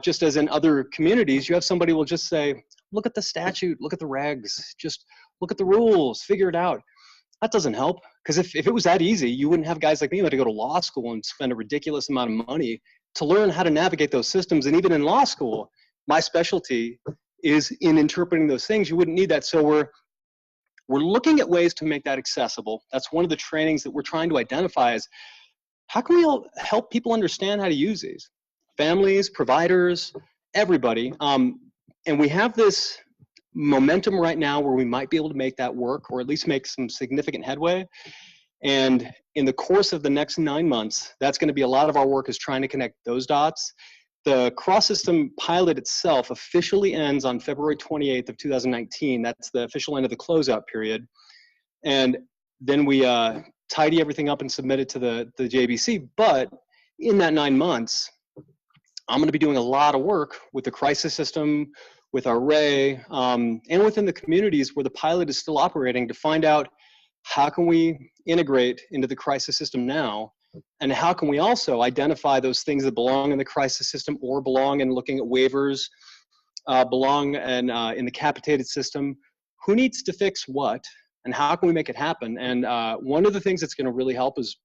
just as in other communities, you have somebody who will just say, look at the statute, look at the regs, just look at the rules, figure it out. That doesn't help, because if it was that easy, you wouldn't have guys like me who had to go to law school and spend a ridiculous amount of money to learn how to navigate those systems. And even in law school, my specialty is in interpreting those things. You wouldn't need that. So we're looking at ways to make that accessible. That's one of the trainings that we're trying to identify is, how can we all help people understand how to use these? Families, providers, everybody. And we have this momentum right now where we might be able to make that work, or at least make some significant headway. And in the course of the next 9 months, that's going to be a lot of our work, is trying to connect those dots. The cross-system pilot itself officially ends on February 28th of 2019. That's the official end of the closeout period. And then we tidy everything up and submit it to the JBC. But in that 9 months, I'm going to be doing a lot of work with the crisis system, with our Ray, and within the communities where the pilot is still operating, to find out how can we integrate into the crisis system now, and how can we also identify those things that belong in the crisis system or belong in looking at waivers, belong in the capitated system. Who needs to fix what, and how can we make it happen? And one of the things that's going to really help is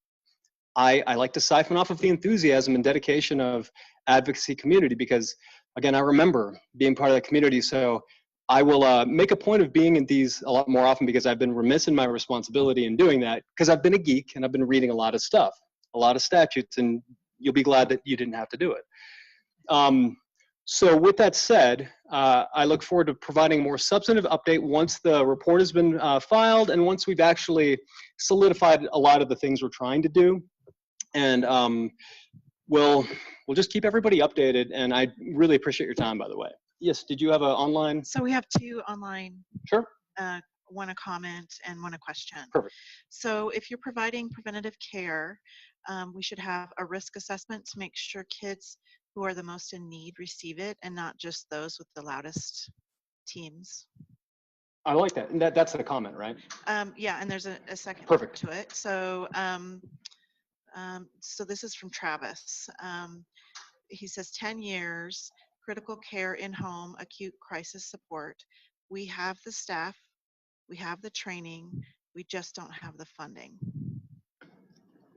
I like to siphon off of the enthusiasm and dedication of advocacy community, because again, I remember being part of that community. So I will make a point of being in these a lot more often, because I've been remiss in my responsibility in doing that, because I've been a geek and I've been reading a lot of stuff, a lot of statutes, and you'll be glad that you didn't have to do it. So with that said, I look forward to providing a more substantive update once the report has been filed, and once we've actually solidified a lot of the things we're trying to do. And we'll just keep everybody updated, and I really appreciate your time, by the way. Yes, did you have an online? So we have 2 online. Sure. One a comment and one a question. Perfect. So if you're providing preventative care, we should have a risk assessment to make sure kids who are the most in need receive it, and not just those with the loudest teams. I like that. And that's the comment, right? Yeah, and there's a second Perfect. part to it. So, so this is from Travis. He says 10 years, critical care in-home acute crisis support. We have the staff, we have the training, we just don't have the funding.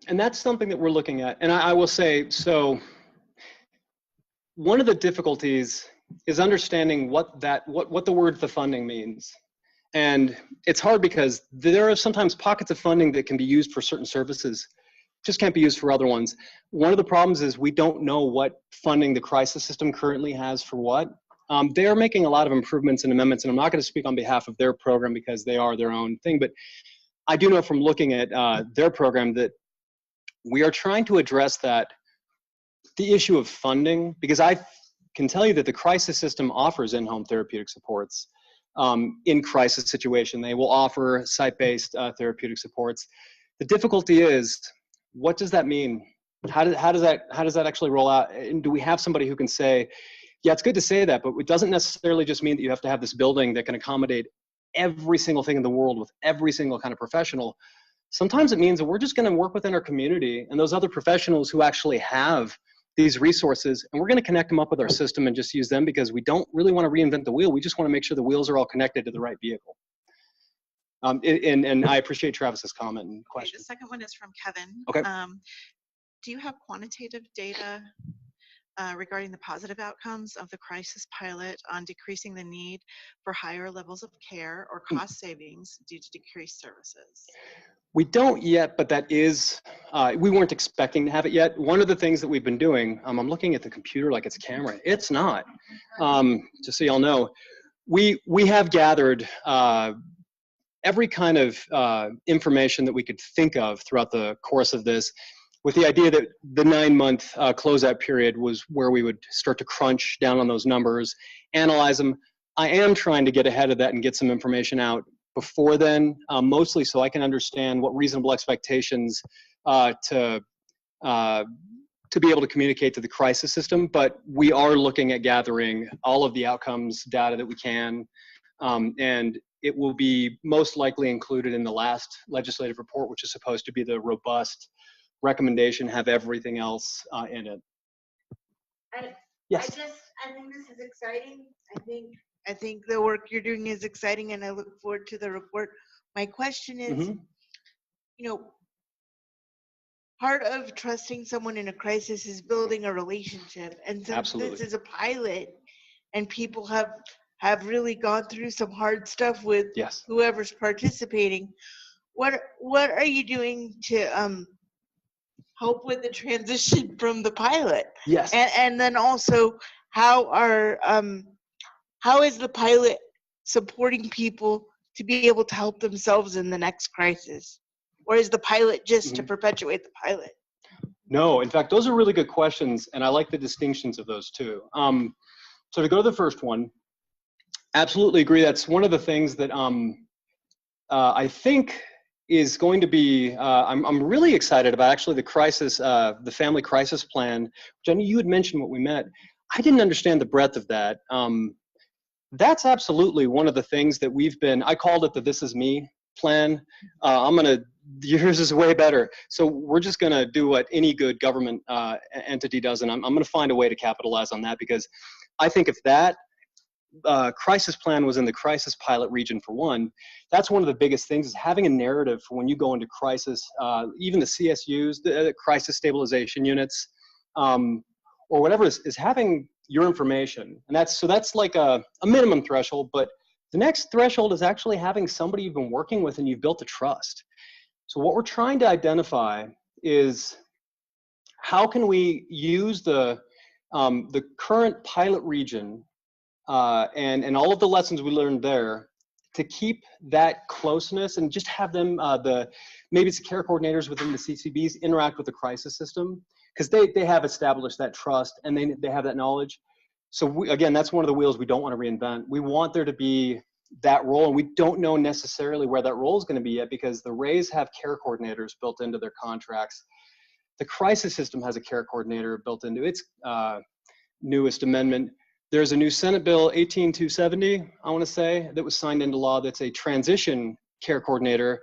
And that's something that we're looking at. And I will say, so one of the difficulties is understanding what the word the funding means. And it's hard because there are sometimes pockets of funding that can be used for certain services, just can't be used for other ones. One of the problems is we don't know what funding the crisis system currently has for what. They're making a lot of improvements and amendments, and I'm not going to speak on behalf of their program because they are their own thing, but I do know from looking at their program that we are trying to address the issue of funding, because I can tell you that the crisis system offers in-home therapeutic supports in crisis situation. They will offer site-based therapeutic supports. The difficulty is, what does that mean? How does that actually roll out? And do we have somebody who can say, yeah, it's good to say that, but it doesn't necessarily just mean that you have to have this building that can accommodate every single thing in the world with every single kind of professional. Sometimes it means that we're just going to work within our community and those other professionals who actually have these resources, and we're going to connect them up with our system and just use them, because we don't really want to reinvent the wheel. We just want to make sure the wheels are all connected to the right vehicle. And I appreciate Travis's comment and question. Okay, the second one is from Kevin. Okay. Do you have quantitative data regarding the positive outcomes of the crisis pilot on decreasing the need for higher levels of care or cost savings due to decreased services? We don't yet, but that is, we weren't expecting to have it yet. One of the things that we've been doing, I'm looking at the computer like it's a camera. It's not, just so y'all know. We have gathered every kind of information that we could think of throughout the course of this, with the idea that the 9-month closeout period was where we would start to crunch down on those numbers, analyze them. I am trying to get ahead of that and get some information out before then, mostly so I can understand what reasonable expectations to be able to communicate to the crisis system. But we are looking at gathering all of the outcomes data that we can, and it will be most likely included in the last legislative report, which is supposed to be the robust recommendation, have everything else in it. Yes. I think this is exciting. I think the work you're doing is exciting, and I look forward to the report. My question is, you know, part of trusting someone in a crisis is building a relationship. And since this is a pilot and people have really gone through some hard stuff with whoever's participating, what are you doing to help with the transition from the pilot? Yes. And then also, how is the pilot supporting people to be able to help themselves in the next crisis? Or is the pilot just to perpetuate the pilot? No, in fact, those are really good questions, and I like the distinctions of those too. So to go to the first one, absolutely agree. That's one of the things that I think is going to be, I'm really excited about actually the crisis, the family crisis plan. Jenny, you had mentioned what we met. I didn't understand the breadth of that. That's absolutely one of the things that we've been, I called it the This Is Me plan. Yours is way better. So we're just gonna do what any good government entity does, and I'm gonna find a way to capitalize on that, because I think if that crisis plan was in the crisis pilot region for one, that's one of the biggest things, is having a narrative for when you go into crisis, even the CSUs, the crisis stabilization units, or whatever is having your information. And that's like a minimum threshold, but the next threshold is actually having somebody you've been working with and you've built a trust. So what we're trying to identify is how can we use the current pilot region and all of the lessons we learned there to keep that closeness, and just have them, maybe it's the care coordinators within the CCBs interact with the crisis system, because they have established that trust and they have that knowledge. So again, that's one of the wheels we don't want to reinvent. We want there to be that role, and we don't know necessarily where that role is going to be yet, because the Rays have care coordinators built into their contracts. The crisis system has a care coordinator built into its newest amendment. There's a new Senate Bill 18270, I want to say, that was signed into law, that's a transition care coordinator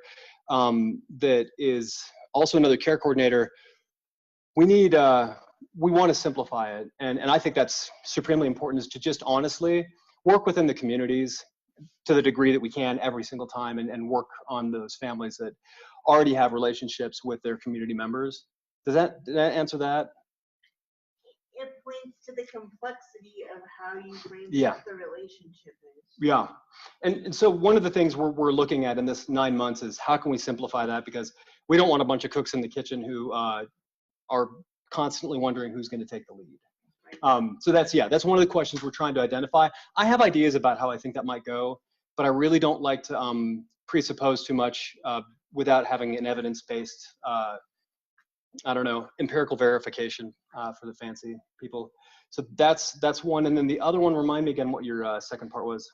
that is also another care coordinator. We need we want to simplify it. And I think that's supremely important, is to just honestly work within the communities to the degree that we can every single time, and work on those families that already have relationships with their community members. Did that answer that? It points to the complexity of how you frame Yeah. what the relationship is. Yeah. And so one of the things we're looking at in this 9 months is how can we simplify that, because we don't want a bunch of cooks in the kitchen who are constantly wondering who's going to take the lead. So that's one of the questions we're trying to identify. I have ideas about how I think that might go, but I really don't like to presuppose too much without having an evidence-based, I don't know, empirical verification for the fancy people. So that's one. And then the other one, remind me again what your second part was.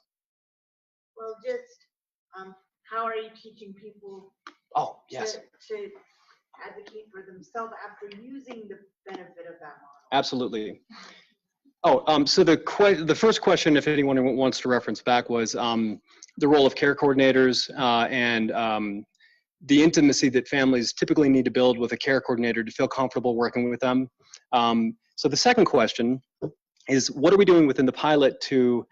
Well, just how are you teaching people Oh, yes. to advocate for themselves after using the benefit of that model? Absolutely. Oh, so the first question, if anyone wants to reference back, was the role of care coordinators and the intimacy that families typically need to build with a care coordinator to feel comfortable working with them. So the second question is, what are we doing within the pilot to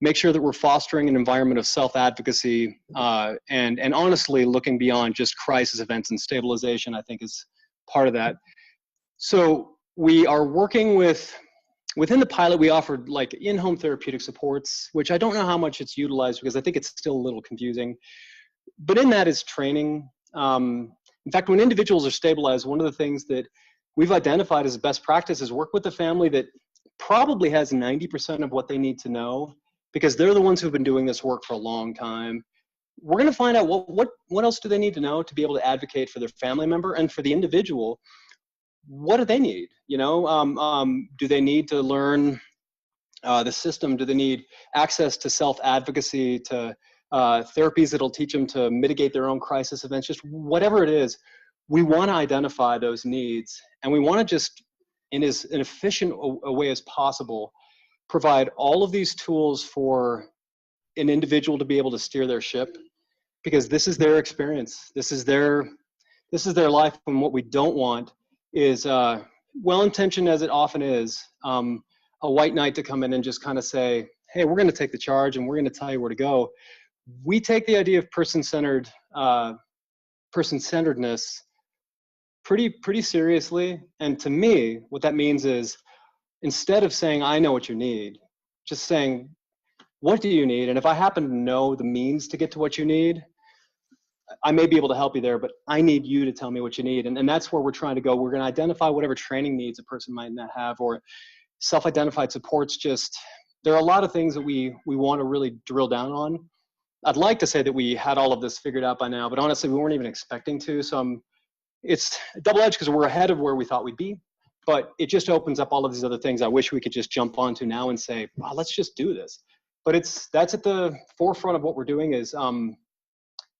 make sure that we're fostering an environment of self-advocacy and honestly looking beyond just crisis events and stabilization, I think is part of that. So we are working within the pilot, we offered like in-home therapeutic supports, which I don't know how much it's utilized because I think it's still a little confusing. But in that is training. In fact, when individuals are stabilized, one of the things that we've identified as best practice is work with the family that probably has 90% of what they need to know, because they're the ones who've been doing this work for a long time. We're going to find out what else do they need to know to be able to advocate for their family member, and for the individual, what do they need? You know, do they need to learn the system? Do they need access to self-advocacy, to therapies that'll teach them to mitigate their own crisis events? Just whatever it is, we want to identify those needs, and we want to just, in as an efficient a way as possible, provide all of these tools for an individual to be able to steer their ship, because this is their experience. This is their life. And what we don't want is, well-intentioned as it often is, a white knight to come in and just kind of say, hey, we're going to take the charge and we're going to tell you where to go. We take the idea of person-centeredness pretty seriously. And to me, what that means is, instead of saying, I know what you need, just saying, what do you need? And if I happen to know the means to get to what you need, I may be able to help you there, but I need you to tell me what you need. And that's where we're trying to go. We're going to identify whatever training needs a person might not have, or self-identified supports. Just, there are a lot of things that we want to really drill down on. I'd like to say that we had all of this figured out by now, but honestly, we weren't even expecting to. So it's double-edged, because we're ahead of where we thought we'd be, but it just opens up all of these other things I wish we could just jump onto now and say, wow, let's just do this. But that's at the forefront of what we're doing, is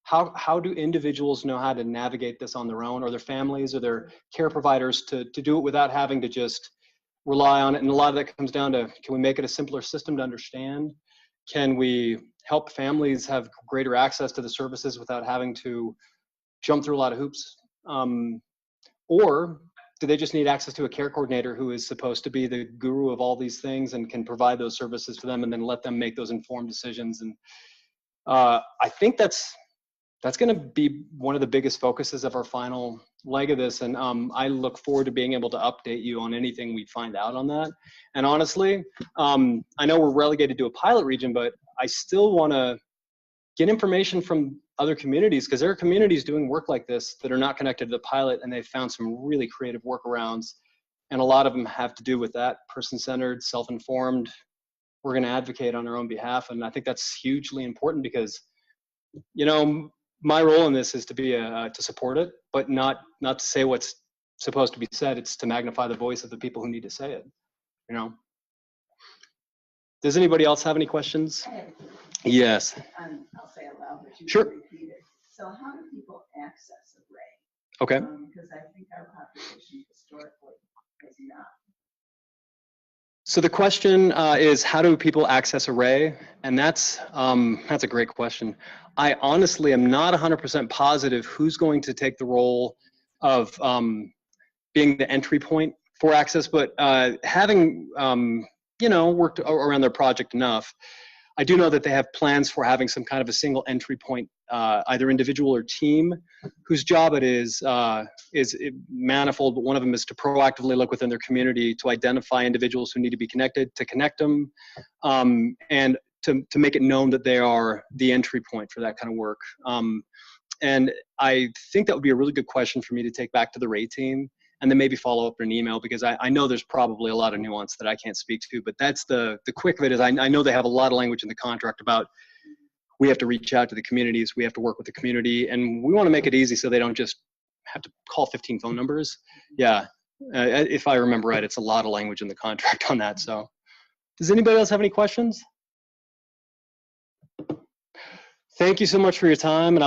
how do individuals know how to navigate this on their own, or their families or their care providers, to do it without having to just rely on it. And a lot of that comes down to, can we make it a simpler system to understand? Can we help families have greater access to the services without having to jump through a lot of hoops? Or do they just need access to a care coordinator who is supposed to be the guru of all these things and can provide those services to them, and then let them make those informed decisions? And I think that's going to be one of the biggest focuses of our final leg of this. And I look forward to being able to update you on anything we find out on that. And honestly, I know we're relegated to a pilot region, but I still want to get information from other communities, because there are communities doing work like this that are not connected to the pilot, and they've found some really creative workarounds. And a lot of them have to do with that person-centered, self-informed, we're going to advocate on our own behalf. And I think that's hugely important, because, you know, my role in this is to be to support it, but not to say what's supposed to be said. It's to magnify the voice of the people who need to say it, you know. Does anybody else have any questions? Yes. I'll say it loud, but you Sure. can repeat it. So how do people access Array? Okay. Because I think our population historically has not. So the question is, how do people access Array? And that's a great question. I honestly am not 100% positive who's going to take the role of being the entry point for access, but having worked around their project enough, I do know that they have plans for having some kind of a single entry point, either individual or team, whose job it is manifold, but one of them is to proactively look within their community to identify individuals who need to be connected, to connect them, and to make it known that they are the entry point for that kind of work. And I think that would be a really good question for me to take back to the RAY team, and then maybe follow up in an email, because I know there's probably a lot of nuance that I can't speak to, but that's the quick of it is I know they have a lot of language in the contract about we have to reach out to the communities, we have to work with the community, and we want to make it easy so they don't just have to call 15 phone numbers. Yeah, if I remember right, it's a lot of language in the contract on that. So does anybody else have any questions? Thank you so much for your time. And